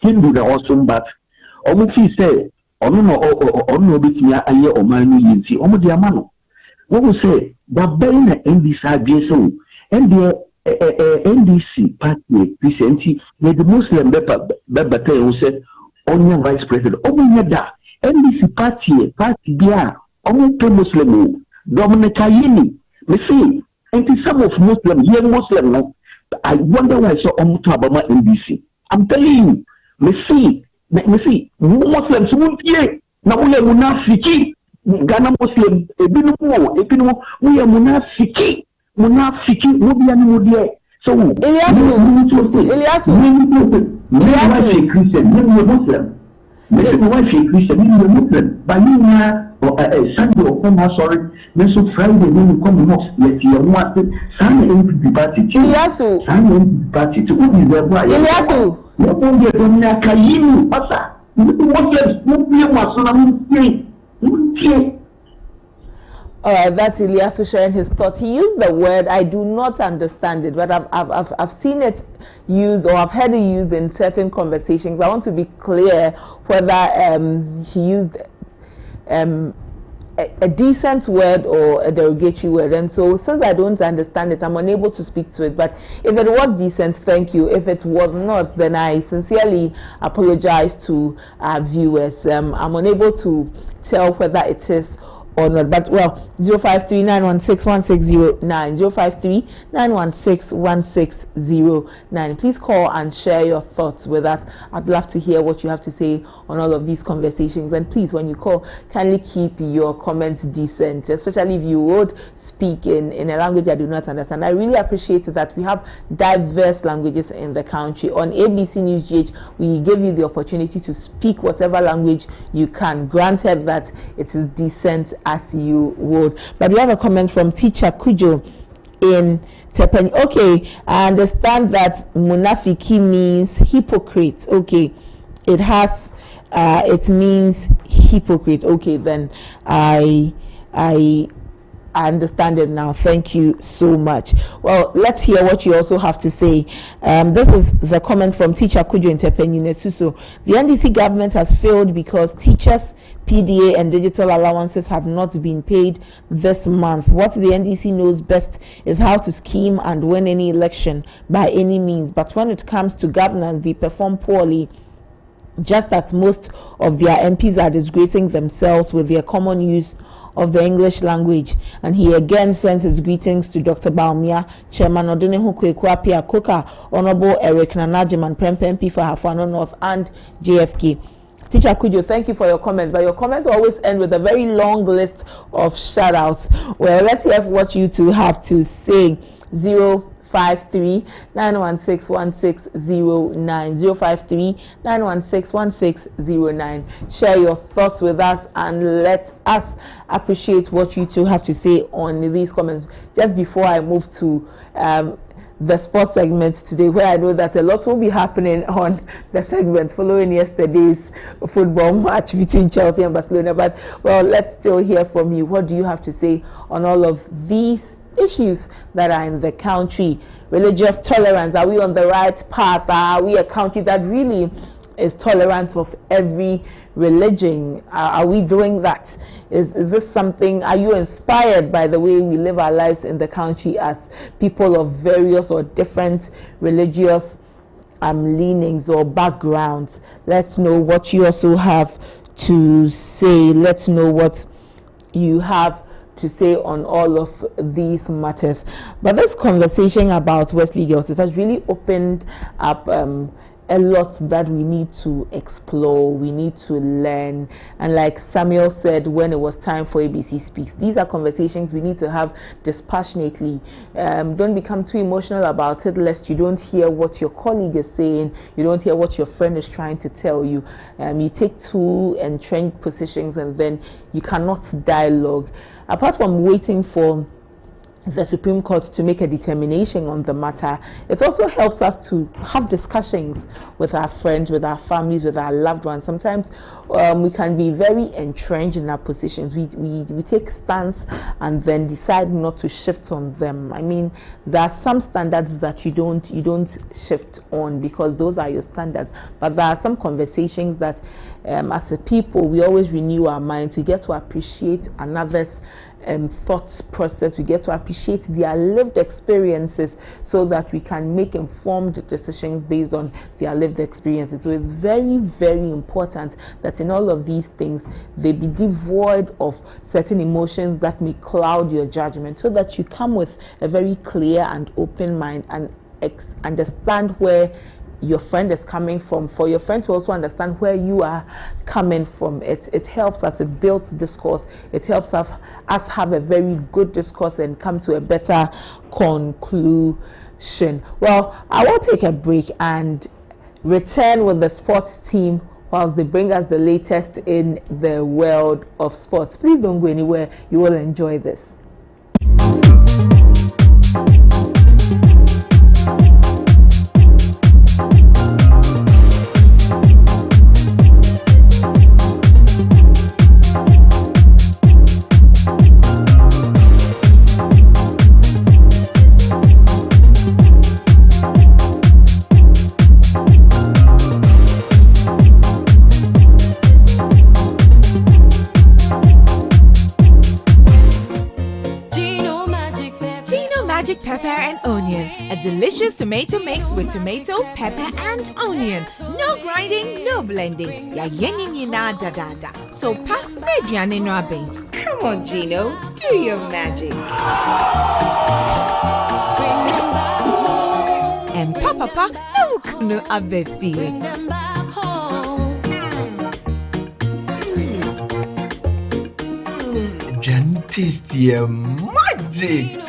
Hindu that also, but almost say, no bit me a year or manu yinti, almost the amano. What will say, that being in this IBSO, and the NDC party, Christianity, the Muslim Bebate who said, on your vice president, that NDC party, Bia, almost Muslim, Dominica Yini, me see, and some of Muslim, young Muslim, no. I wonder why so Obama NDC. I'm telling you, me see, Muslims won't hear. Now we are munafiki. Ghana Muslim, ebinu, we are munafiki. Munafiki, mudia. So, Ilyasu, Christian, maybe Muslim. Maybe wife Christian, maybe Muslim. But you Sunday or sorry, so Friday when you come to mosque, let you want it. Sunday MPP party. Ilyasu. Sunday MPP party. Who is the boy? Ilyasu. You won't get on your Kayimu. What's that? That's Ilyasu sharing his thoughts. He used the word, I do not understand it, but I've seen it used, or I've heard it used in certain conversations. I want to be clear whether he used a decent word or a derogatory word. And so since I don't understand it, I'm unable to speak to it. But if it was decent, thank you. If it was not, then I sincerely apologize to our viewers. I'm unable to tell whether it is or not. But well, 053-916-1609, 053-916-1609. Please call and share your thoughts with us. I'd love to hear what you have to say on all of these conversations. And please, when you call, kindly keep your comments decent, especially if you would speak in a language I do not understand. I really appreciate that we have diverse languages in the country. On ABC News GH, we give you the opportunity to speak whatever language you can, granted that it is decent as you would. But we have a comment from Teacher Kujo in Tepen. Okay, I understand that munafiki means hypocrite. Okay, it has it means hypocrite. Okay, then I understand it now. Thank you so much. Well, let's hear what you also have to say. This is the comment from Teacher Kujo in Tepenyine Suso. The NDC government has failed because teachers, PDA and digital allowances have not been paid this month. What the NDC knows best is how to scheme and win any election by any means. But when it comes to governance, they perform poorly, just as most of their MPs are disgracing themselves with their common use of the English language. And he again sends his greetings to Dr. Baumia, Chairman Odunehu Kwekwapi Akoka, Honorable Eric Nanajiman, MP for Hafano North and JFK. Teacher Kujo, thank you for your comments, but your comments always end with a very long list of shout-outs. Well, let's hear what you two have to say. 053-916-1609, 053-916-1609. Share your thoughts with us and let us appreciate what you two have to say on these comments. Just before I move to the sports segment today, where I know that a lot will be happening on the segment following yesterday's football match between Chelsea and Barcelona. But well, let's still hear from you. What do you have to say on all of these issues that are in the country? Religious tolerance, are we on the right path? Are we a country that really is tolerant of every religion? Are we doing that? Is this something, are you inspired by the way we live our lives in the country as people of various or different religious leanings or backgrounds. Let's know what you also have to say. Let's know what you have to say on all of these matters. But this conversation about Wesley Girls, it has really opened up a lot that we need to explore, we need to learn. And like Samuel said when it was time for ABC Speaks, these are conversations we need to have dispassionately. Don't become too emotional about it, lest you don't hear what your colleague is saying, you don't hear what your friend is trying to tell you. You take too entrenched positions and then you cannot dialogue. Apart from waiting for the Supreme Court to make a determination on the matter, it also helps us to have discussions with our friends, with our families, with our loved ones. Sometimes we can be very entrenched in our positions. We take stance and then decide not to shift on them. I mean, there are some standards that you don't shift on because those are your standards. But there are some conversations that as a people, we always renew our minds. We get to appreciate another's thoughts process. We get to appreciate their lived experiences so that we can make informed decisions based on their lived experiences. So it's very, very important that in all of these things they be devoid of certain emotions that may cloud your judgment, so that you come with a very clear and open mind and understand where your friend is coming from, for your friend to also understand where you are coming from. It helps us, it builds discourse, it helps us have a very good discourse and come to a better conclusion. Well, I will take a break and return with the sports team whilst they bring us the latest in the world of sports. Please don't go anywhere, you will enjoy this. A delicious tomato mix with tomato, pepper, and onion. No grinding, no blending. Ya yeni na da da da. So pa mediane no abe. Come on, Gino, do your magic. And papa no kunu abe fi. Jan tasty magic.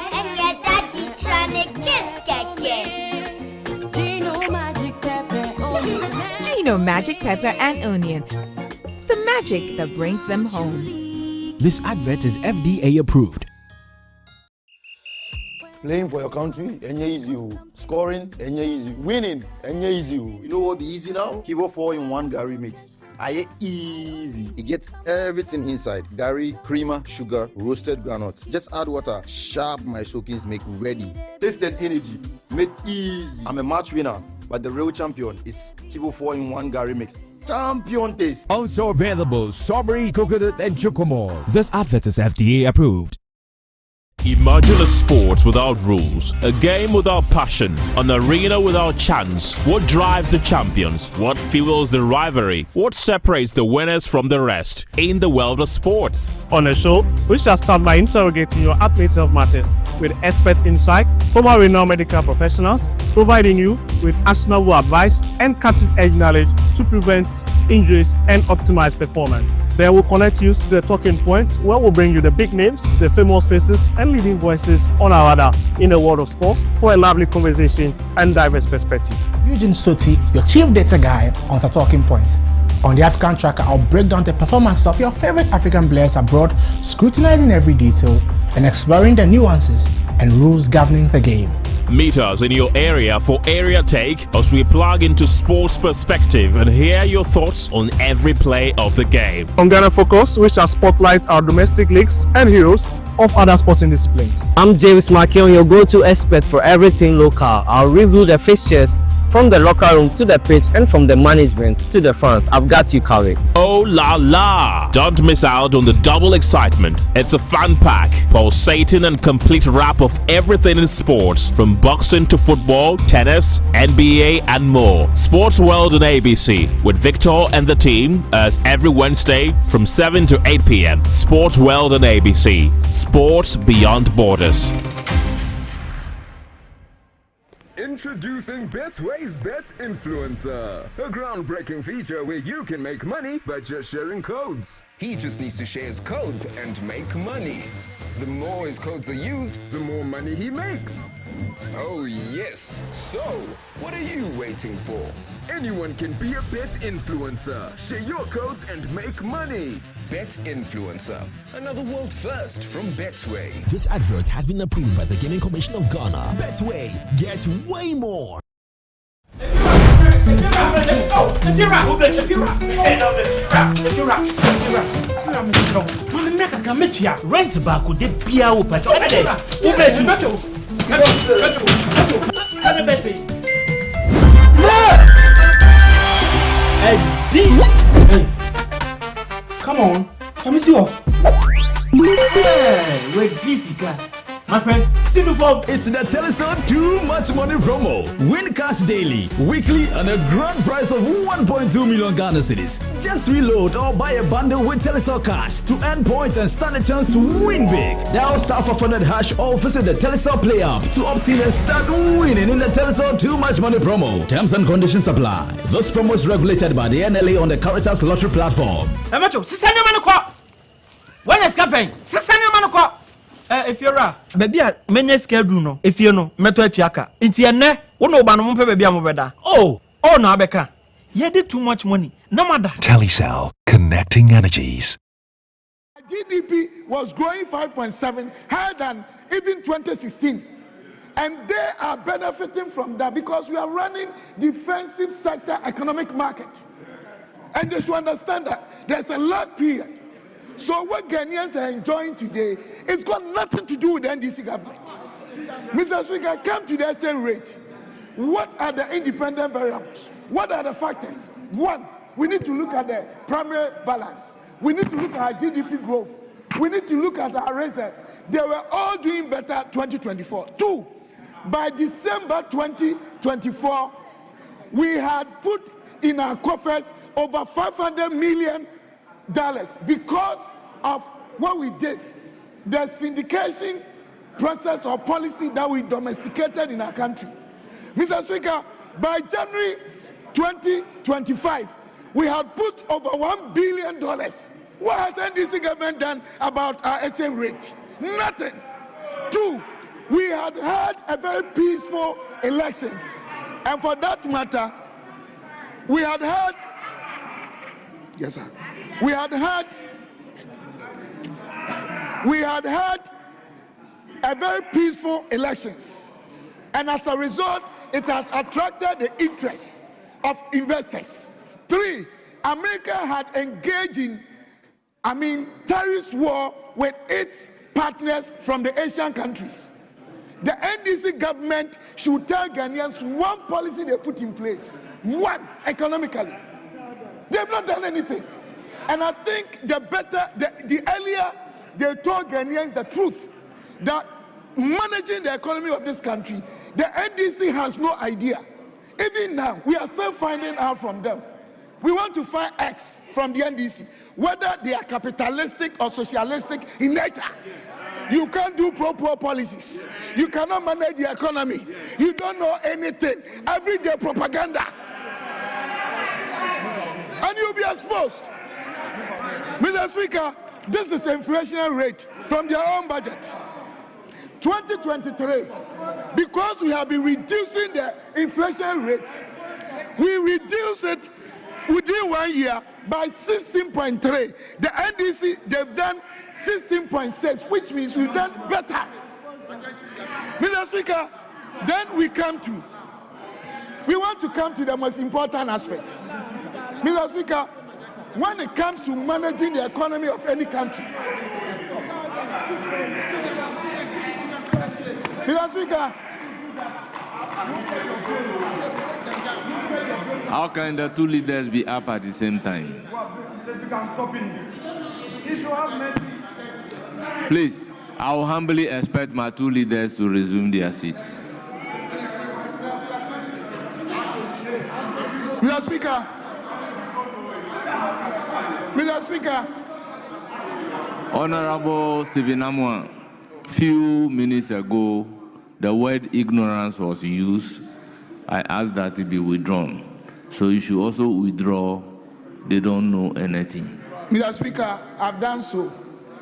Gino Magic Pepper and Onion. The magic that brings them home. This advert is FDA approved. Playing for your country, easy. Scoring, easy. Winning, easy. You know what be easy now? Kivo 4-in-1 Gary mix. Aye easy. It gets everything inside. Gary, creamer, sugar, roasted granules. Just add water. Sharp my soakings make ready. Taste and energy. Made easy. I'm a match winner, but the real champion is Kivo 4-in-1 Gary mix. Champion taste. Also available strawberry, coconut, and chocolate. This advert is FDA approved. Imagine a sport without rules, a game without passion, an arena without chance. What drives the champions? What fuels the rivalry? What separates the winners from the rest in the world of sports? On the show, we shall start by interrogating your admits of matters with expert insight from our renowned medical professionals, providing you with actionable advice and cutting-edge knowledge to prevent injuries and optimize performance. They will connect you to the talking points where we'll bring you the big names, the famous faces, and leading voices on our radar in the world of sports for a lively conversation and diverse perspective. Eugene Soti, your chief data guy on the talking points. On the African Tracker, I'll break down the performance of your favorite African players abroad, scrutinizing every detail and exploring the nuances and rules governing the game. Meet us in your area for Area Take as we plug into sports perspective and hear your thoughts on every play of the game. On Ghana Focus, we shall spotlight our domestic leagues and heroes of other sporting disciplines. I'm James Makion, your go-to expert for everything local. I'll review the fixtures from the locker room to the pitch and from the management to the fans. I've got you covered. Oh la la! Don't miss out on the double excitement. It's a fun pack, pulsating and complete wrap of everything in sports, from boxing to football, tennis, NBA and more. Sports World on ABC with Victor and the team as every Wednesday from 7 to 8 p.m. Sports World on ABC. Sports beyond borders. Introducing Betway's Bet Influencer, a groundbreaking feature where you can make money by just sharing codes. He just needs to share his codes and make money. The more his codes are used, the more money he makes. Oh yes, so what are you waiting for? Anyone can be a bet influencer. Share your codes and make money. Bet Influencer, another world first from Betway. This advert has been approved by the Gaming Commission of Ghana. Betway, get way more. Rent back with the beer open. Come on, come see you. Hey, wait, this guy. My friend, still for it's the Telecel Too Much Money promo. Win cash daily, weekly, and a grand prize of 1.2 million Ghana cedis. Just reload or buy a bundle with Telecel Cash to earn points and stand a chance to win big. Dial *500# or visit the Telecel Play app to opt-in and start winning in the Telecel Too Much Money promo. Terms and conditions apply. This promo is regulated by the NLA on the Caritas Lottery platform. When is campaign? If you're a baby, many schedule no. If you know, meto etiaka. Inti ene, uno ba no mpe baby amobeda. Oh no abeka. You did too much money. No matter. Telecel, connecting energies. GDP was growing 5.7, higher than even 2016. And they are benefiting from that because we are running defensive sector economic market. And they should understand that there's a lag period. So what Ghanaians are enjoying today, it's got nothing to do with the NDC government. Mr. Speaker, come to the exchange rate. What are the independent variables? What are the factors? One, we need to look at the primary balance. We need to look at our GDP growth. We need to look at our reserve. They were all doing better 2024. Two, by December 2024, we had put in our coffers over $500 million because of what we did, the syndication process or policy that we domesticated in our country. Mr. Speaker, by January 2025, we had put over $1 billion. What has NDC government done about our exchange rate? Nothing. Two, we had had a very peaceful elections. And for that matter, we had had, yes sir, we had a very peaceful elections, and as a result, it has attracted the interest of investors. Three, America had engaged in, terrorist war with its partners from the Asian countries. The NDC government should tell Ghanaians one policy they put in place. One, economically. They've not done anything. And I think the earlier they told Ghanaians the truth, that managing the economy of this country, the NDC has no idea. Even now, we are still finding out from them. We want to find X from the NDC, whether they are capitalistic or socialistic in nature. You can't do pro-poor policies. You cannot manage the economy. You don't know anything. Everyday propaganda. And you'll be exposed. Mr. Speaker, this is inflation rate from their own budget. 2023, because we have been reducing the inflation rate, we reduce it within 1 year by 16.3. The NDC, they've done 16.6, which means we've done better. Mr. Speaker, then we want to come to the most important aspect. Mr. Speaker, when it comes to managing the economy of any country, Mr. Speaker, How can the two leaders be up at the same time? Please, I will humbly expect my two leaders to resume their seats. Mr. Speaker. Mr. Speaker. Honorable Stephen Amwa, few minutes ago, the word ignorance was used. I asked that to be withdrawn. So you should also withdraw. They don't know anything. Mr. Speaker, I've done so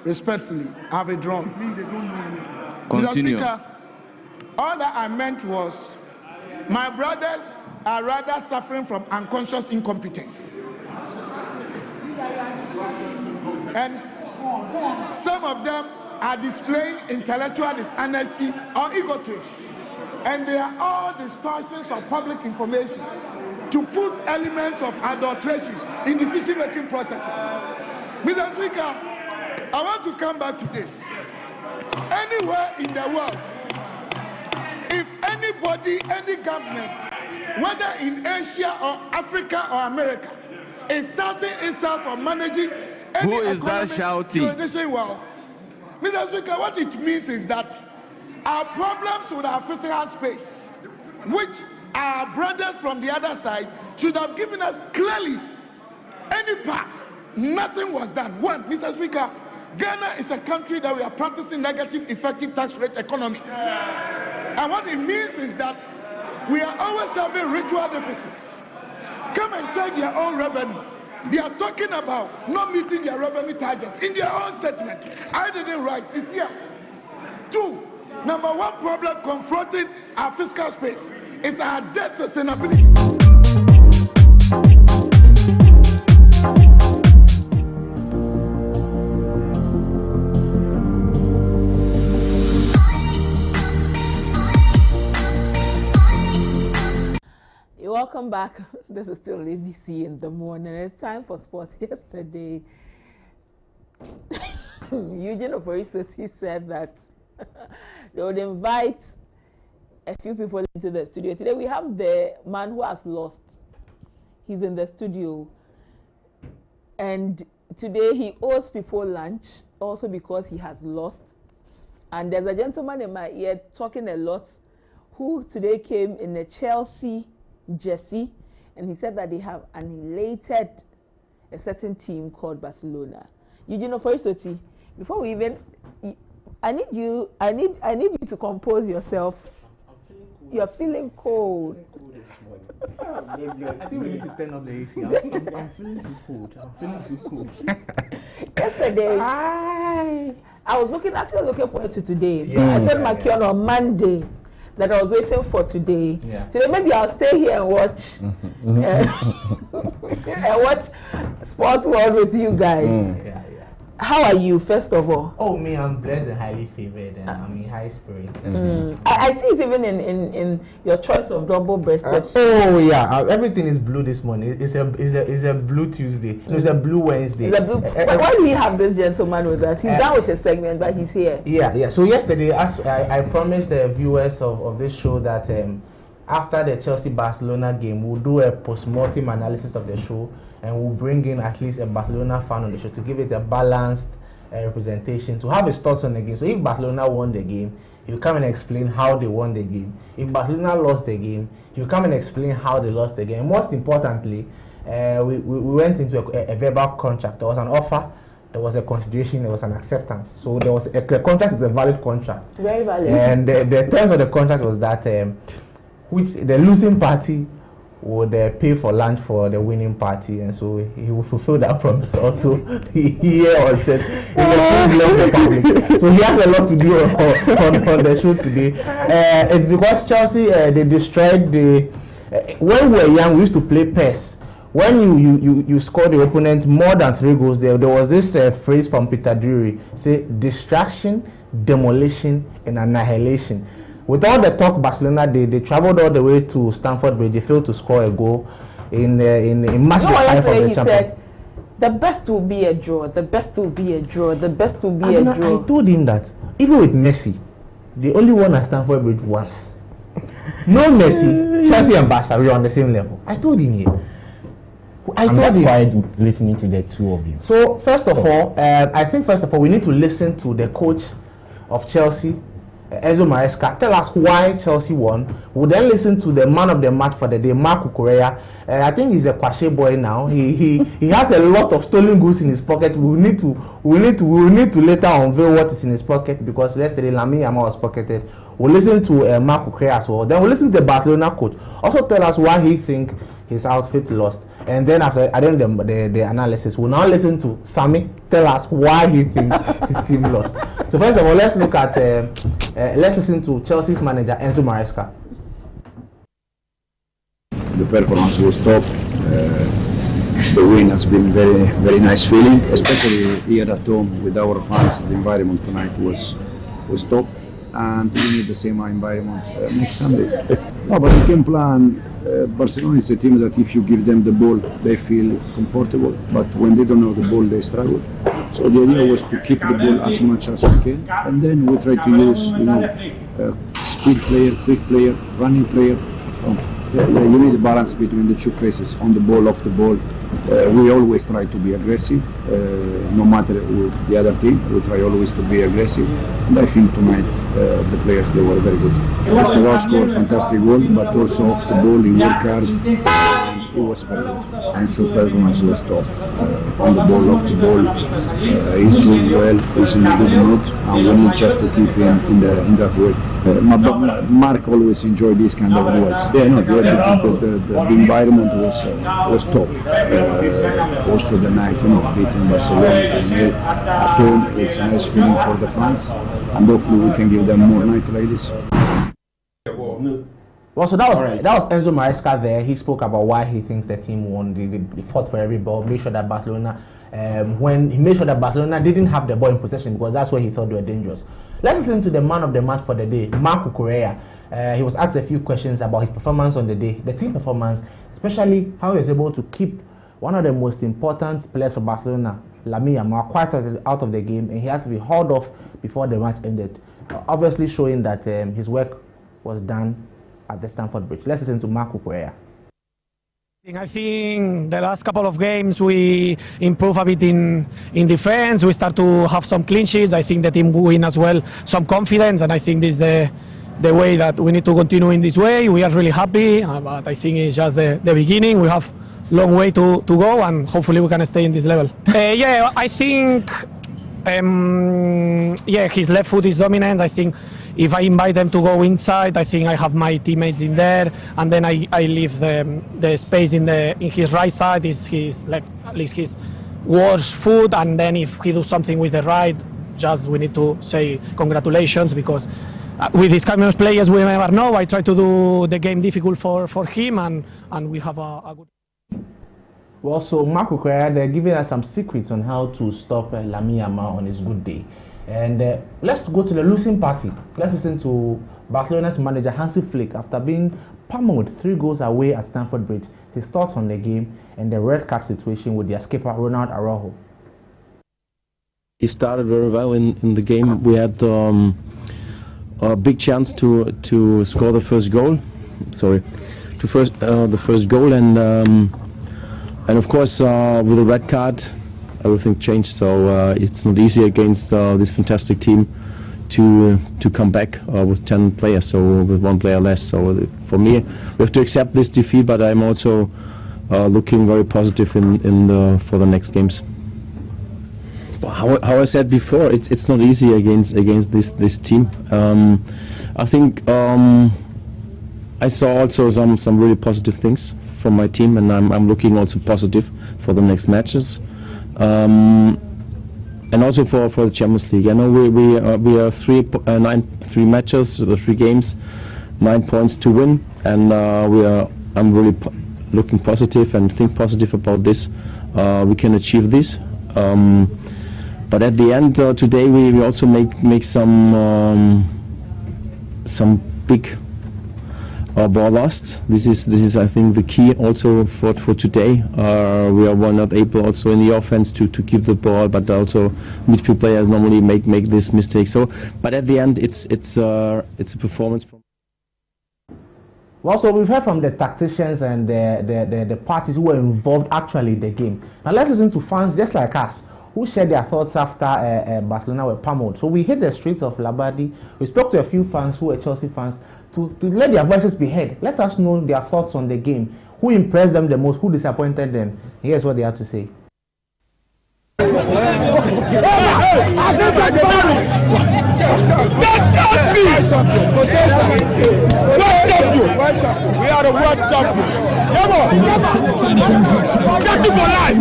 respectfully. I've withdrawn. Continue. Mr. Speaker, all that I meant was my brothers are rather suffering from unconscious incompetence. And some of them are displaying intellectual dishonesty or ego trips. And they are all distortions of public information to put elements of adulteration in decision-making processes. Mr. Speaker, I want to come back to this. Anywhere in the world, if anybody, any government, whether in Asia or Africa or America, is starting itself or managing any who is that shouting? Well, Mr. Speaker, what it means is that our problems with our physical space, which our brothers from the other side should have given us clearly any path, nothing was done. One, Mr. Speaker, Ghana is a country that we are practicing negative effective tax rate economy. And what it means is that we are always having ritual deficits. Come and take your own revenue. They are talking about not meeting their revenue targets in their own statement. I didn't write. It's here. Two, number one problem confronting our fiscal space is our debt sustainability. Welcome back. This is still ABC in the morning. It's time for sports. Yesterday, Eugene Oforisoti said that they would invite a few people into the studio. Today we have the man who has lost. He's in the studio. And today he owes people lunch, also because he has lost. And there's a gentleman in my ear talking a lot who today came in a Chelsea jersey, and he said that they have annihilated a certain team called Barcelona. Eugene Oforisoti, before we even, I need you to compose yourself. You're feeling cold. I think we need to turn up the AC. I'm feeling too cold. I'm feeling too cold. Yesterday, I was actually looking forward to today. Yeah, I told Makion on Monday that I was waiting for today. Yeah. Today maybe I'll stay here and watch and watch Sports World with you guys. Yeah. How are you, first of all? Oh, me, I'm blessed and highly favored, and I'm in high spirits. I see it even in your choice of double-breasted. Oh yeah, everything is blue this morning. It's a blue Tuesday. No, it's a blue Wednesday. It's a blue. Why do we have this gentleman with us? He's done with his segment, but he's here. Yeah. So yesterday, as I promised the viewers of this show that after the Chelsea-Barcelona game, we'll do a post-mortem analysis of the show, and we'll bring in at least a Barcelona fan on the show to give it a balanced representation, to have his thoughts on the game. So if Barcelona won the game, he'll come and explain how they won the game. If Barcelona lost the game, he'll come and explain how they lost the game. And most importantly, we went into a verbal contract. There was an offer, there was a consideration, there was an acceptance. So there was a contract is a valid contract. Very valid. And the terms of the contract was that which the losing party would pay for lunch for the winning party, and so he will fulfill that promise also here on set in the public. So he has a lot to do on the show today. It's because Chelsea they destroyed the. When we were young, we used to play PES. When you score the opponent more than 3 goals, there was this phrase from Peter Drury, say distraction, demolition, and annihilation. With all the talk, Barcelona they traveled all the way to Stamford Bridge. They failed to score a goal in match day 5 of the Champions. He said, "The best will be a draw. The best will be a draw. The best will be a draw." I told him that even with Messi, they only won at Stamford Bridge once. No Messi, Chelsea and Barca, we're on the same level. I told him here. I'm just quite listening to the two of you. So first of all, I think we need to listen to the coach of Chelsea, Enzo Maresca. Tell us why Chelsea won. We'll then listen to the man of the match for the day, Marco Correa. I think he's a Kwashe boy now. He has a lot of stolen goods in his pocket. We need to later unveil what is in his pocket, because yesterday Lamine Yamal was pocketed. We'll listen to Marco Correa as well. Then we'll listen to the Barcelona coach. Also tell us why he think his outfit lost. And then after I don't know the analysis, we'll now listen to Sammy tell us why he thinks his team lost. So first of all, let's listen to Chelsea's manager Enzo Maresca. The performance was top. The win has been very, very nice feeling, especially here at home with our fans. The environment tonight was top, and we need the same environment next Sunday. No, but you can plan. Barcelona is a team that if you give them the ball, they feel comfortable. But when they don't know the ball, they struggle. So the idea was to keep the ball as much as we can, and then we try to use, speed player, quick player, running player. So, you need a balance between the two phases, on the ball, off the ball. We always try to be aggressive, no matter with the other team. We try always to be aggressive, and I think tonight the players, they were very good. Estoril scored a fantastic goal, but also off the ball, he worked hard. It was very good. And so performance was top. On the ball, off the ball, he's doing well, he's in a good mood, and we need just to keep him in that way. Mark always enjoyed these kind of goals. Yeah, no, the environment was top. Also the night, beating Barcelona at home, it's a nice feeling for the fans, and hopefully we can give them more night like this. Well, so that was Enzo Maresca there. He spoke about why he thinks the team won. They fought for every ball, made sure that Barcelona, didn't have the ball in possession, because that's where he thought they were dangerous. Let's listen to the man of the match for the day, Marco Correa. He was asked a few questions about his performance on the day, the team performance, especially how he was able to keep one of the most important players for Barcelona, Lamine Yamal, quite out of the game, and he had to be hauled off before the match ended. Obviously showing that his work was done at the Stamford Bridge. Let's listen to Marco Correa. I think the last couple of games we improved a bit in defense. We start to have some clean sheets. I think the team win as well some confidence, and I think this is the way that we need to continue in this way. We are really happy, but I think it's just the beginning. We have a long way to go, and hopefully we can stay in this level. Yeah, I think his left foot is dominant. I think if I invite them to go inside, I think I have my teammates in there, and then I leave the space in his right side, is his left, at least his worst foot, and then if he does something with the right, just we need to say congratulations, because with these kind of players we never know. I try to do the game difficult for him, and we have a good. Well, so Marco Correa, they're giving us some secrets on how to stop Lamine Yamal on his good day. And let's go to the losing party. Let's listen to Barcelona's manager Hansi Flick after being pummeled 3 goals away at Stamford Bridge. His thoughts on the game and the red card situation with their skipper Ronald Araujo. He started very well in the game. We had a big chance to score the first goal. The first goal, and of course with a red card, everything changed. So it's not easy against this fantastic team to come back with 10 players, so with 1 player less. So for me, we have to accept this defeat, but I'm also looking very positive for the next games. How I said before, it's not easy against this team. I think I saw also some really positive things from my team, and I'm looking also positive for the next matches, and also for the Champions League. I know we have 3 matches, 3 games, 9 points to win, and I'm really looking positive and think positive about this. We can achieve this. But at the end today we also make some big ball lost. This is I think the key also for today. We are not able also in the offense to keep the ball, but also midfield players normally make this mistake. So, but at the end it's a performance from. Well, so we've heard from the tacticians and the parties who were involved actually in the game. Now let's listen to fans just like us who shared their thoughts after Barcelona were pummeled. So we hit the streets of Labadi. We spoke to a few fans who were Chelsea fans to let their voices be heard. Let us know their thoughts on the game. Who impressed them the most? Who disappointed them? Here's what they had to say. We are the world champion. Chelsea for life.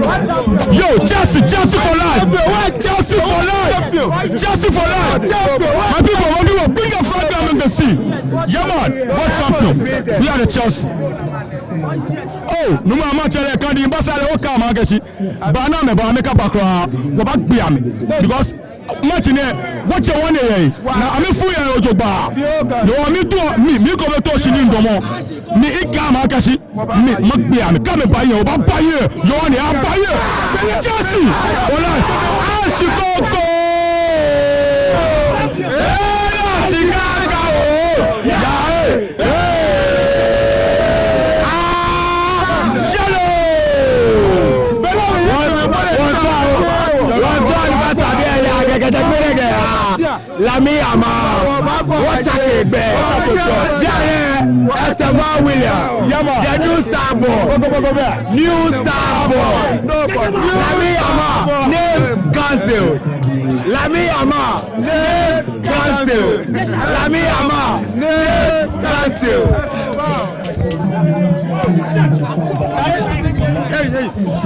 Yo, Chelsea for life. Chelsea for life. Chelsea for life. My people, what do you bring a front down in the sea? Yeah, man, world champion. We are the Chelsea. Oh, no more match. I can't even pass the Oka Magashi. Banana, but I make a background. Go back behind me because. Match in there, what you want here? Now I'm a fool and Ojoba. No, I'm to me come to Shinin Domo. Me Ikam Akashi, me Macbiam, come and buy you, buy you. You want to buy you. Chelsea, alright. Chicago. Chicago. Lami Ama, what's a bed? Esteban Williams, the new star boy. Lami Ama, name cancel. Lami Ama, name cancel. Lami Ama, name cancel.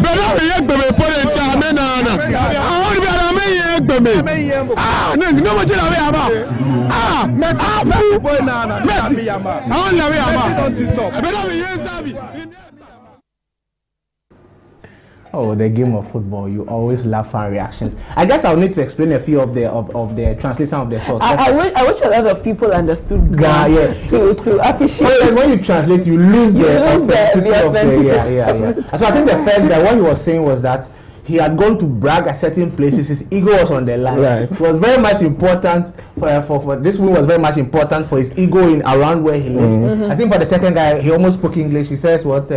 Better be a baby politician. Ah, no, much of Oh, the game of football. You always love fan reactions. I guess I'll need to explain a few of the translation of the thoughts. I wish a lot of people understood to appreciate. So when you translate, you lose the authenticity of the So I think the first guy, what he was saying was that he had gone to brag at certain places. His ego was on the line. Right. It was very much important for this win was very much important for his ego in around where he lives. I think for the second guy, he almost spoke English. He says what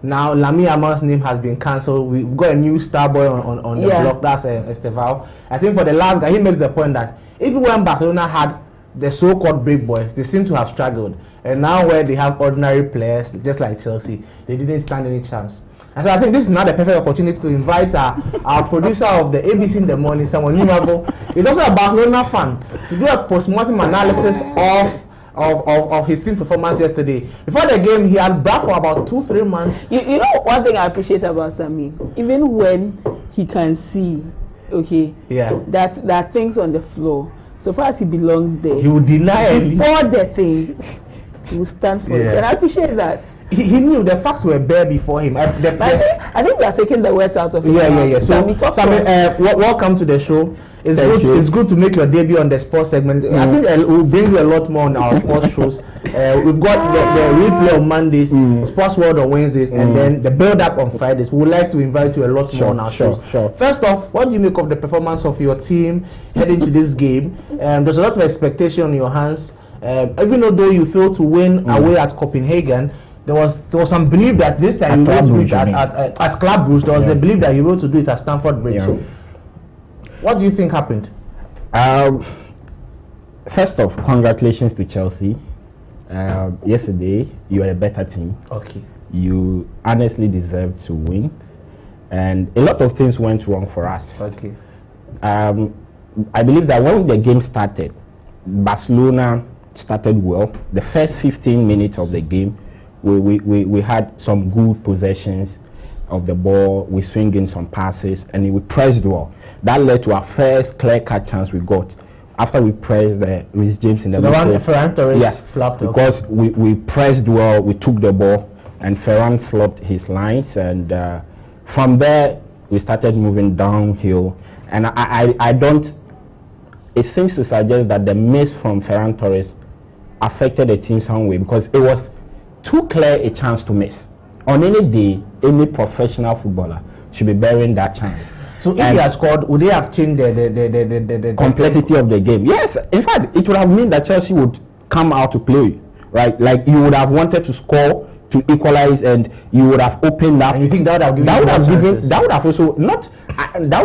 now Lami Ama's name has been cancelled. We've got a new star boy on the block. That's Estevao. I think for the last guy, he makes the point that even when Barcelona had the so-called big boys, they seem to have struggled. And now where they have ordinary players, just like Chelsea, they didn't stand any chance. And so I think this is now the perfect opportunity to invite our producer of the ABC in the morning, someone new. He's also a Barcelona fan, to do a post-mortem analysis of his team's performance yesterday. Before the game, he had bragged for about 2-3 months. You know one thing I appreciate about Sammy, even when he can see, that there are things on the floor, so far as he belongs there, he would deny it before the thing. He will stand for it, and I appreciate that. He knew the facts were bare before him. I think we are taking the words out of his mouth. So, Sammy, welcome to the show. It's good to make your debut on the sports segment. I think we'll bring you a lot more on our sports shows. We've got the replay on Mondays, Sports World on Wednesdays, and then the build-up on Fridays. We would like to invite you a lot more on our shows. First off, what do you make of the performance of your team heading to this game? There's a lot of expectation on your hands. Even though you failed to win away at Copenhagen, there was some belief that this time you were to do it at Club Brugge. There was the belief that you were to do it at Stamford Bridge. What do you think happened? First off, congratulations to Chelsea. Yesterday, you were a better team. Okay. You honestly deserved to win, and a lot of things went wrong for us. Okay. I believe that when the game started, Barcelona started well. The first 15 minutes of the game, we had some good possessions of the ball. We swing in some passes, and we pressed well. That led to our first clear-cut chance we got. After we pressed Reece James in the middle. Ferran Torres flopped. Because we pressed well, we took the ball, and Ferran flopped his lines, and from there we started moving downhill. And I don't. It seems to suggest that the miss from Ferran Torres affected the team some way, because it was too clear a chance to miss. On any day, any professional footballer should be bearing that chance. So if he had scored, would they have changed the complexity of the game? Yes. In fact, it would have meant that Chelsea would come out to play right? Like you would have wanted to score to equalize, and you would have opened up. And you think that would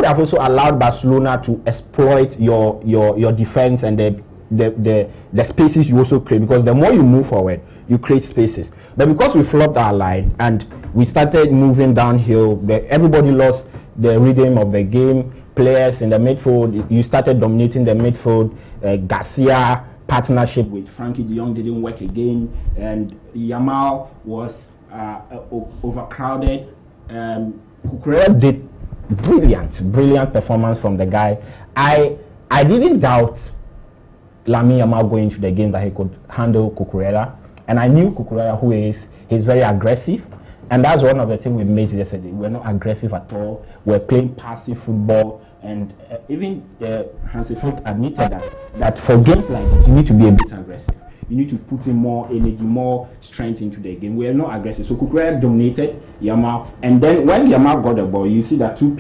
have also allowed Barcelona to exploit your defense and the spaces you also create, because the more you move forward, you create spaces. But because we flopped our line and we started moving downhill, everybody lost the rhythm of the game. Players in the midfield, you started dominating the midfield. Garcia partnership with Frankie de Jong didn't work again, and Yamal was overcrowded. Cucurella did brilliant performance from the guy. I didn't doubt Lamine Yamal going into the game that he could handle Cucurella, and I knew Cucurella who he is. He's very aggressive, and that's one of the things we missed yesterday. We're not aggressive at all. We're playing passive football, and even Hansi Flick admitted that for games like this, you need to be a bit aggressive. You need to put in more energy, more strength into the game. We're not aggressive. So Cucurella dominated Yamal, and then when Yamal got the ball, you see that two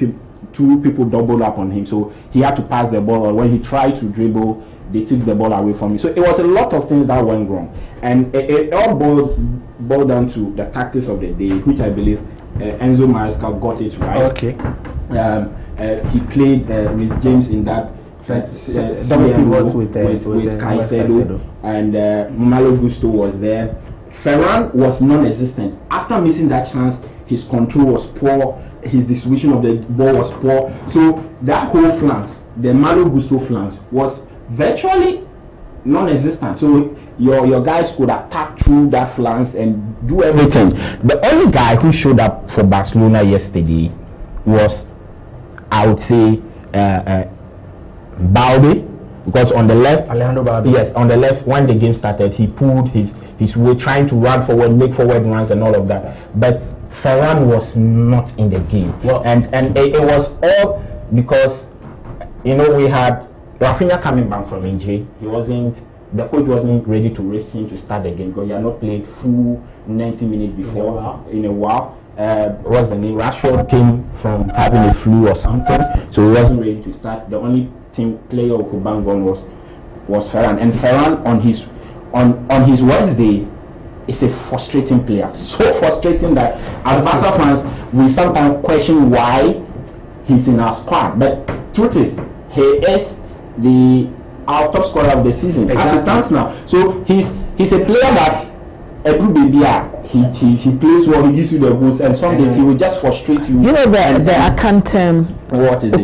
people doubled up on him, so he had to pass the ball, or when he tried to dribble, they took the ball away from him. So it was a lot of things that went wrong, and it all boiled down to the tactics of the day, which I believe Enzo Maresca got it right. Okay. He played with James in that CMO with Caicedo, and Malo Gusto was there. Ferran was non-existent. After missing that chance, his control was poor, his distribution of the ball was poor. So that whole flank, the Malo Gusto flank, was virtually non-existent. So your guys could attack through that flanks and do everything. The only guy who showed up for Barcelona yesterday was, I would say, Balde, because on the left, Alejandro Balde. Yes, on the left, when the game started, he pulled his way, trying to run forward, make forward runs and all of that. But Ferran was not in the game. Well, and it was all because, we had Rafinha coming back from injury. The coach wasn't ready to race him to start the game because he had not played full 90 minutes before in a while. What's the name? Rashford came from having a flu or something, so he wasn't ready to start. The only team player who could bang on was Ferran, and Ferran on his worst day is a frustrating player. So frustrating that as Barca fans we sometimes question why he's in our squad. But truth is, he is our top scorer of the season as it stands now. So he's a player that he plays well, he gives you the goals, and some days he will just frustrate you. I can't what is it?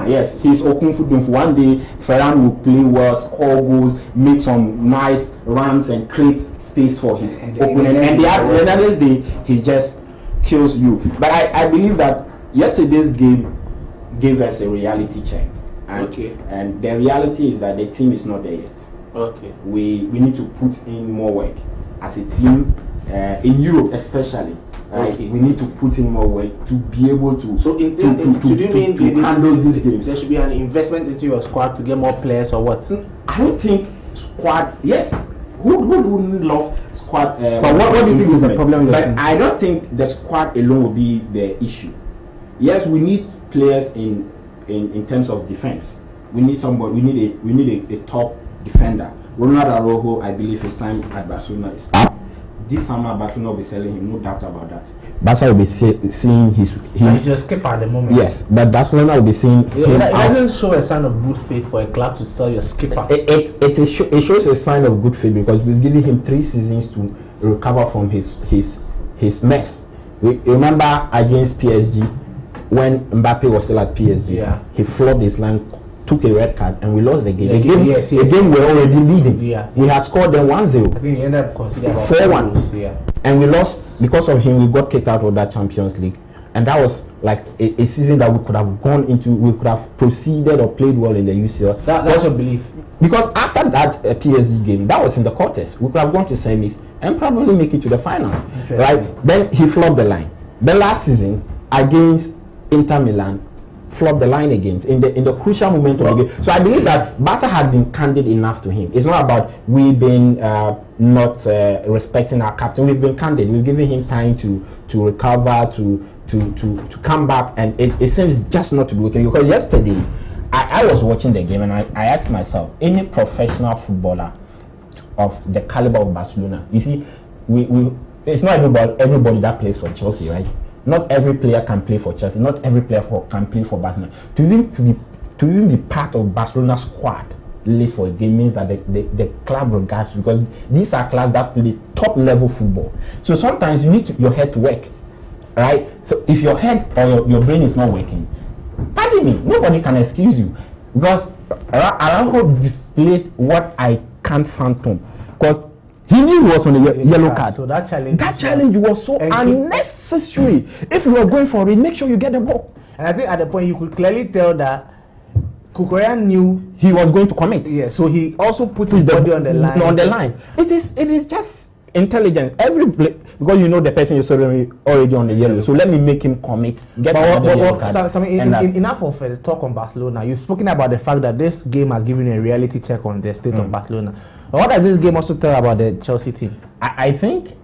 Yes, he's Okunfudumfu. One day Ferran will play well, score goals, make some nice runs and create space for his opponent, and the other day he just kills you. But I believe that yesterday's game gave us a reality check. And the reality is that the team is not there yet. Okay. We need to put in more work as a team in Europe, especially. Right? Okay. We need to put in more work to be able to handle these games. There should be an investment into your squad to get more players, or what? I don't think squad. Yes, who wouldn't love squad? But what do you think is the problem with But I don't think the squad alone will be the issue. Yes, we need players in terms of defense. We need somebody. We need a top defender. Ronald Araujo, I believe his time at Barcelona is up. This summer Barcelona will be selling him, no doubt about that. Barca will be seeing he's just skip at the moment. Yes, but Barcelona will be seeing him. It doesn't show a sign of good faith for a club to sell your skipper. It shows a sign of good faith because we've given him 3 seasons to recover from his mess. We remember against PSG when Mbappe was still at PSG. He flopped his line, took a red card, and we lost the game. The game we were already leading. We had scored them 1-0. I think he ended up considering 4-1. And we lost because of him. We got kicked out of that Champions League, and that was like a season that we could have gone into. We could have proceeded or played well in the UCL. That's your belief. Because after that PSG game, that was in the quarters. We could have gone to semis and probably make it to the finals. Right? Then he flopped the line. The last season against Inter Milan, flopped the line again in the crucial moment of the game. So I believe that Barca had been candid enough to him. It's not about we being not respecting our captain. We've been candid. We've given him time to recover, to come back, and it seems just not to be working. Because yesterday I was watching the game and I asked myself, any professional footballer of the caliber of Barcelona. You see, it's not everybody that plays for Chelsea, right? Not every player can play for Chelsea. Not every player can play for Barcelona. To even be part of Barcelona's squad list for a game means that the club regards, because these are clubs that play top level football. So sometimes you need your head to work, right? So if your head or your brain is not working, pardon me, nobody can excuse you, because Araujo displayed what I can't fathom, because he knew he was on the yellow card. So that challenge was so unnecessary. If you are going for it, make sure you get the ball. And I think at the point you could clearly tell that Cucurella knew he was going to commit. Yeah, so he also put his body on the line. On the line. It is just intelligence. Because you know the person is already on the yellow. So let me make him commit. Enough of the talk on Barcelona. You've spoken about the fact that this game has given a reality check on the state of Barcelona. What does this game also tell about the Chelsea team? I think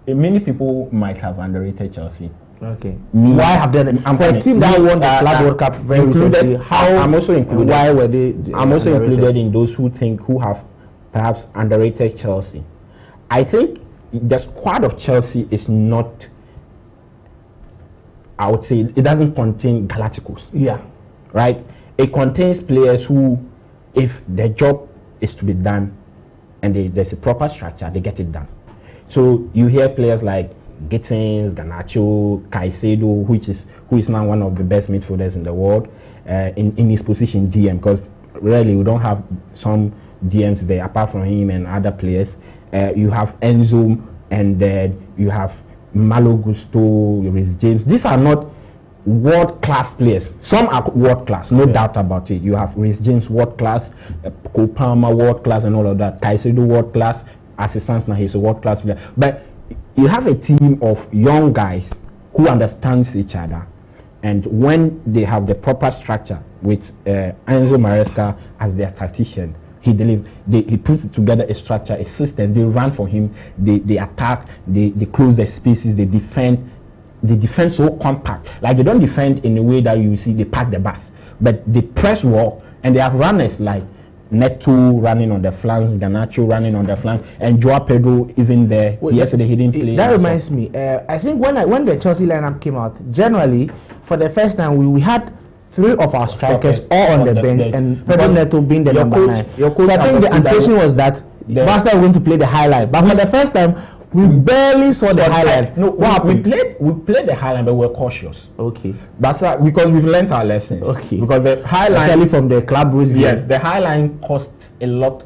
many people might have underrated Chelsea. Okay. Why have they? For a team that won the Club World Cup very recently, I'm also included. Why were they? I'm also included in those who have perhaps underrated Chelsea. I think the squad of Chelsea is not. I would say it doesn't contain Galacticos. Yeah. Right. It contains players who, if their job is to be done, and there's a proper structure, they get it done. So you hear players like Gittins, Garnacho, Caicedo, who is now one of the best midfielders in the world, in his position DM, because really we don't have some DMs there apart from him and other players. You have Enzo, and then you have Malo Gusto, Rhys James. These are not world-class players. Some are world-class, no doubt about it. You have Rhys James world-class, Cole Palmer world-class, and all of that. Caicedo world-class. As it stands now, he's a world-class player. But you have a team of young guys who understands each other, and when they have the proper structure with Enzo Maresca as their tactician, he puts together a structure, a system. They run for him, they attack, they close their spaces, they defend so compact. Like, they don't defend in a way that you see they pack the bus, but they press well, and they have runners like Neto running on the flanks, Garnacho running on the flank, and Joao Pedro even there. Yesterday he didn't play. That reminds me, I think when the Chelsea lineup came out, generally for the first time we had three of our strikers all on the bench, and Pedro Neto being the number 9. So I think the anticipation was that Barca were going to play the highlight, but for the first time we barely saw the highlight. No, we played the highlight, but we're cautious. Okay. That's because we've learned our lessons. Okay. Because the highlight, especially from the club rules. Yes, the highlight cost us a lot.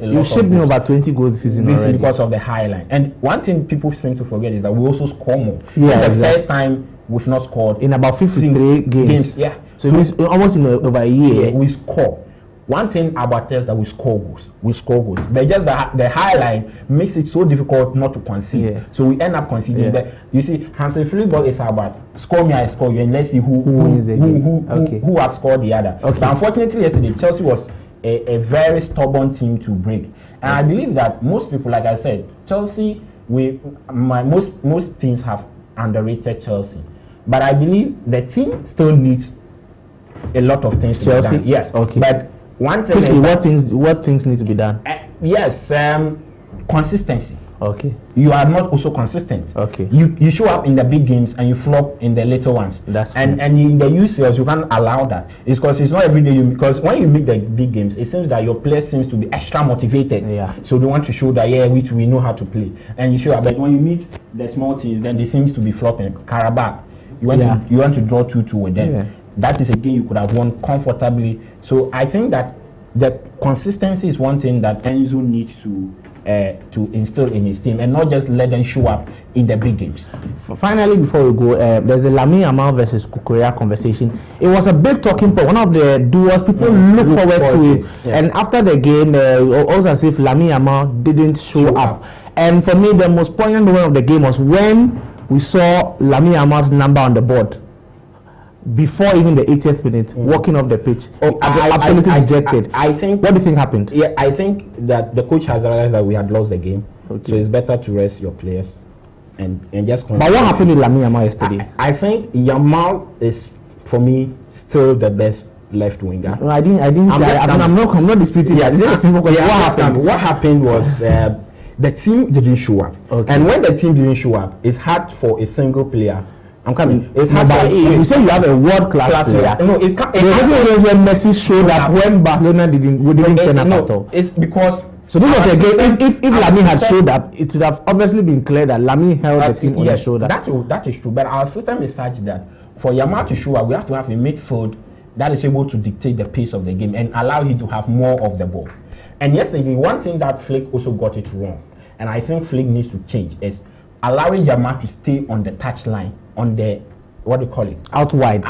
You shipped me over 20 goals this season already. Because of the highlight. And one thing people seem to forget is that we also score more. Yeah, the first time we've not scored in about 53 games. Yeah. So it's almost in over a year. Yeah, we score. One thing about us that we score goals. But just the highlight makes it so difficult not to concede. Yeah. So we end up conceding. Yeah. But you see, Hansen football is about score me, I score you, and let's see who has scored the other. Okay. But unfortunately, yesterday Chelsea was a very stubborn team to break. And I believe that most people, like I said, Chelsea, most teams have underrated Chelsea. But I believe the team still needs a lot of things to be done. Yes. Okay. But one thing quickly, what things need to be done? Yes, consistency. Okay. You are not also consistent. Okay. You show up in the big games and you flop in the little ones. That's true. And in the UCLs you can't allow that. It's because it's not every day because when you make the big games, it seems that your players seems to be extra motivated. Yeah. So they want to show that we know how to play. And you show up. But when you meet the small teams, then they seems to be flopping. Karabakh, you want to draw 2-2 with them. Yeah. That is a game you could have won comfortably. So I think that the consistency is one thing that Enzo needs to instill in his team, and not just let them show up in the big games. Finally, before we go, there's a Lamine Yamal versus Cucurella conversation. It was a big talking point. One of the duels people look forward to it. Yeah. And after the game, it was as if Lamine Yamal didn't show up. And for me, the most poignant moment of the game was when we saw Lamine Yamal's number on the board. Before even the 80th minute, walking off the pitch, absolutely dejected. I think. What do you think happened? Yeah, I think that the coach has realized that we had lost the game, so it's better to rest your players and just. But what happened with Lamine Yamal yesterday? I think Yamal is, for me, still the best left winger. No, I didn't say. I'm not disputing that. This is a simple question. What happened was the team didn't show up, and when the team didn't show up, it's hard for a single player. I'm coming. It's hard for you say you have a world-class player. No, it's when Messi showed up when Barcelona didn't turn up at all. It's because. So this was a game. If Lamine had showed up, it would have obviously been clear that Lamine held the team on the shoulder. That is true. But our system is such that for Yamal to show up, we have to have a midfield that is able to dictate the pace of the game and allow him to have more of the ball. And yesterday, one thing that Flick also got it wrong, and I think Flick needs to change, is allowing Yamal to stay on the touchline, on the, what do you call it? Out wide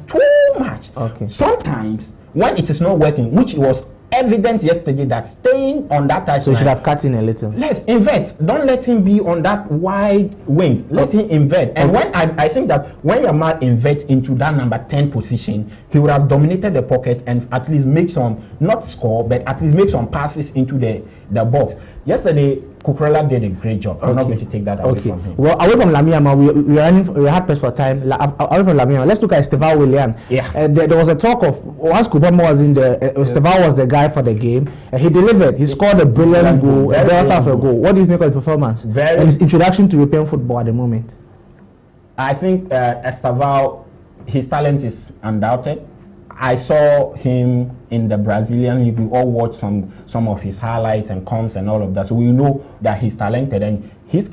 too much. Sometimes when it is not working, which was evident yesterday that staying on that touchline. So you should have cut in a little. Let's invert. Don't let him be on that wide wing. Let him invert. And when I think that when Yamal invert into that number 10 position, he would have dominated the pocket and at least make some, not score, but at least make some passes into the box. Yesterday, Cucurella did a great job. I'm not going to take that away from him. Well, away from Lamine Yamal, we had press for time. Away from Lamine Yamal, let's look at Estevao Willian. Yeah. There was a talk of once Kubama was in the Estevao was the guy for the game. He delivered. He scored a brilliant goal, a delta of a goal. What do you think of his performance and his introduction to European football at the moment? I think Estevao, his talent is undoubted. I saw him in the Brazilian league. We all watched some of his highlights and comps and all of that. So we know that he's talented, and his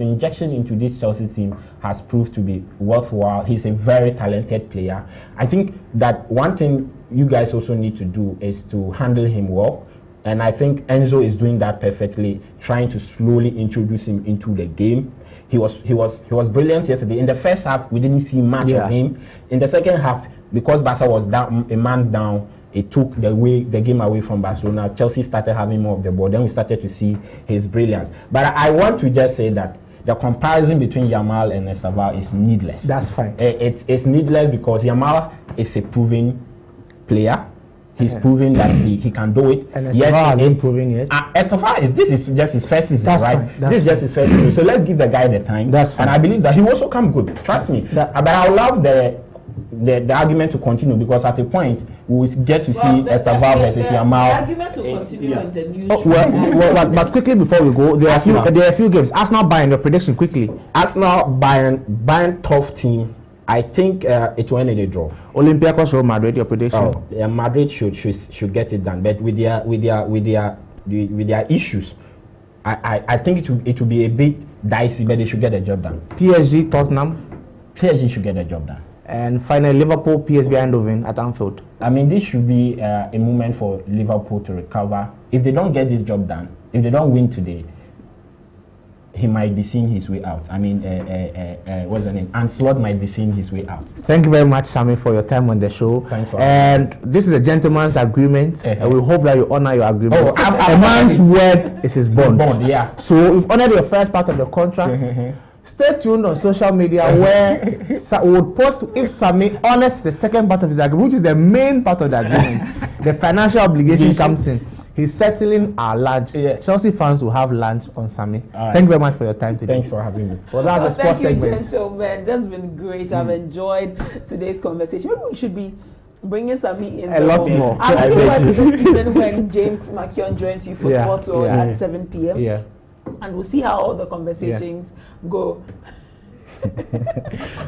injection into this Chelsea team has proved to be worthwhile. He's a very talented player. I think that one thing you guys also need to do is to handle him well. And I think Enzo is doing that perfectly, trying to slowly introduce him into the game. He was brilliant yesterday. In the first half, we didn't see much of him. In the second half, because Barca was down, a man down, it took the game away from Barcelona. Chelsea started having more of the ball. Then we started to see his brilliance. But I want to just say that the comparison between Yamal and Estevao is needless. That's fine. It's needless because Yamal is a proven player. He's proven that he can do it. And Estevao hasn't proven yet. Estevao this is just his first season, that's right? Fine. This is just his first season. So let's give the guy the time. That's fine. And I believe that he will also come good. Trust me. But I would love the argument to continue, because at a point we will get to see Estevao versus Yamal. The argument to continue in the news. But quickly before we go, there are a few games. Arsenal, Bayern, your prediction quickly. Arsenal, Bayern tough team. I think it will end in a draw. Olympiacos, Real Madrid, your prediction? Madrid should get it done, but with their issues, I think it will be a bit dicey, but they should get the job done. PSG, Tottenham. PSG should get the job done. And finally, Liverpool, PSV Eindhoven at Anfield. I mean, this should be a moment for Liverpool to recover. If they don't get this job done, if they don't win today, he might be seeing his way out. I mean, what's the name? Anslot might be seeing his way out. Thank you very much, Sammy, for your time on the show. Thanks for and this is a gentleman's agreement. And we hope that you honor your agreement. A man's word is his bond. Yeah. So we've honored your first part of the contract. Stay tuned on social media where we would post if Sammy honors the second part of his agreement, which is the main part of the agreement. The financial obligation comes in. He's settling our lunch. Chelsea fans will have lunch on Sammy. Thank you very much for your time today. Thanks for having me. Well, that's the sports segment. Thank you, gentlemen. That's been great. I've enjoyed today's conversation. Maybe we should be bringing Sammy in a lot more. I'm looking forward to this evening when James McKeown joins you for Sports World at 7 p.m. Yeah. And we'll see how all the conversations go.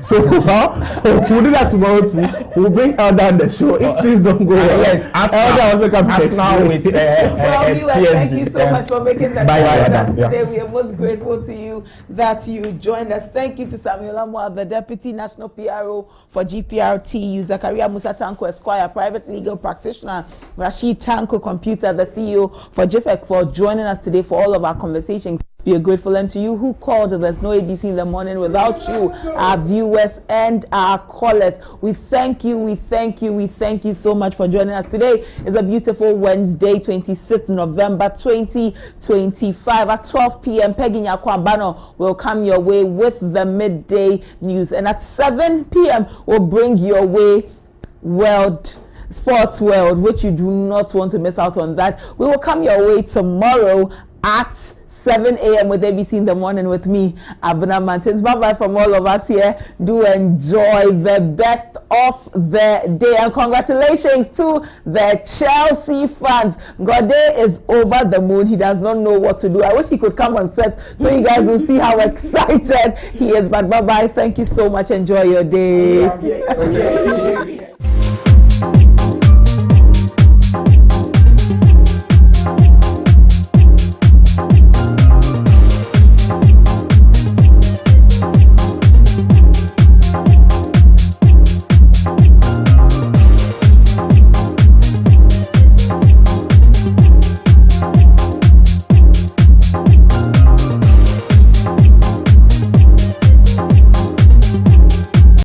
So we'll do that tomorrow too. We'll bring Elder on the show. If things don't go well, yes, Elder also comes now with thank you so much for making that time with us today. We are most grateful to you that you joined us. Thank you to Samuel Amwa, the Deputy National PRO for GPRTU, Zakaria Musa Tanko Esquire, Private Legal Practitioner, Rashid Tanko Computer, the CEO for JFEC, for joining us today for all of our conversations. We are grateful, and to you who called. There's no ABC in the morning without you, our viewers and our callers. We thank you, we thank you, we thank you so much for joining us. Today is a beautiful Wednesday, 26th November 2025 at 12 p.m. Peggy Nyakwambano will come your way with the midday news, and at 7 p.m. we'll bring your way Sports World, which you do not want to miss out on that. We will come your way tomorrow at 7 a.m. with ABC in the morning with me, ABENA MANTE. Bye-bye from all of us here. Do enjoy the best of the day. And congratulations to the Chelsea fans. Gode is over the moon. He does not know what to do. I wish he could come on set so you guys will see how excited he is. But bye-bye. Thank you so much. Enjoy your day.